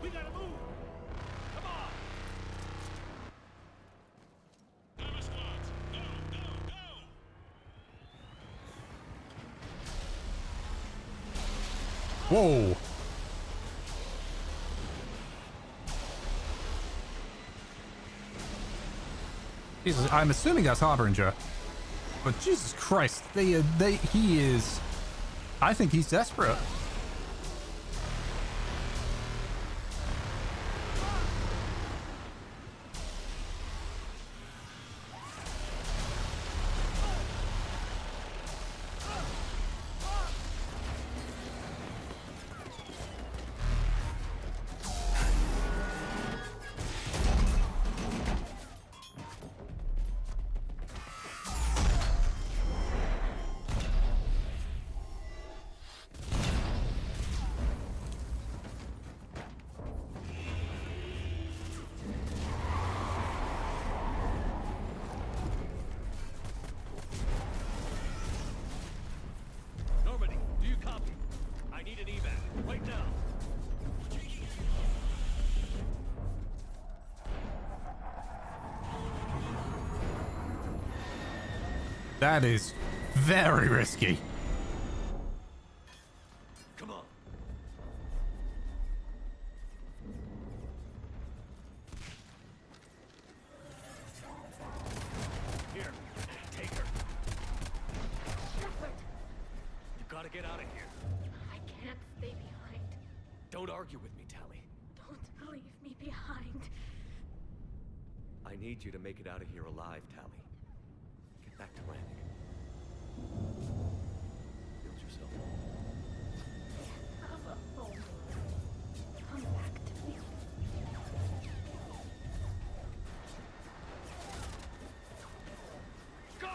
We gotta move! Come on! Hammer squads, go, go, go! Whoa. Jesus, I'm assuming that's Harbinger. But Jesus Christ, he is... I think he's desperate. Normandy, do you copy? I need an evac, right now. That is very risky. Come on. Here, take her. Shepard, You gotta get out of here. I can't stay behind. Don't argue with me, Tally. Don't leave me behind. I need you to make it out of here alive, Tally. Get back to Rannick. Build yourself Have a home. Come back to me. Go!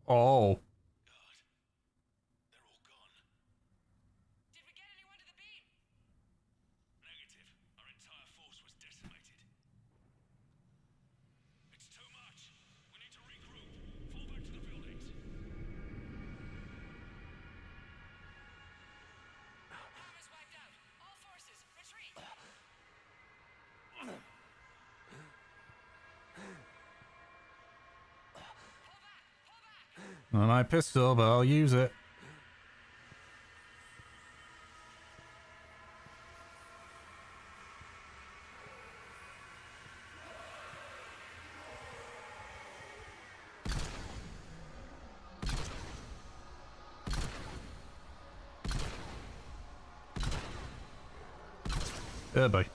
Oh. They're all gone. Did we get anyone to the beam? Negative. Our entire force was decimated. It's too much. We need to regroup. Fall back to the buildings. Hammer's wiped out. All forces, retreat. Not my pistol, but I'll use it. Oh boy.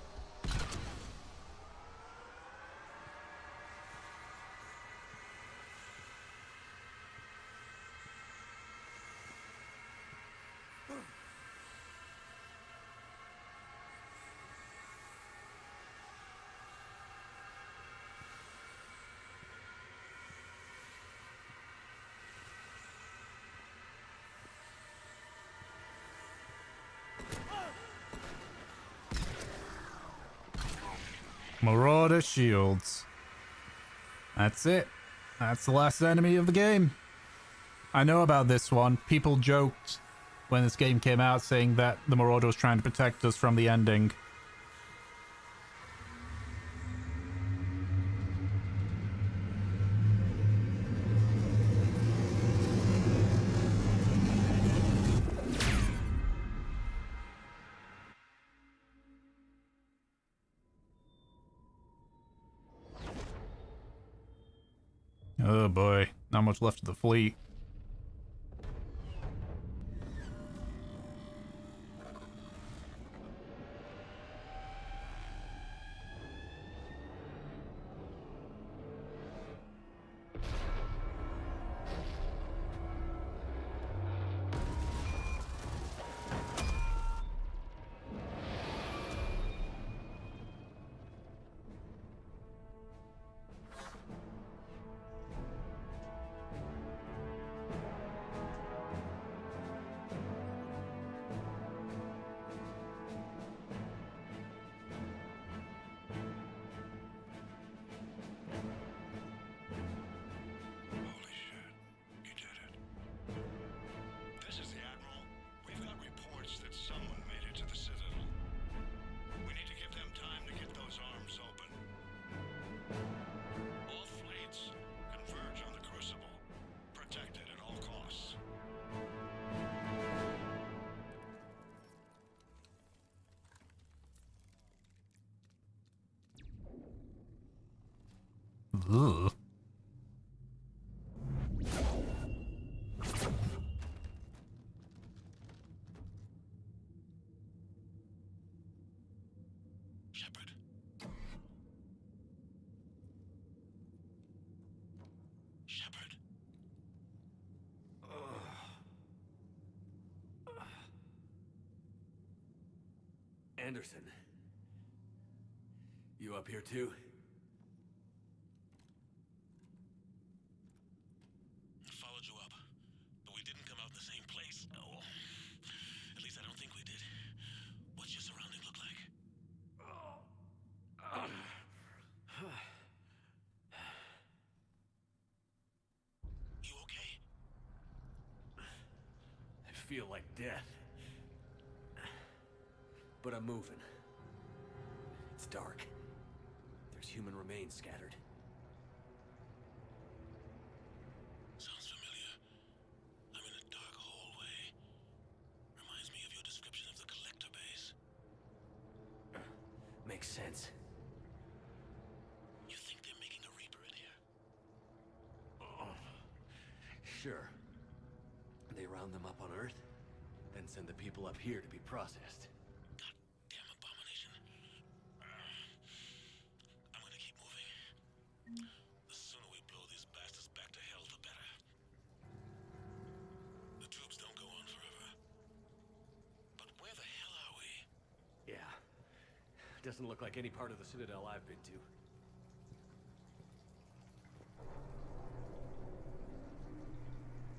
Marauder shields. That's it. That's the last enemy of the game. I know about this one. People joked when this game came out saying that the Marauder was trying to protect us from the ending. Oh boy, not much left of the fleet. This is the Admiral. We've got reports that someone made it to the Citadel. We need to give them time to get those arms open. All fleets converge on the Crucible. Protect it at all costs. Ugh. Shepard. Shepard. Anderson. You up here too? Followed you up, but we didn't come out in the same place. Oh, at least I don't think we did. What's your surrounding look like? You okay? I feel like death. But I'm moving. It's dark. There's human remains scattered. Sounds familiar. I'm in a dark hallway. Reminds me of your description of the collector base. Makes sense. You think they're making a Reaper in here? Sure. They round them up on Earth, then send the people up here to be processed. Damn abomination. I'm gonna keep moving. The sooner we blow these bastards back to hell, the better. The troops don't go on forever. But where the hell are we? Yeah. Doesn't look like any part of the Citadel I've been to.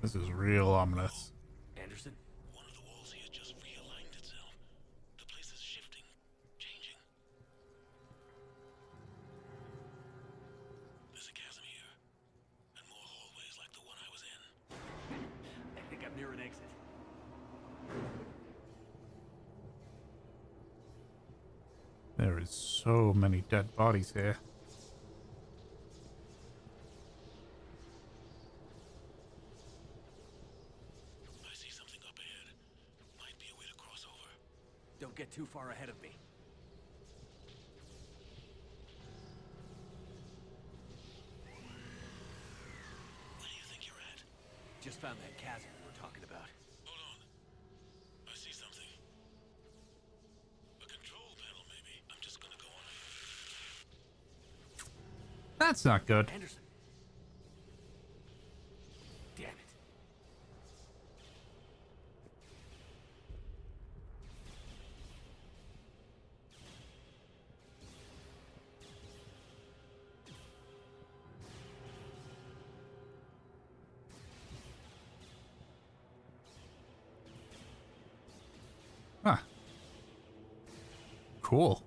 This is real ominous. Anderson? One of the walls here just realigned itself. The place is shifting, changing. There's a chasm here, and more hallways like the one I was in. I think I'm near an exit. There is so many dead bodies here. I see something up ahead. Might be a way to cross over. Don't get too far ahead of me. Where do you think you're at? Just found that chasm we were talking about. Hold on. I see something. A control panel, maybe. That's not good. Anderson. Damn it. Huh. Cool.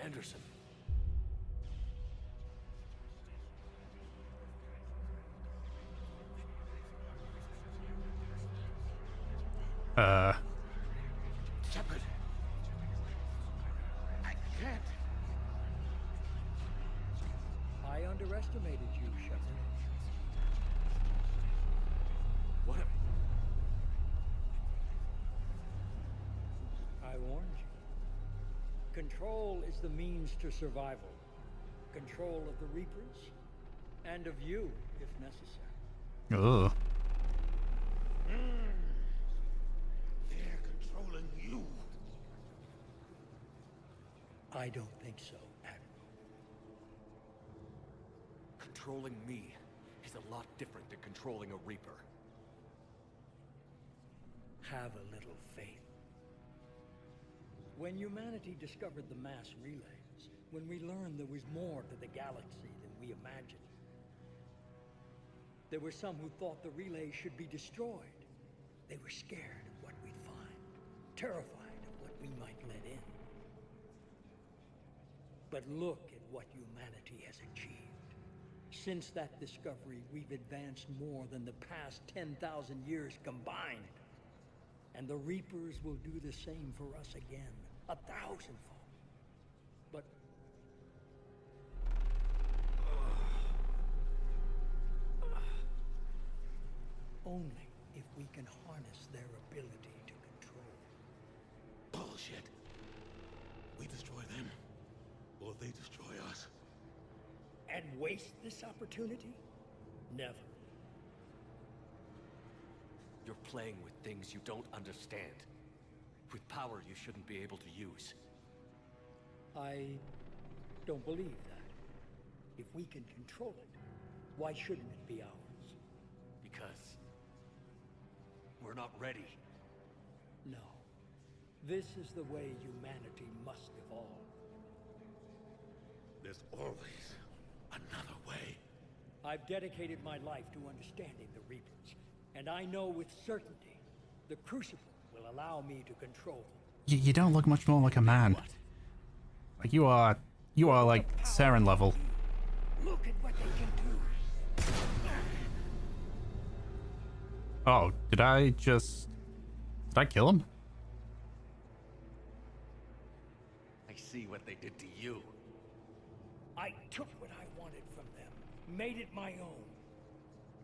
Anderson. Shepard. I can't. I underestimated you, Shepard. What? I warned you. Control is the means to survival. Control of the Reapers, and of you, if necessary. Ugh. They're controlling you. I don't think so, Admiral. Controlling me is a lot different than controlling a Reaper. Have a little faith. When humanity discovered the mass relays, when we learned there was more to the galaxy than we imagined, there were some who thought the relays should be destroyed. They were scared of what we'd find, terrified of what we might let in. But look at what humanity has achieved. Since that discovery, we've advanced more than the past 10,000 years combined. And the Reapers will do the same for us again, 1,000-fold. But only if we can harness their ability to control. Bullshit. We destroy them, or they destroy us. And waste this opportunity? Never. You're playing with things you don't understand. With power you shouldn't be able to use. I don't believe that. If we can control it, why shouldn't it be ours? Because we're not ready. No. This is the way humanity must evolve. There's always another way. I've dedicated my life to understanding the Reapers, and I know with certainty the Crucible will allow me to control them. You don't look much more like a man. Like you are like Saren level. Look at what they can do. Oh, did I kill him? I see what they did to you. I took what I wanted from them, made it my own.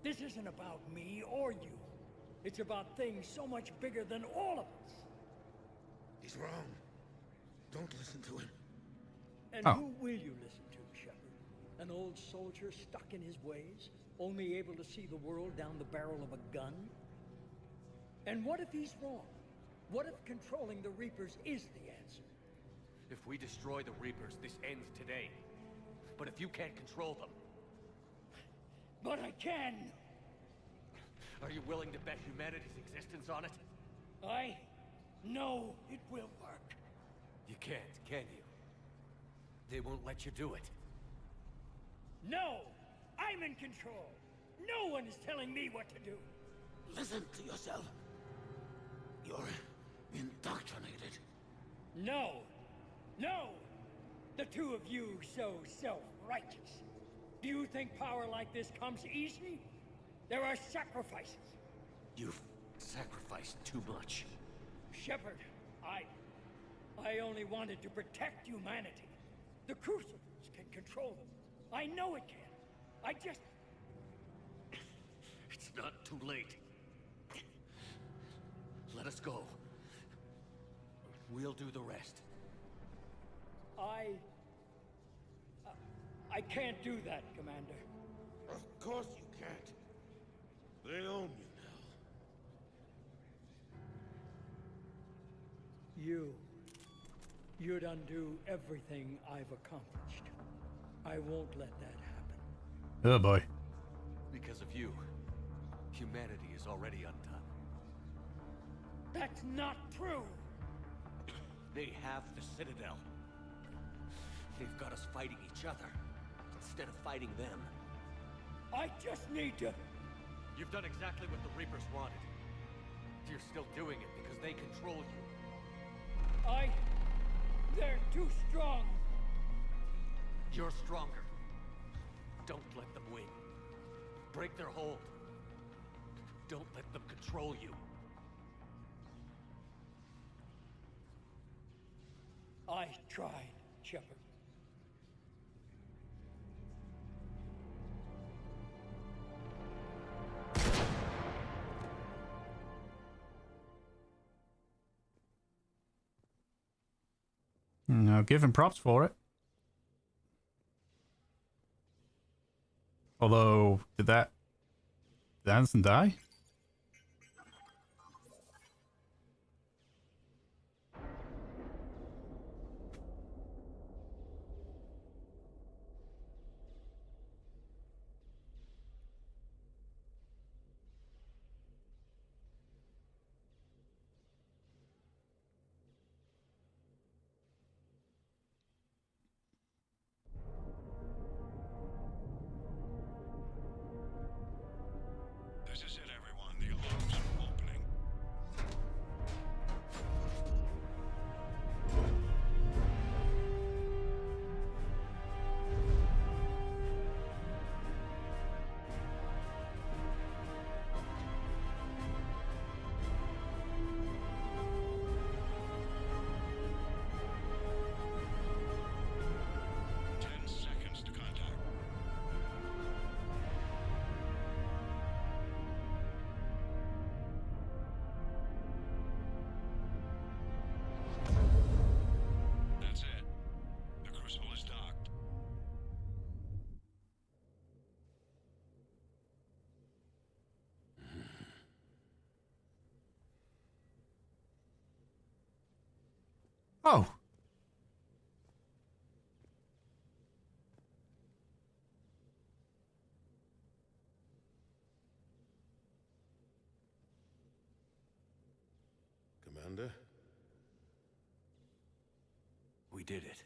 This isn't about me or you. It's about things so much bigger than all of us. He's wrong. Don't listen to him. And who will you listen to, Shepard? An old soldier stuck in his ways, only able to see the world down the barrel of a gun? And what if he's wrong? What if controlling the Reapers is the answer? If we destroy the Reapers, this ends today. But if you can't control them... But I can! Are you willing to bet humanity's existence on it? I know it will work. You can't, can you? They won't let you do it. No! I'm in control! No one is telling me what to do! Listen to yourself. You're indoctrinated. No! No! The two of you so self-righteous. Do you think power like this comes easy? There are sacrifices. You've sacrificed too much. Shepard, I only wanted to protect humanity. The Crucibles can control them. I know it can. I just... It's not too late. Let us go. We'll do the rest. I can't do that, Commander. Of course you can't. They own you now. You'd undo everything I've accomplished. I won't let that happen. Oh boy. Because of you, humanity is already undone. That's not true! They have the Citadel. They've got us fighting each other instead of fighting them. I just need to... You've done exactly what the Reapers wanted. You're still doing it because they control you. They're too strong. You're stronger. Don't let them win. Break their hold. Don't let them control you. I tried, Shepard. No, give him props for it. Although, did Anderson die? This is it, everyone. The alarms are opening. That's it. The crucible is docked. Oh. Commander? We did it.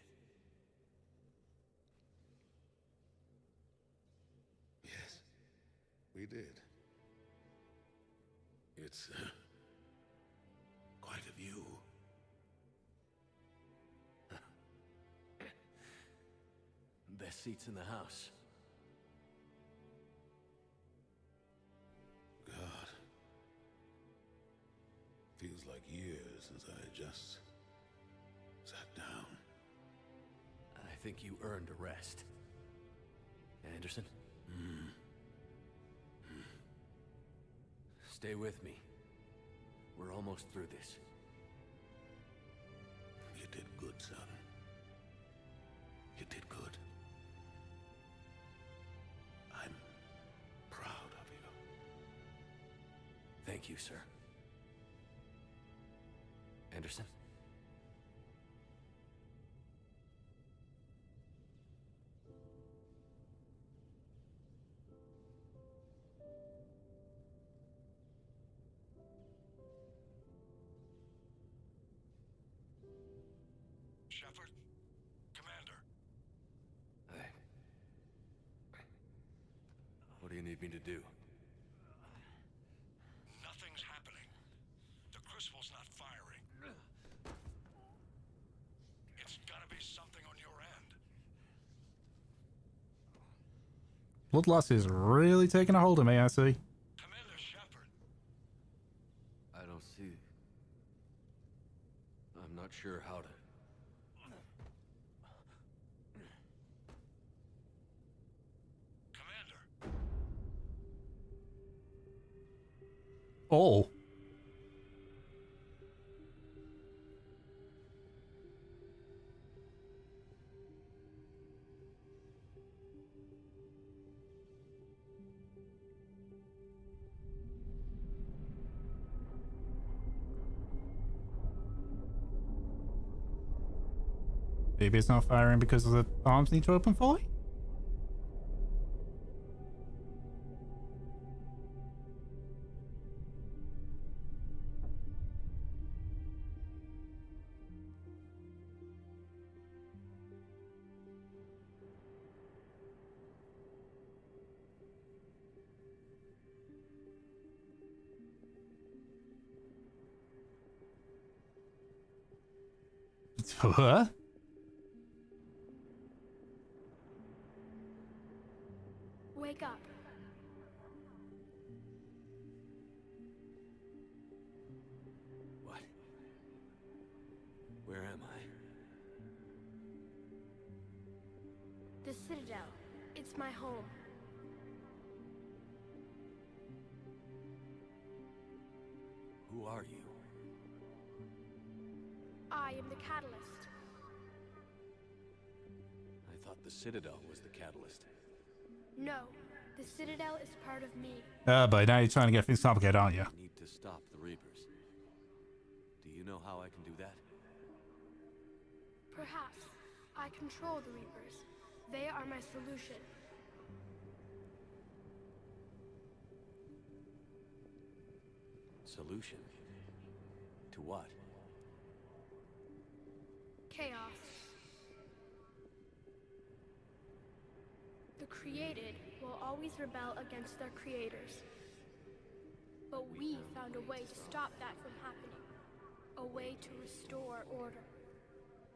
Yes, we did. It's quite a view. Best seats in the house. God. Feels like years since I just sat down. I think you earned a rest. Anderson? Stay with me. We're almost through this. You did good, son. You did good. I'm proud of you. Thank you, sir. Anderson? Shepard? Commander? What do you need me to do? Nothing's happening. The crucible's not firing. It's gotta be something on your end. Bloodlust is really taking a hold of me, I see. Commander Shepard. I don't see... I'm not sure how to... Oh. Maybe it's not firing because the arms need to open fully? Huh? Wake up. What? Where am I? The Citadel. It's my home. Who are you? I am the Catalyst. I thought the Citadel was the catalyst. No, the Citadel is part of me. But now you're trying to get things complicated, aren't you? I need to stop the Reapers. Do you know how I can do that? Perhaps. I control the Reapers. They are my solution. Solution? To what? Chaos. The created will always rebel against their creators. But we found a way to stop that from happening. A way to restore order.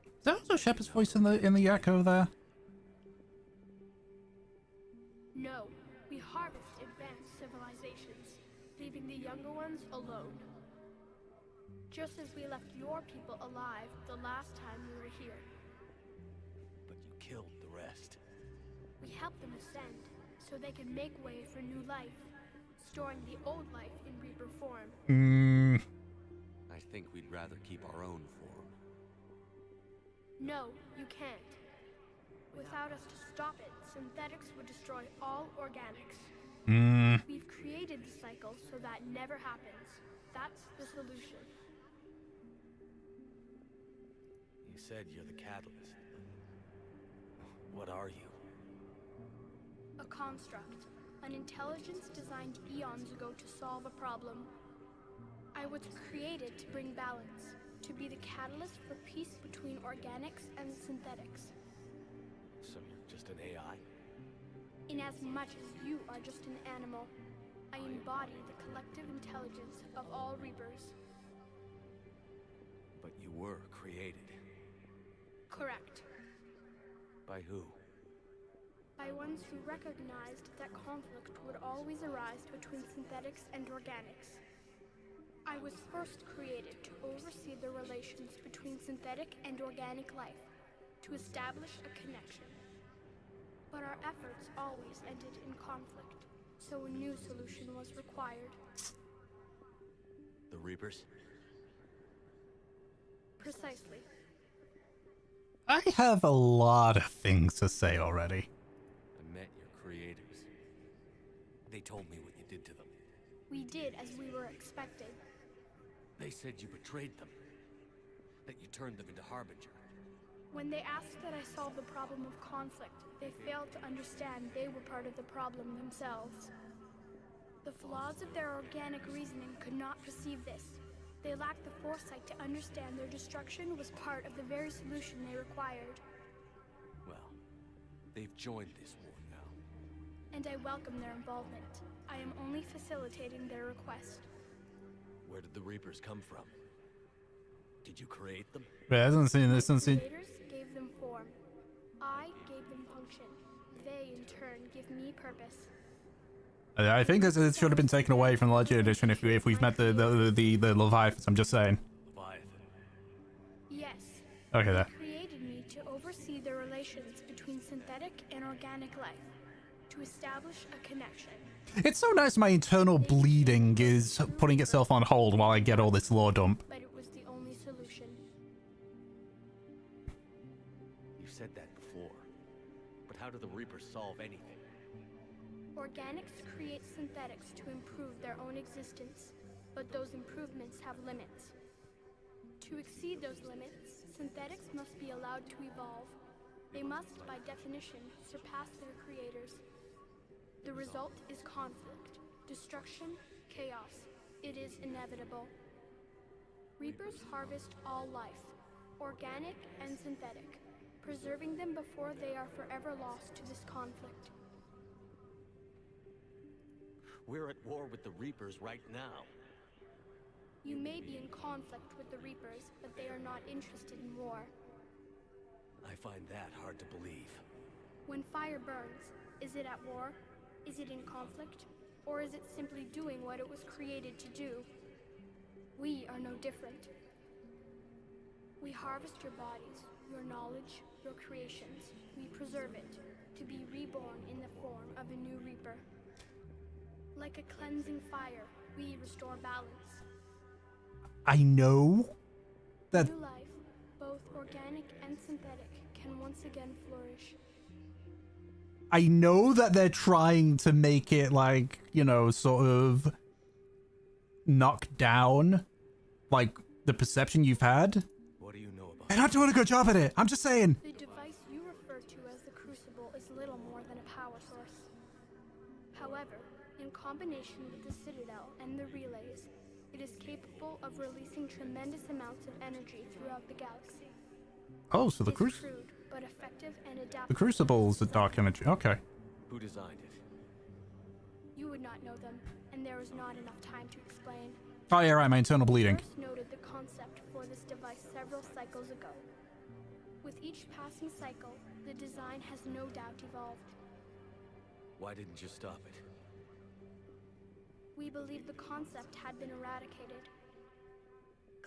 Is that also Shepard's voice in the echo there? No, we harvest advanced civilizations, leaving the younger ones alone. Just as we left your people alive the last time we were here. But you killed the rest. We help them ascend, so they can make way for new life, storing the old life in Reaper form. I think we'd rather keep our own form. No, you can't. Without us to stop it, synthetics would destroy all organics. We've created the cycle so that never happens. That's the solution. You said you're the catalyst. What are you? A construct. An intelligence designed eons ago to solve a problem. I was created to bring balance, to be the catalyst for peace between organics and synthetics. So you're just an AI? In as much as you are just an animal, I embody the collective intelligence of all Reapers. But you were created. Correct. By who? By ones who recognized that conflict would always arise between synthetics and organics. I was first created to oversee the relations between synthetic and organic life, to establish a connection. But our efforts always ended in conflict, so a new solution was required. The Reapers? Precisely. I have a lot of things to say already. I met your creators. They told me what you did to them. We did as we were expected. They said you betrayed them. That you turned them into Harbinger. When they asked that I solve the problem of conflict, they failed to understand they were part of the problem themselves. The flaws of their organic reasoning could not perceive this. They lacked the foresight to understand their destruction was part of the very solution they required. Well, they've joined this war now. And I welcome their involvement. I am only facilitating their request. Where did the Reapers come from? Did you create them? But it doesn't seem, this doesn't seem... Creators gave them form. I gave them function. They, in turn, give me purpose. I think this should have been taken away from the Legend Edition if we've met the Leviathans. I'm just saying. Leviathan. Yes. Okay, there. They created me to oversee the relations between synthetic and organic life, to establish a connection. It's so nice my internal bleeding is putting itself on hold while I get all this lore dump. But it was the only solution. You said that before. But how do the Reapers solve anything? Organics create synthetics to improve their own existence, but those improvements have limits. To exceed those limits, Synthetics must be allowed to evolve. They must, by definition, surpass their creators. The result is conflict, destruction, chaos. It is inevitable. Reapers harvest all life, organic and synthetic, preserving them before they are forever lost to this conflict. We're at war with the Reapers right now. You may be in conflict with the Reapers, but they are not interested in war. I find that hard to believe. When fire burns, is it at war? Is it in conflict? Or is it simply doing what it was created to do? We are no different. We harvest your bodies, your knowledge, your creations. We preserve it, to be reborn in the form of a new Reaper. Like a cleansing fire, we restore balance. I know that. New life, both organic and synthetic, can once again flourish. I know that they're trying to make it like, you know, sort of knock down like the perception you've had. What do you know about? They're not doing a good job at it. I'm just saying. The device you refer to as the Crucible is little more than a power source. However, in combination with the Citadel and the relays, it is capable of releasing tremendous amounts of energy throughout the galaxy. Oh, so the It's crude, but effective and adaptable. the Crucible is the dark energy. Okay. Who designed it? You would not know them, and there is not enough time to explain. Oh yeah, right. My internal bleeding. First noted the concept for this device several cycles ago. With each passing cycle, the design has no doubt evolved. Why didn't you stop it? We believe the concept had been eradicated.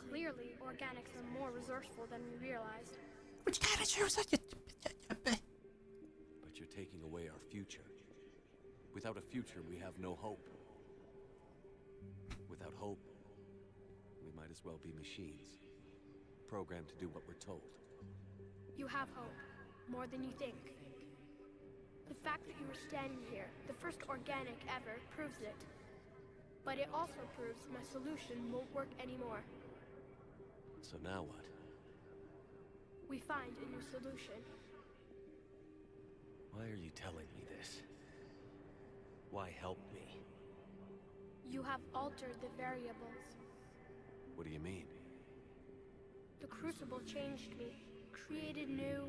Clearly, organics are more resourceful than we realized. Which kind of shoes are you? But you're taking away our future. Without a future, we have no hope. Without hope, we might as well be machines, programmed to do what we're told. You have hope, more than you think. The fact that you are standing here, the first organic ever, proves it. But it also proves my solution won't work anymore. So now what? We find a new solution. Why are you telling me this? Why help me? You have altered the variables. What do you mean? The Crucible changed me, created new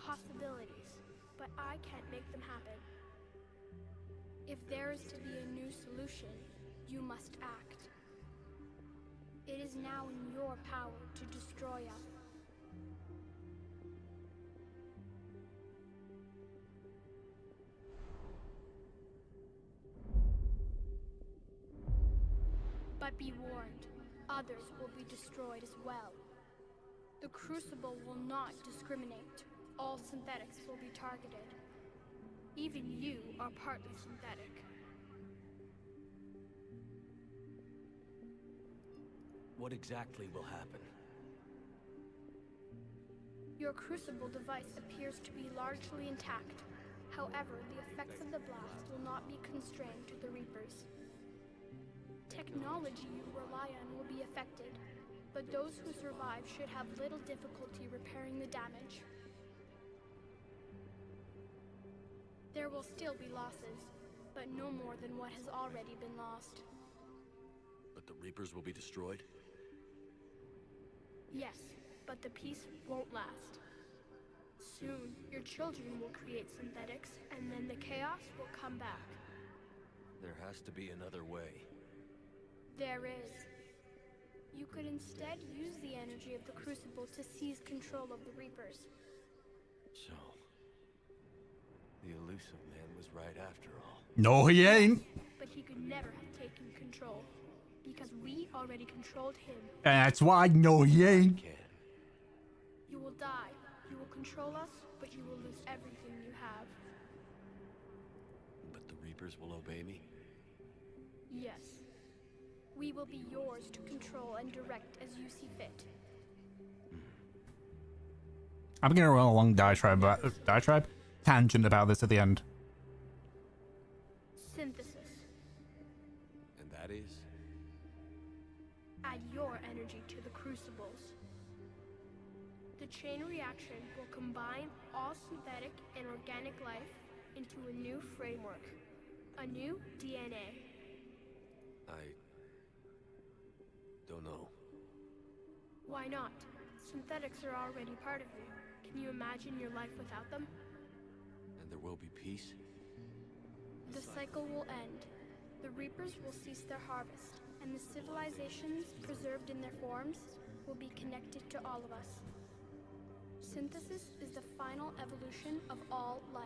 possibilities, but I can't make them happen. If there is to be a new solution, you must act. It is now in your power to destroy us. But be warned, others will be destroyed as well. The Crucible will not discriminate. All synthetics will be targeted. Even you are partly synthetic. What exactly will happen? Your Crucible device appears to be largely intact. However, the effects of the blast will not be constrained to the Reapers. Technology you rely on will be affected, but those who survive should have little difficulty repairing the damage. There will still be losses, but no more than what has already been lost. But the Reapers will be destroyed? Yes, but the peace won't last. Soon, your children will create synthetics, and then the chaos will come back. There has to be another way. There is. You could instead use the energy of the Crucible to seize control of the Reapers. So, the elusive man was right after all. No, he ain't. But he could never have taken control, because we already controlled him. And that's why no, he ain't. You will die. You will control us, but you will lose everything you have. But the Reapers will obey me? Yes. We will be yours to control and direct as you see fit. I'm gonna run a long diatribe tangent about this at the end. Synthesis. And that is? Add your energy to the Crucibles. The The chain reaction will combine all synthetic and organic life into a new framework, a new DNA. I don't know. Why not? Synthetics are already part of you. Can you imagine your life without them? And there will be peace? The cycle will end. The Reapers will cease their harvest, and the civilizations preserved in their forms will be connected to all of us. Synthesis is the final evolution of all life.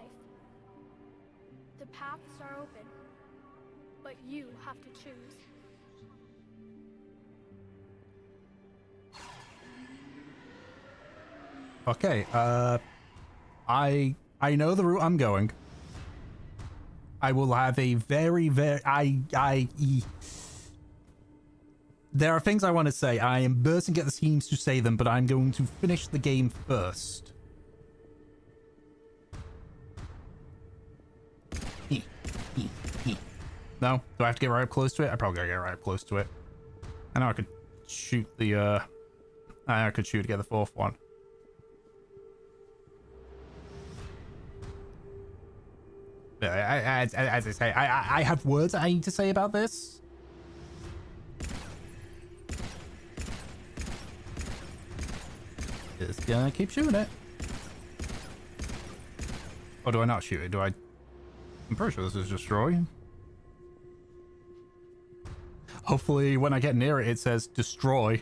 The paths are open, but you have to choose. Okay, I know the route I'm going. I will have a very there are things I want to say. I am bursting at the seams to say them, but I'm going to finish the game first. No? Do I have to get right up close to it? I probably gotta get right up close to it. I know I could shoot the, I could shoot to get the fourth one. As I say, I have words I need to say about this. Just gonna keep shooting it. Or do I not shoot it? Do I? I'm pretty sure this is destroy. Hopefully when I get near it, it says destroy.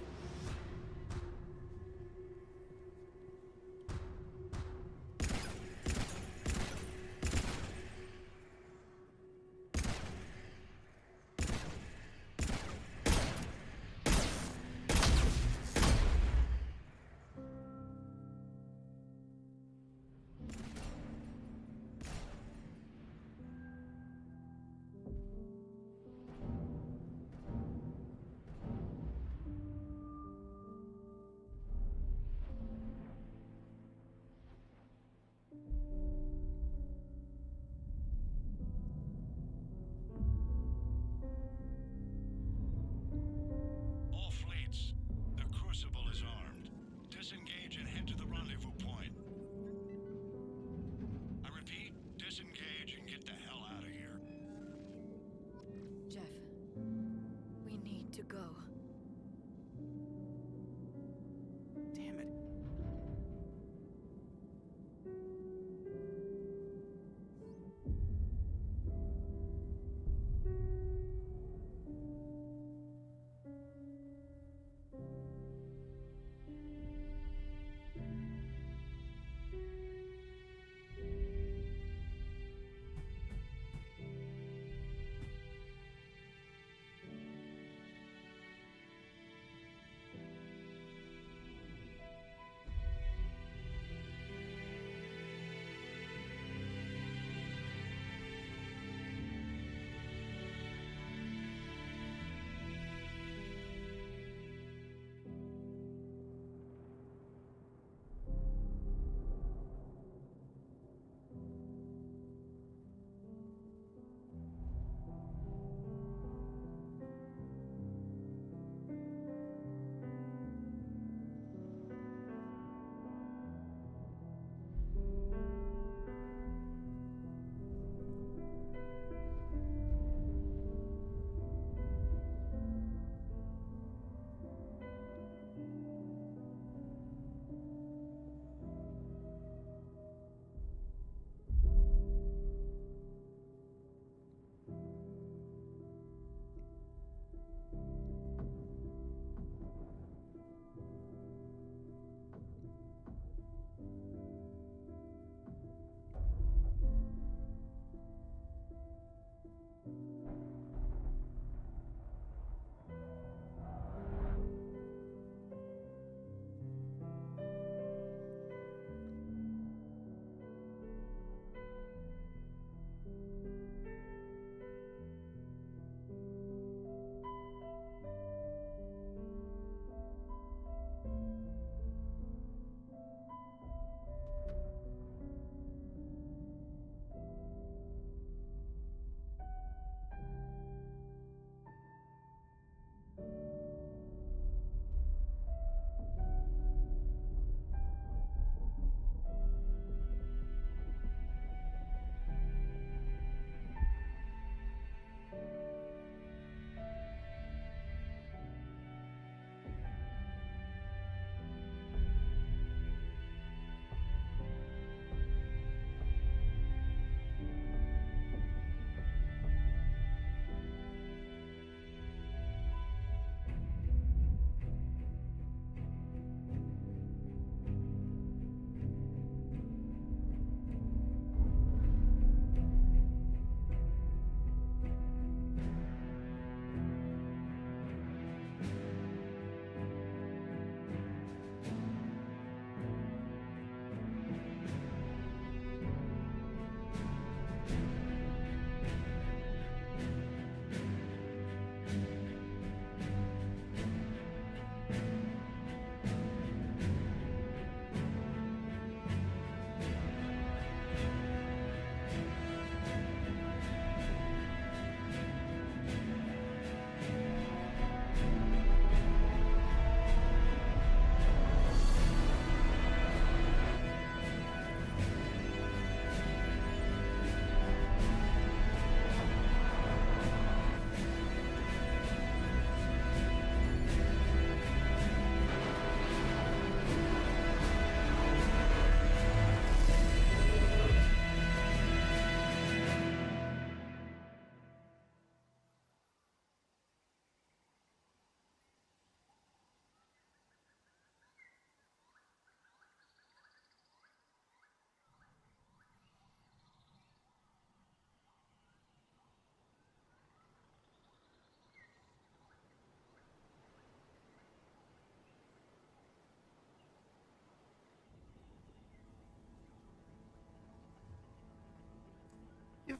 All fleets, the Crucible is armed. Disengage and head to the rendezvous point. I repeat, disengage and get the hell out of here. Jeff, we need to go. Damn it.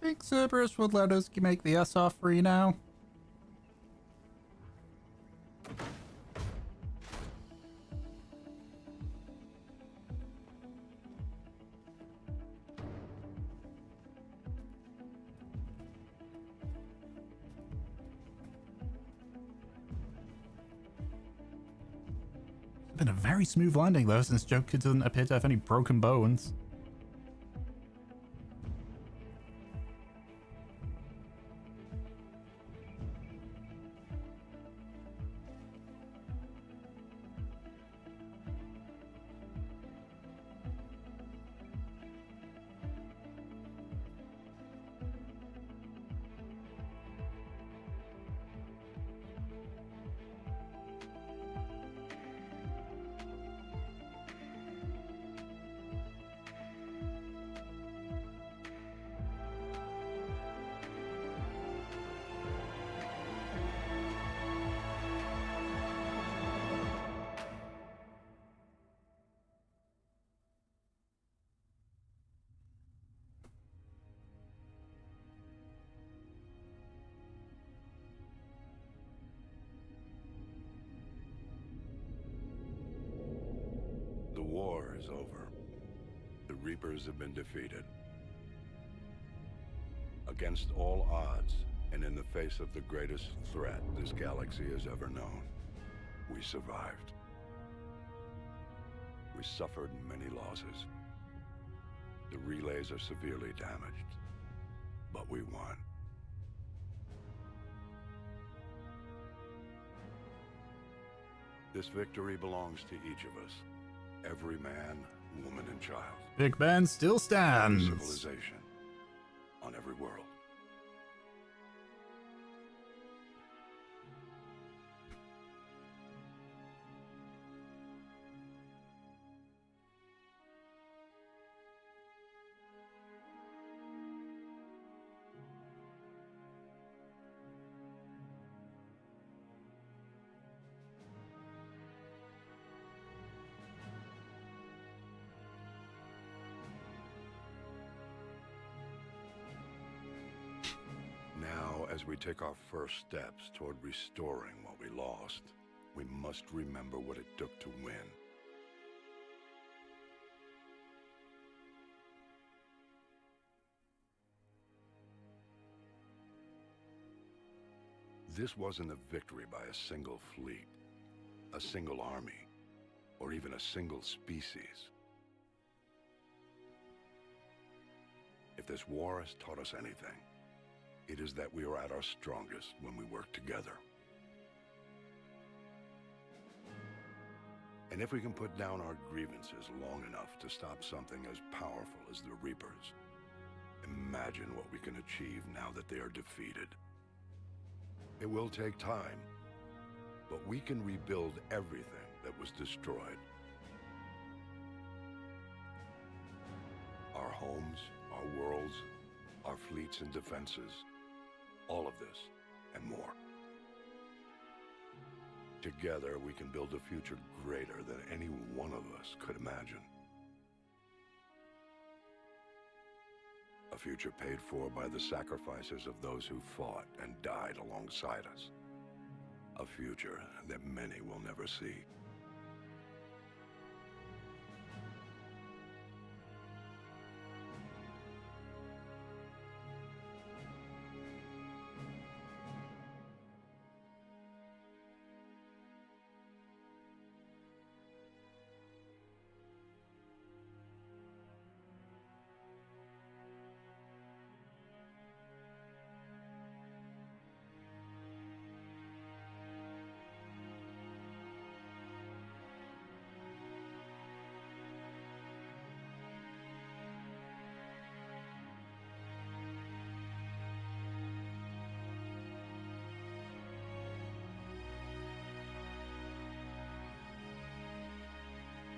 think Cerberus would let us make the SR free now? It's been a very smooth landing though, since Joker doesn't appear to have any broken bones. The war is over. The Reapers have been defeated. Against all odds, and in the face of the greatest threat this galaxy has ever known, we survived. We suffered many losses. The relays are severely damaged, but we won. This victory belongs to each of us. Every man, woman, and child. Big Ben still stands. Every civilization. On every world. As we take our first steps toward restoring what we lost, we must remember what it took to win. This wasn't a victory by a single fleet, a single army, or even a single species. If this war has taught us anything, it is that we are at our strongest when we work together. And if we can put down our grievances long enough to stop something as powerful as the Reapers, imagine what we can achieve now that they are defeated. It will take time, but we can rebuild everything that was destroyed. Our homes, our worlds, our fleets and defenses. All of this, and more. Together, we can build a future greater than any one of us could imagine. A future paid for by the sacrifices of those who fought and died alongside us. A future that many will never see.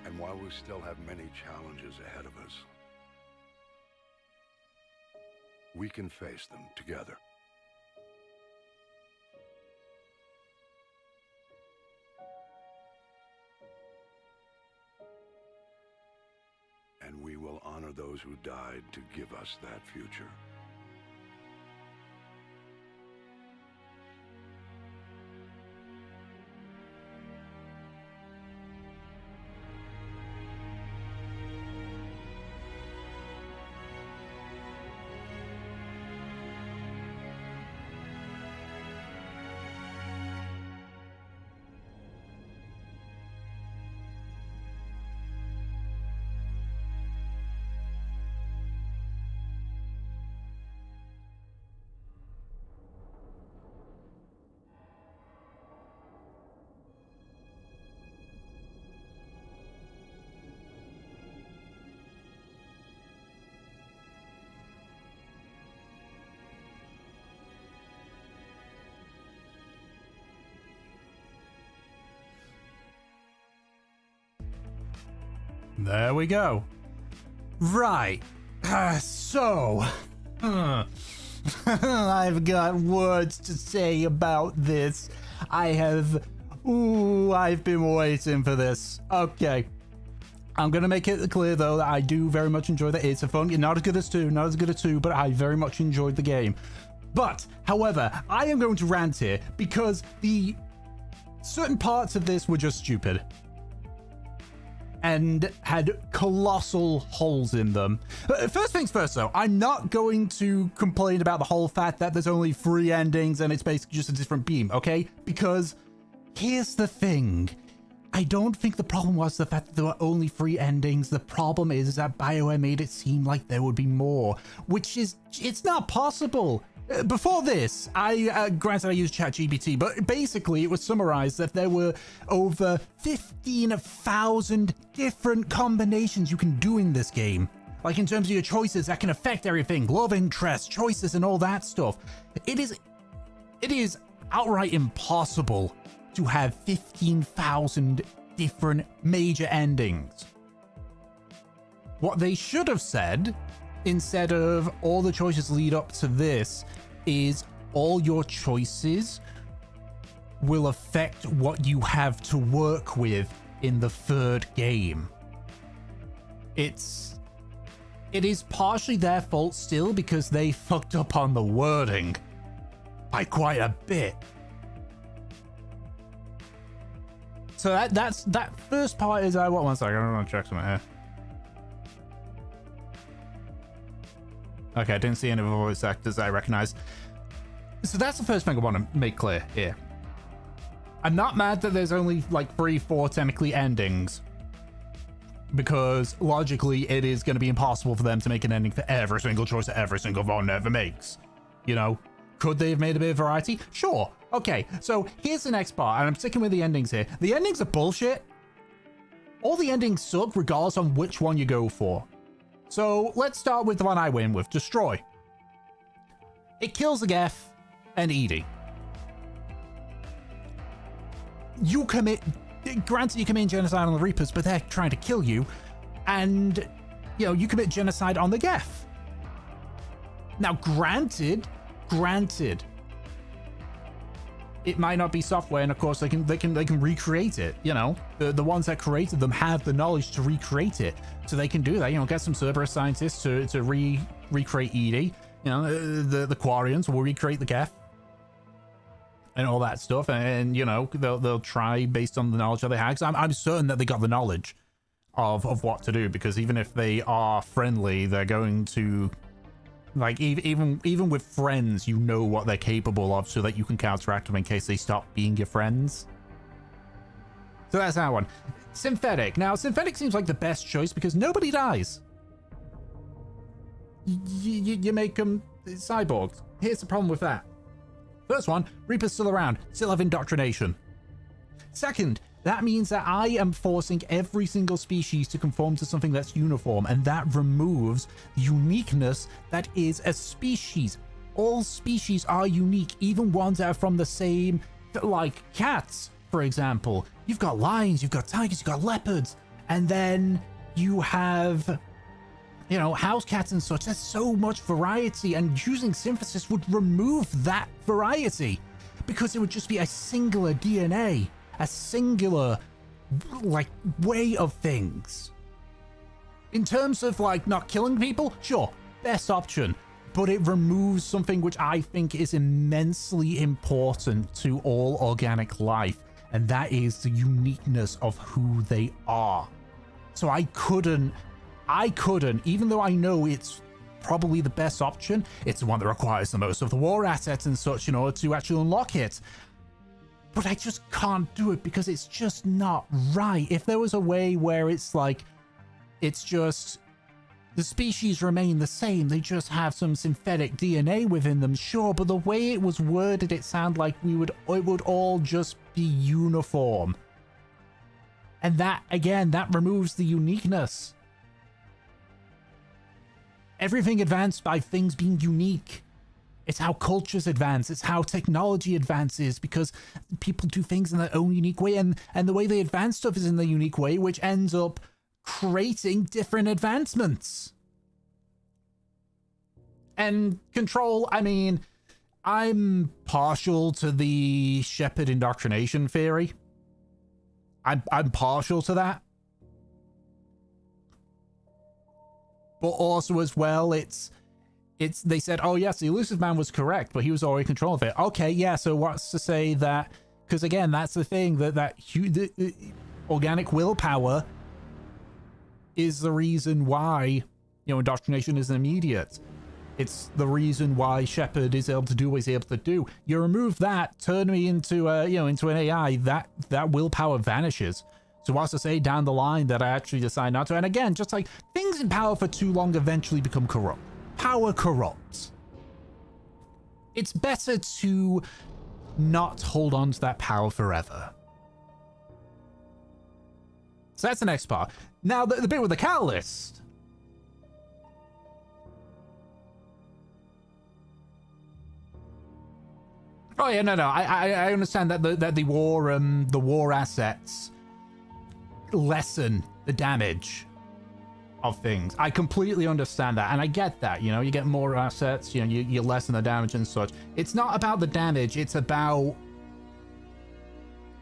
And while we still have many challenges ahead of us, we can face them together. And we will honor those who died to give us that future. There we go. Right. I've got words to say about this. I've been waiting for this. Okay. I'm going to make it clear, though, that I do very much enjoy that. It's a fun game. Not as good as 2, but I very much enjoyed the game. But, however, I am going to rant here because the certain parts of this were just stupid and had colossal holes in them. First things first, though, I'm not going to complain about the whole fact that there's only 3 endings and it's basically just a different beam, okay? Because here's the thing. I don't think the problem was the fact that there were only 3 endings. The problem is that BioWare made it seem like there would be more, which is, it's not possible. Before this, granted I used ChatGPT, but basically it was summarized that there were over 15,000 different combinations you can do in this game. Like in terms of your choices that can affect everything, love interest, choices and all that stuff. It is outright impossible to have 15,000 different major endings. What they should have said, instead of all the choices lead up to this, is all your choices will affect what you have to work with in the 3rd game. It is partially their fault still because they fucked up on the wording by quite a bit. So that first part is one second, I'm gonna check something here. Okay, I didn't see any of the voice actors I recognize. So that's the first thing I want to make clear here. I'm not mad that there's only like 3, 4 technically endings, because logically it is going to be impossible for them to make an ending for every single choice that every single one ever makes. You know, could they have made a bit of variety? Sure. Okay, so here's the next part, and I'm sticking with the endings here. The endings are bullshit. All the endings suck regardless on which one you go for. So let's start with the one I win with, Destroy. It kills the Geth and Edie. You commit, granted you commit genocide on the Reapers, but they're trying to kill you. And, you know, you commit genocide on the Geth. Now, granted, it might not be software, and of course they can recreate it. You know, the ones that created them have the knowledge to recreate it, so they can do that. You know, get some Cerberus scientists to recreate Edie. You know, the Quarians will recreate the Geth and all that stuff, and you know they'll try based on the knowledge that they have. Because I'm certain that they got the knowledge of what to do, because even if they are friendly, they're going to. Like, even with friends, you know what they're capable of so that you can counteract them in case they stop being your friends. So that's that one. Synthetic. Now, synthetic seems like the best choice because nobody dies. You make them cyborgs. Here's the problem with that. First one, Reaper's still around, still have indoctrination. Second, that means that I am forcing every single species to conform to something that's uniform, and that removes the uniqueness that is a species. All species are unique, even ones that are from the same, like cats, for example. You've got lions, you've got tigers, you've got leopards, and then you have, you know, house cats and such. There's so much variety, and using synthesis would remove that variety because it would just be a singular DNA. A singular, like, way of things. In terms of, like, not killing people, sure, best option. But it removes something which I think is immensely important to all organic life, and that is the uniqueness of who they are. So I couldn't, even though I know it's probably the best option, it's the one that requires the most of the war assets and such in order to actually unlock it. But I just can't do it because it's just not right. If there was a way where it's like, it's just, the species remain the same, they just have some synthetic DNA within them, sure, but the way it was worded, it sounded like it would all just be uniform. And that, again, that removes the uniqueness. Everything advanced by things being unique. It's how cultures advance. It's how technology advances, because people do things in their own unique way, and the way they advance stuff is in their unique way, which ends up creating different advancements. And Control, I mean, I'm partial to the Shepard indoctrination theory. I'm partial to that. But also as well, it's they said, oh yes, the Elusive Man was correct, but he was already in control of it. Okay, yeah, so what's to say that, because again, that's the thing, that organic willpower is the reason why, you know, indoctrination isn't immediate. It's the reason why Shepard is able to do what he's able to do. You remove that, turn me into into an AI, that willpower vanishes. So what's to say down the line that I actually decide not to? And again, just like things in power for too long eventually become corrupt. Power corrupts. It's better to not hold on to that power forever. So that's the next part. Now the bit with the catalyst. Oh yeah, no, I understand that the war assets lessen the damage of things. I completely understand that, and I get that. You know, you get more assets, you know, you lessen the damage and such. It's not about the damage; it's about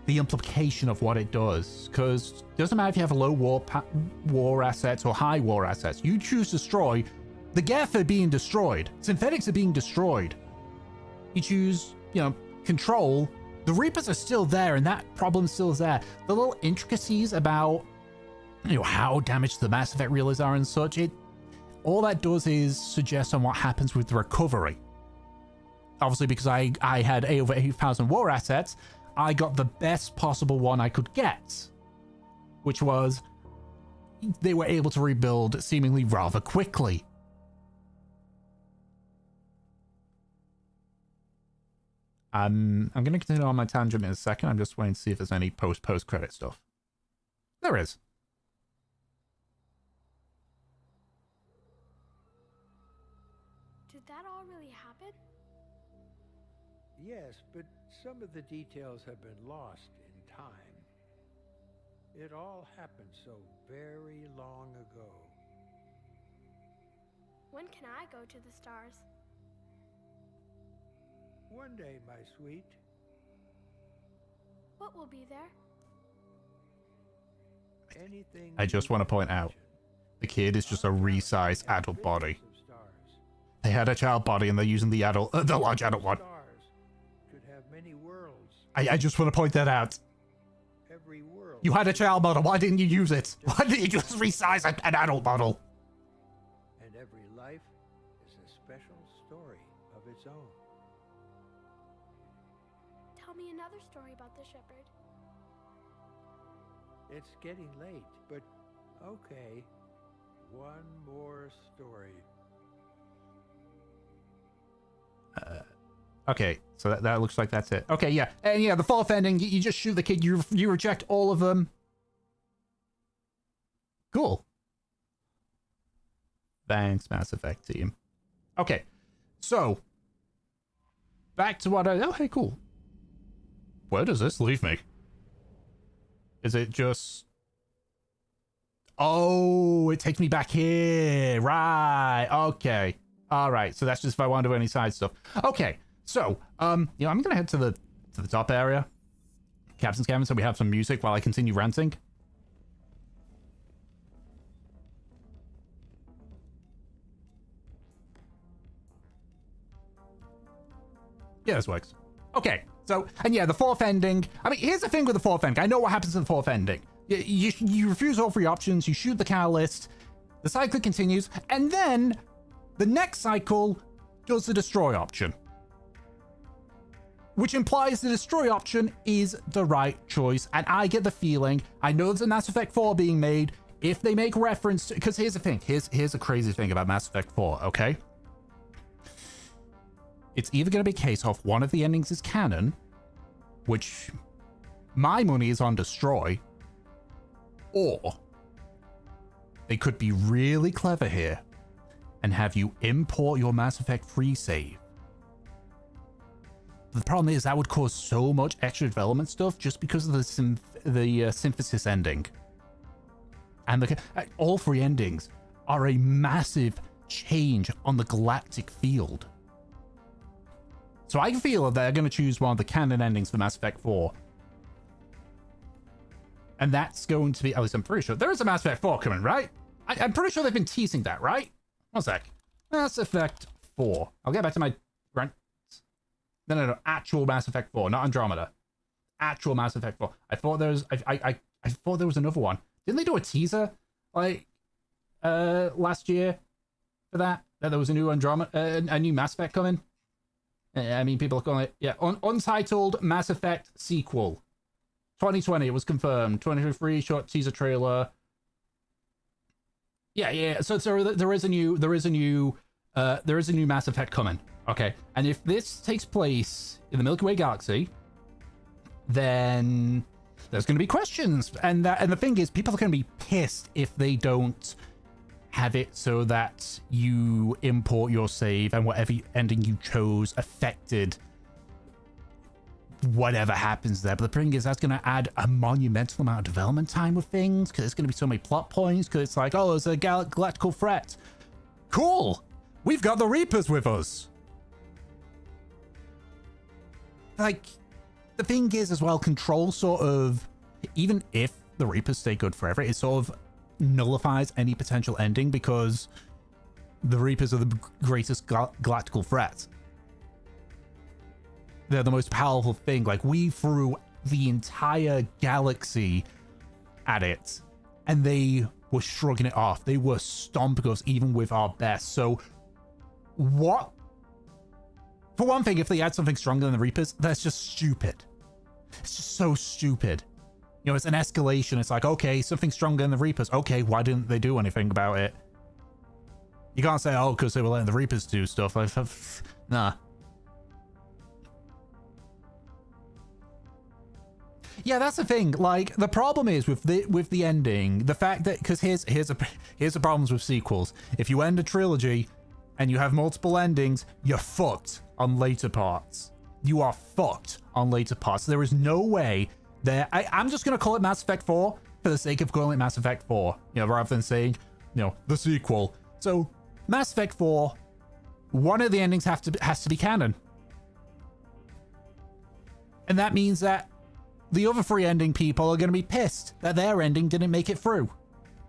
the implication of what it does. Because it doesn't matter if you have low war assets or high war assets. You choose destroy. The Geth are being destroyed. Synthetics are being destroyed. You choose, you know, control. The Reapers are still there, and that problem still is there. The little intricacies about, you know, how damaged the Mass Effect relays are and such, all that does is suggest on what happens with the recovery. Obviously, because I had over 8,000 war assets, I got the best possible one I could get, which was they were able to rebuild seemingly rather quickly. I'm going to continue on my tangent in a second. I'm just waiting to see if there's any post-credit stuff. There is. Did that all really happen? Yes, but some of the details have been lost in time. It all happened so very long ago. When can I go to the stars? One day, my sweet. What will be there? Anything. I just want to point out, the kid is just a resized adult body. They had a child body and they're using the large adult one. Could have many worlds. I just want to point that out. Every world. You had a child model. Why didn't you use it? Why didn't you just resize an adult model? And every life is a special story of its own. Tell me another story about the shepherd. It's getting late, but okay. One more story. Okay, so that looks like that's it. Okay, yeah. And yeah, the fourth ending, you just shoot the kid, you reject all of them. Cool. Thanks, Mass Effect team. Okay, so back to what oh, hey, cool. Where does this leave me? Is it just... Oh, it takes me back here. Right. Okay. All right. So that's just if I want to do any side stuff. Okay. So, you know, I'm going to head to the top area. Captain's cabin, so we have some music while I continue ranting. Yeah, this works. Okay. So, and yeah, the fourth ending. I mean, here's the thing with the fourth ending. I know what happens in the fourth ending. You refuse all three options. You shoot the catalyst. The cycle continues. And then the next cycle does the destroy option. Which implies the destroy option is the right choice. And I get the feeling, I know there's a Mass Effect 4 being made. If they make reference to, because here's the thing. Here's a crazy thing about Mass Effect 4, okay? It's either going to be a case of one of the endings is canon, which my money is on destroy, or they could be really clever here and have you import your Mass Effect 3 save. The problem is that would cause so much extra development stuff just because of the synthesis ending. and all three endings are a massive change on the galactic field. So I feel that they're going to choose one of the canon endings for Mass Effect 4. And that's going to be, at least I'm pretty sure, there is a Mass Effect 4 coming, right? I'm pretty sure they've been teasing that, right? One sec. Mass Effect 4. I'll get back to my... No. Actual Mass Effect 4, not Andromeda. Actual Mass Effect 4. I thought there was... I thought there was another one. Didn't they do a teaser, like, last year for that? That there was a new Andromeda, a new Mass Effect coming? I mean, people are calling it, yeah, Untitled Mass Effect Sequel. 2020, it was confirmed. 2023 short teaser trailer. Yeah. So there is a new Mass Effect coming. Okay, and if this takes place in the Milky Way galaxy, then there's going to be questions, and the thing is, people are going to be pissed if they don't have it so that you import your save and whatever ending you chose affected whatever happens there. But the thing is, that's going to add a monumental amount of development time with things, because there's going to be so many plot points, because it's like, oh, there's a galactical threat. Cool! We've got the Reapers with us! Like, the thing is as well, Control sort of, even if the Reapers stay good forever, it sort of nullifies any potential ending, because the Reapers are the greatest galactical threat. They're the most powerful thing. Like, we threw the entire galaxy at it, and they were shrugging it off. They were stomping us even with our best. So, what? For one thing, if they add something stronger than the Reapers, that's just stupid. It's just so stupid. You know, it's an escalation. It's like, okay, something stronger than the Reapers. Okay, why didn't they do anything about it? You can't say, oh, because they were letting the Reapers do stuff. Like, nah. Yeah, that's the thing. Like, the problem is with the ending, the fact that, because here's the problems with sequels. If you end a trilogy and you have multiple endings, you're fucked on later parts. You are fucked on later parts. There is no way that I'm just gonna call it Mass Effect 4 for the sake of calling it Mass Effect 4, you know, rather than saying, you know, the sequel. So Mass Effect 4, one of the endings has to be canon, and that means that the other three ending people are going to be pissed that their ending didn't make it through.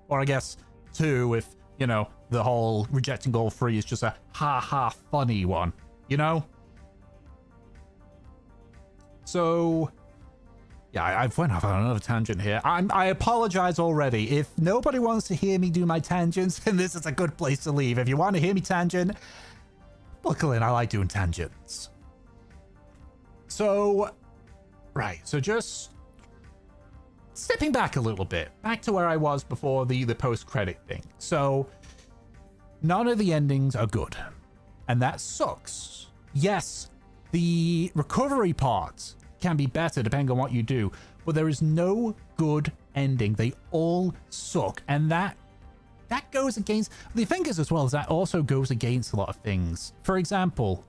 Or I guess 2, if, you know, the whole rejecting all 3 is just a ha-ha funny one, you know? So, yeah, I've went off on another tangent here. I apologize already. If nobody wants to hear me do my tangents, then this is a good place to leave. If you want to hear me tangent, buckle in. I like doing tangents. So, right. So just stepping back a little bit, back to where I was before the post-credit thing. So, none of the endings are good, and that sucks. Yes, the recovery part can be better depending on what you do, but there is no good ending. They all suck, and that goes against the thing is as well as that also goes against a lot of things. For example,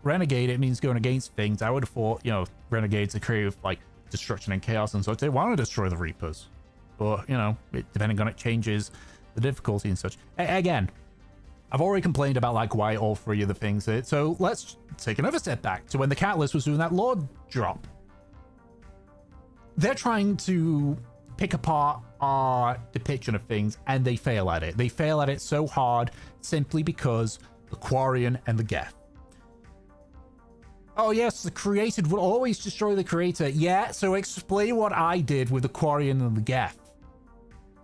Renegade, it means going against things. I would have thought, you know, Renegade's a creative like destruction and chaos and such. They want to destroy the Reapers, but you know, depending on it changes the difficulty and such. Again, I've already complained about like why all 3 of the things. So let's take another step back to when the Catalyst was doing that Lord drop. They're trying to pick apart our depiction of things, and they fail at it. They fail at it so hard simply because the Quarian and the Geth. Oh yes, the created will always destroy the creator. Yeah, so explain what I did with the Quarian and the Geth.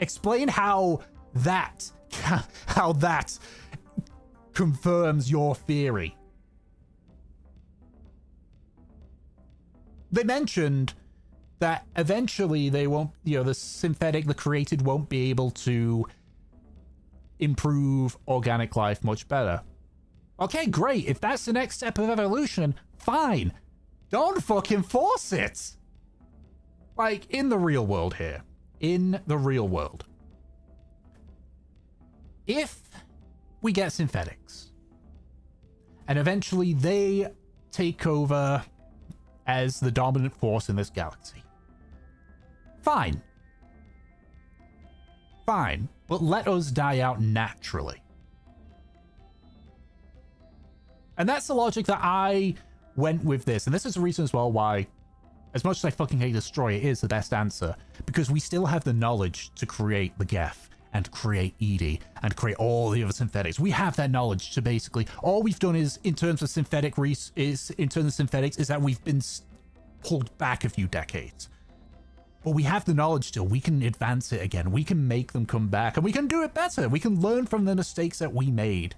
Explain how that confirms your theory. They mentioned that eventually they won't, you know, the created won't be able to improve organic life much better. Okay, great. If that's the next step of evolution, fine. Don't fucking force it. Like, in the real world here. In the real world. If we get synthetics, and eventually they take over as the dominant force in this galaxy, fine. fine, but let us die out naturally. And that's the logic that I went with this. And this is the reason as well why, as much as I fucking hate Destroy, it is the best answer. Because we still have the knowledge to create the Geth and create Edie and create all the other synthetics. We have that knowledge to basically, all we've done is, in terms of synthetics, is that we've been pulled back a few decades. But we have the knowledge still. We can advance it again. We can make them come back and we can do it better. We can learn from the mistakes that we made.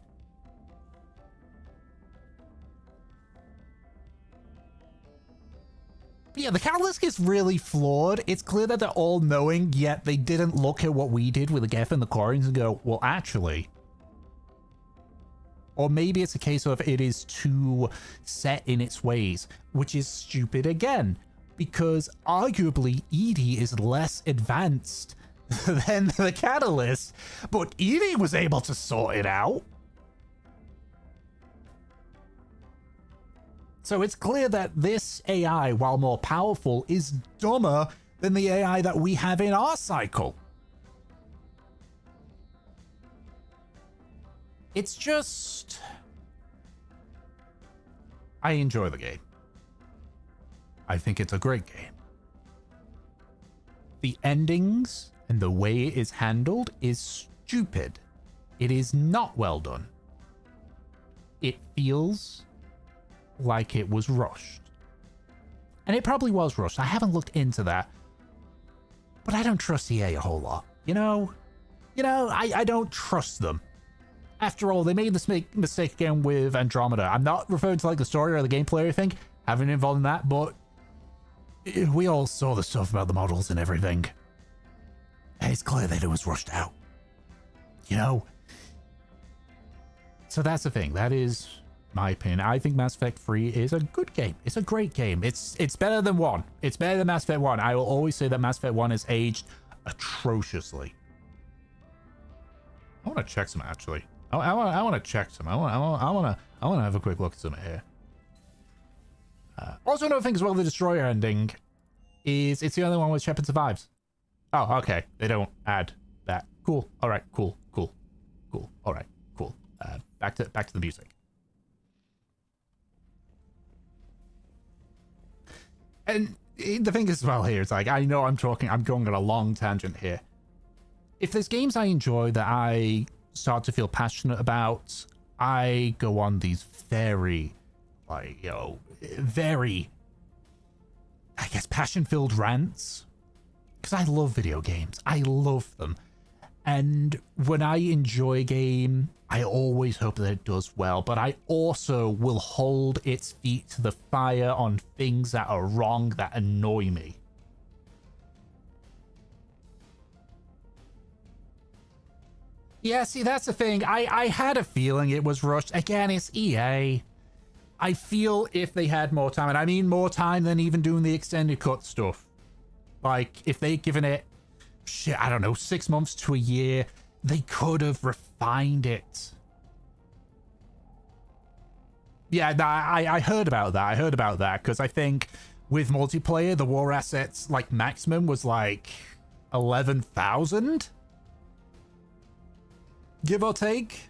Yeah, the Catalyst is really flawed. It's clear that they're all knowing, yet they didn't look at what we did with the Geth and the Quarians and go, well, actually. Or maybe it's a case of it is too set in its ways, which is stupid again, because arguably Edie is less advanced than the Catalyst, but Edie was able to sort it out. So it's clear that this AI, while more powerful, is dumber than the AI that we have in our cycle. It's just... I enjoy the game. I think it's a great game. The endings and the way it is handled is stupid. It is not well done. It feels like it was rushed. And it probably was rushed. I haven't looked into that. But I don't trust EA a whole lot. You know, I don't trust them. After all, they made this mistake again with Andromeda. I'm not referring to like the story or the gameplay or anything. Haven't been involved in that, but we all saw the stuff about the models and everything. And it's clear that it was rushed out. You know? So that's the thing. That is my opinion. I think Mass Effect 3 is a good game. It's a great game. It's better than 1. It's better than Mass Effect 1. I will always say that Mass Effect 1 is aged atrociously. I want to check some actually. I want to check some. I want to have a quick look at some here. Also, another thing as well, the Destroyer ending is it's the only one where Shepard survives. Oh, okay. They don't add that. Cool. All right. Cool. All right. Cool. Back to the music. And the thing is as well here, it's like, I know I'm going on a long tangent here. If there's games I enjoy that I start to feel passionate about, I go on these very, very, I guess, passion-filled rants. Because I love video games. I love them. And when I enjoy a game, I always hope that it does well, but I also will hold its feet to the fire on things that are wrong, that annoy me. Yeah, see, that's the thing. I had a feeling it was rushed. Again, it's EA. I feel if they had more time, and I mean more time than even doing the extended cut stuff. Like, if they'd given it, shit, I don't know, 6 months to a year, they could have refined it. Yeah, no, I heard about that. I heard about that because I think with multiplayer, the war assets, like, maximum was like 11,000? Give or take.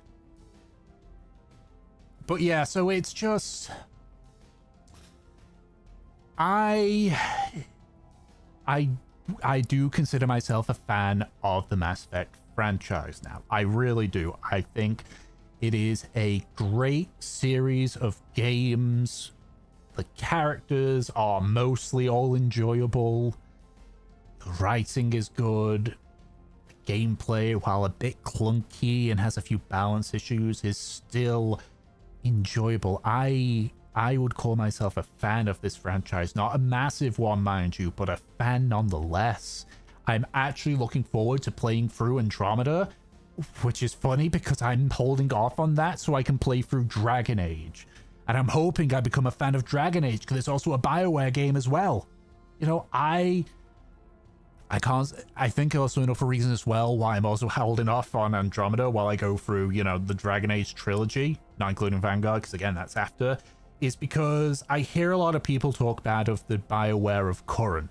But yeah, so it's just... I do consider myself a fan of the Mass Effect franchise now. I really do. I think it is a great series of games. The characters are mostly all enjoyable. The writing is good. The gameplay, while a bit clunky and has a few balance issues, is still enjoyable. I would call myself a fan of this franchise. Not a massive one, mind you, but a fan nonetheless. I'm actually looking forward to playing through Andromeda, which is funny because I'm holding off on that so I can play through Dragon Age. And I'm hoping I become a fan of Dragon Age because it's also a BioWare game as well. You know, I think also enough a reason as well why I'm also holding off on Andromeda while I go through, you know, the Dragon Age trilogy, not including Vanguard, because again, that's after, is because I hear a lot of people talk bad of the BioWare of current.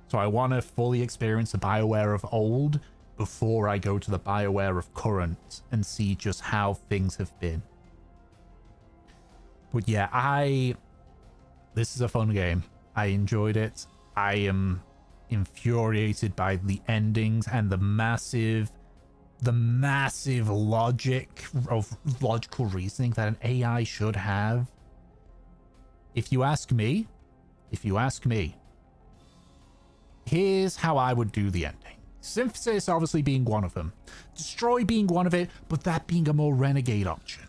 So I want to fully experience the BioWare of old before I go to the BioWare of current and see just how things have been. But yeah, this is a fun game. I enjoyed it. I am infuriated by the endings and the massive logical reasoning that an AI should have. If you ask me, here's how I would do the ending. Synthesis obviously being one of them. Destroy being one of it, but that being a more renegade option.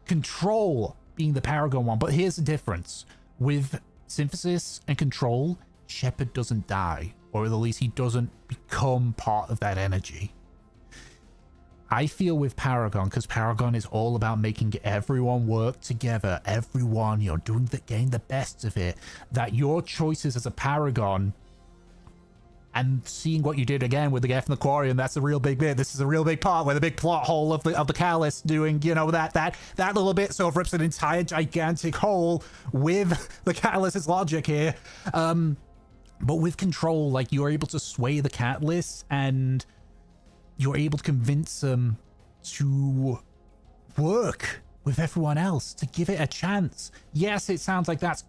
Control being the Paragon one, but here's the difference. With Synthesis and Control, Shepard doesn't die, or at least he doesn't become part of that energy. I feel with Paragon, because Paragon is all about making everyone work together, everyone, getting the best of it, that your choices as a Paragon and seeing what you did again with the guy from the quarry, and that's a real big bit. This is a real big part where the big plot hole of the Catalyst doing, that little bit sort of rips an entire gigantic hole with the Catalyst's logic here. But with Control, like, you're able to sway the Catalyst and you're able to convince them to work with everyone else, to give it a chance. Yes, it sounds like that's,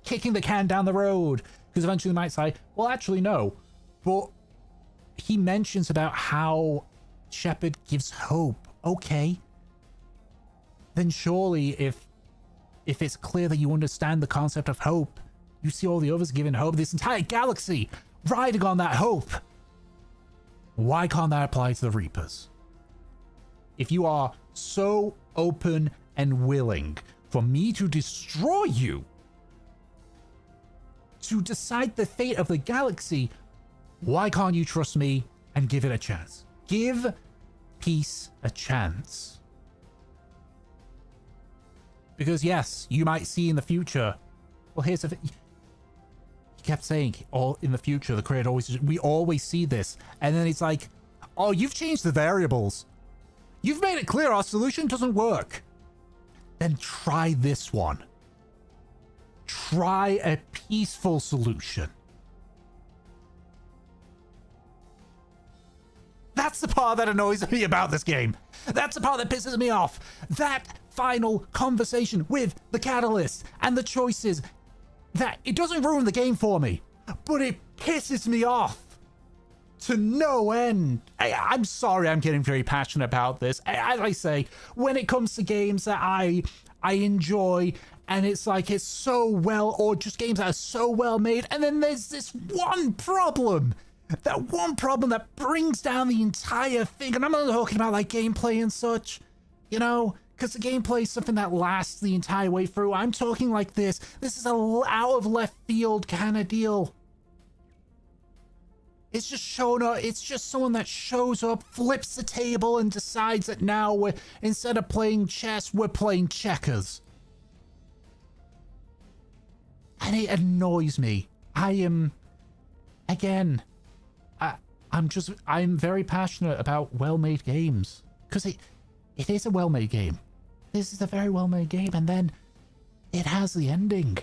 kicking the can down the road, because eventually they might say, well, actually, no. But he mentions about how Shepard gives hope. Okay. Then surely if it's clear that you understand the concept of hope, you see all the others giving hope, this entire galaxy riding on that hope. Why can't that apply to the Reapers? If you are so open and willing for me to destroy you, to decide the fate of the galaxy, why can't you trust me and give it a chance? Give peace a chance. Because yes, you might see in the future, well, here's the thing. He kept saying, in the future, the creator we always see this. And then it's like, oh, you've changed the variables. You've made it clear our solution doesn't work. Then try this one. Try a peaceful solution. That's the part that annoys me about this game. That's the part that pisses me off. That final conversation with the Catalyst and the choices, that it doesn't ruin the game for me, but it pisses me off to no end. I'm sorry I'm getting very passionate about this. As I say, when it comes to games that I enjoy, and it's like it's so well, or just games that are so well made, and then there's this one problem. That one problem that brings down the entire thing. And I'm not talking about like gameplay and such, because the gameplay is something that lasts the entire way through. I'm talking like this. This is a out of left field kind of deal. It's just showing up. It's just someone that shows up, flips the table, and decides that now instead of playing chess, we're playing checkers. And it annoys me. I'm very passionate about well-made games, because it is a well-made game. This is a very well-made game, and then it has the ending.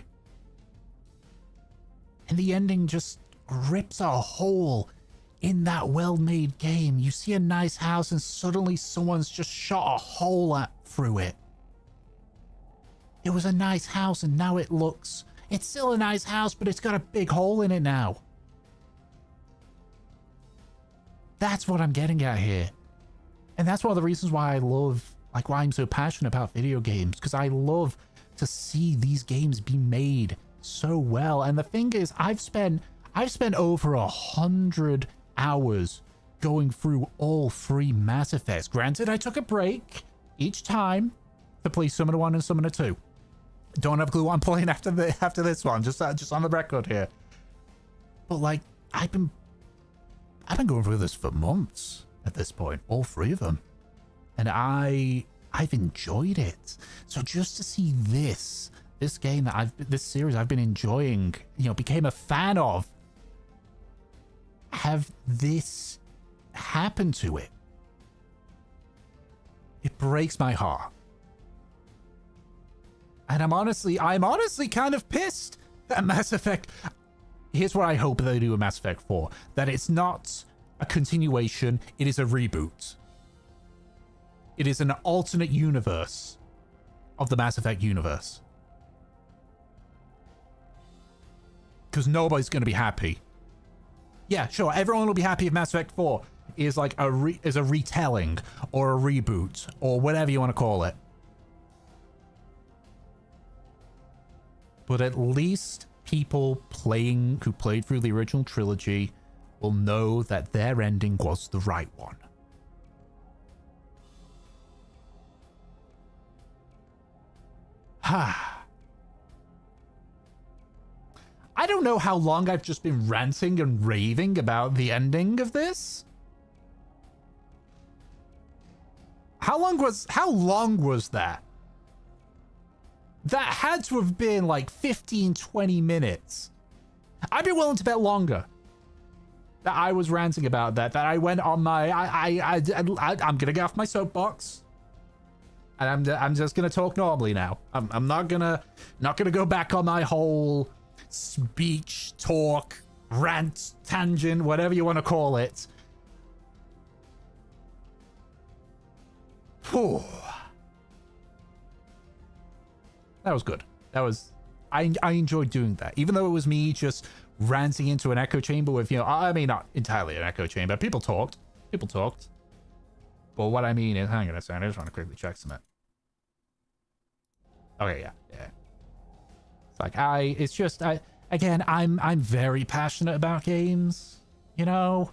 And the ending just rips a hole in that well-made game. You see a nice house and suddenly someone's just shot a hole through it. It was a nice house and now it's still a nice house, but it's got a big hole in it now. That's what I'm getting at here. And that's one of the reasons why why I'm so passionate about video games, because I love to see these games be made so well. And the thing is, I've spent over 100 hours going through all 3 Mass Effects. Granted, I took a break each time to play Summoner 1 and Summoner 2. Don't have a clue what I'm playing after this one, just on the record here. But like, I've been going through this for months at this point, all 3 of them. And I've enjoyed it. So just to see this game that this series I've been enjoying, became a fan of, have this happen to it. It breaks my heart. And I'm honestly kind of pissed that Mass Effect. Here's what I hope they do with Mass Effect 4. That it's not a continuation. It is a reboot. It is an alternate universe of the Mass Effect universe. Because nobody's going to be happy. Yeah, sure, everyone will be happy if Mass Effect 4 is like a retelling or a reboot or whatever you want to call it. But at least people who played through the original trilogy will know that their ending was the right one. I don't know how long I've just been ranting and raving about the ending of this. How long was that? That had to have been like 15, 20 minutes. I'd be willing to bet longer that I was ranting about that I went on my, I'm gonna get off my soapbox. And I'm just gonna talk normally now. I'm not gonna go back on my whole speech, talk, rant, tangent, whatever you want to call it. Whew. That was good. I enjoyed doing that, even though it was me just ranting into an echo chamber with, you know, I mean, not entirely an echo chamber. People talked. But what I mean is, hang on a second, I just want to quickly check something. Okay, yeah. It's like again, I'm very passionate about games, you know.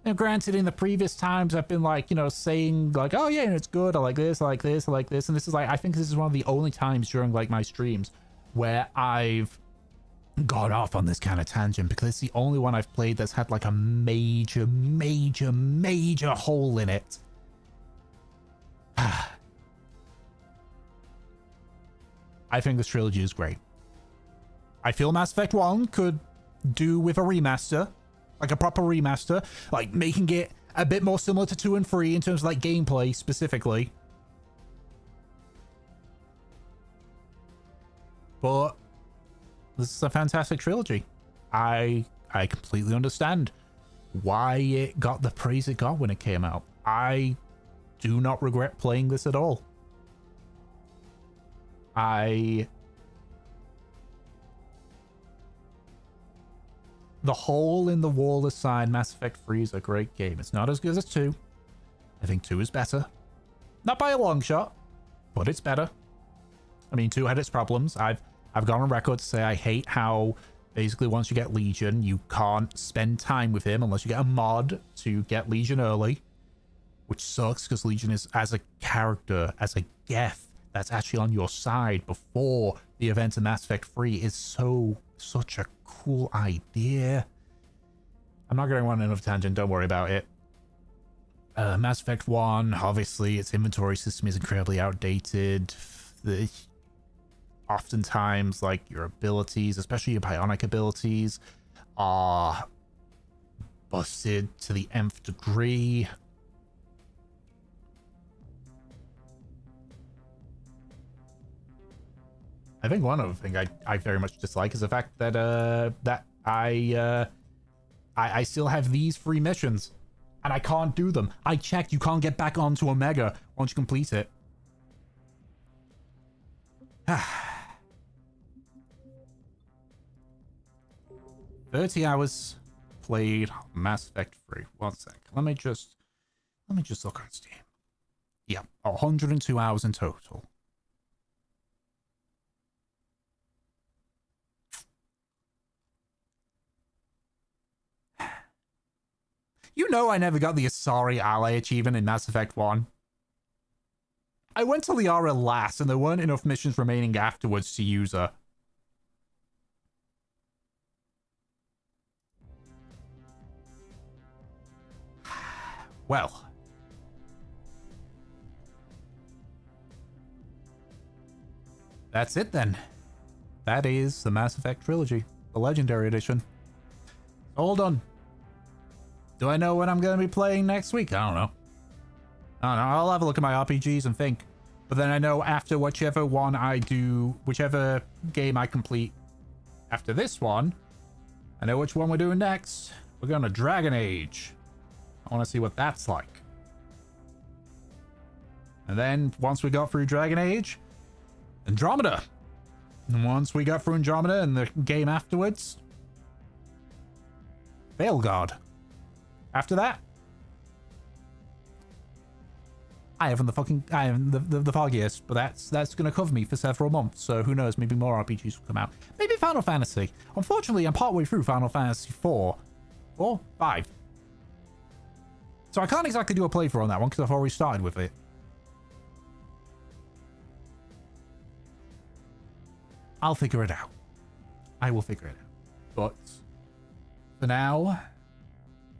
And granted, in the previous times, I've been like, you know, saying like, oh yeah, it's good, I like this, I like this, I like this. And this is like, I think this is one of the only times during like my streams where I've gone off on this kind of tangent, because it's the only one I've played that's had like a major hole in it. I think this trilogy is great. I feel Mass Effect 1 could do with a remaster, like a proper remaster, like making it a bit more similar to 2 and 3 in terms of like gameplay specifically. But this is a fantastic trilogy. I completely understand why it got the praise it got when it came out. I do not regret playing this at all. The hole in the wall aside, Mass Effect 3 is a great game. It's not as good as 2. I think 2 is better. Not by a long shot, but it's better. I mean, 2 had its problems. I've gone on record to say I hate how basically once you get Legion, you can't spend time with him unless you get a mod to get Legion early, which sucks because Legion is, as a character, as a Geth that's actually on your side before the events of Mass Effect 3 is such a cool idea. I'm not going on another tangent, don't worry about it. Mass Effect 1, obviously its inventory system is incredibly outdated. Oftentimes, like, your abilities, especially your bionic abilities, are busted to the nth degree. I think one other thing I very much dislike is the fact that I still have these 3 missions and I can't do them. I checked, you can't get back onto Omega once you complete it. 30 hours played Mass Effect 3. 1 sec. Let me just look on Steam. Yeah, 102 hours in total. You know I never got the Asari ally achievement in Mass Effect 1. I went to Liara last, and there weren't enough missions remaining afterwards to use her. Well. That's it then. That is the Mass Effect trilogy, the Legendary Edition. All done. Do I know what I'm going to be playing next week? I don't know. I'll have a look at my RPGs and think. But then I know after whichever one I do, whichever game I complete after this one, I know which one we're doing next. We're going to Dragon Age. I want to see what that's like. And then, once we got through Dragon Age, Andromeda. And once we got through Andromeda and the game afterwards, Veilguard. After that, I haven't the foggiest, but that's gonna cover me for several months. So who knows? Maybe more RPGs will come out. Maybe Final Fantasy. Unfortunately, I'm partway through Final Fantasy 4 or 5, so I can't exactly do a playthrough on that one because I've already started with it. I'll figure it out. I will figure it out. But for now,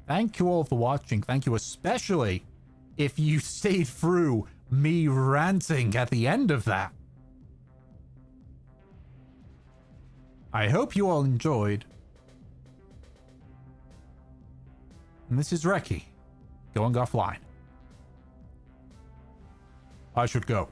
thank you all for watching. Thank you especially if you stayed through me ranting at the end of that. I hope you all enjoyed. And this is Reki, going offline. I should go.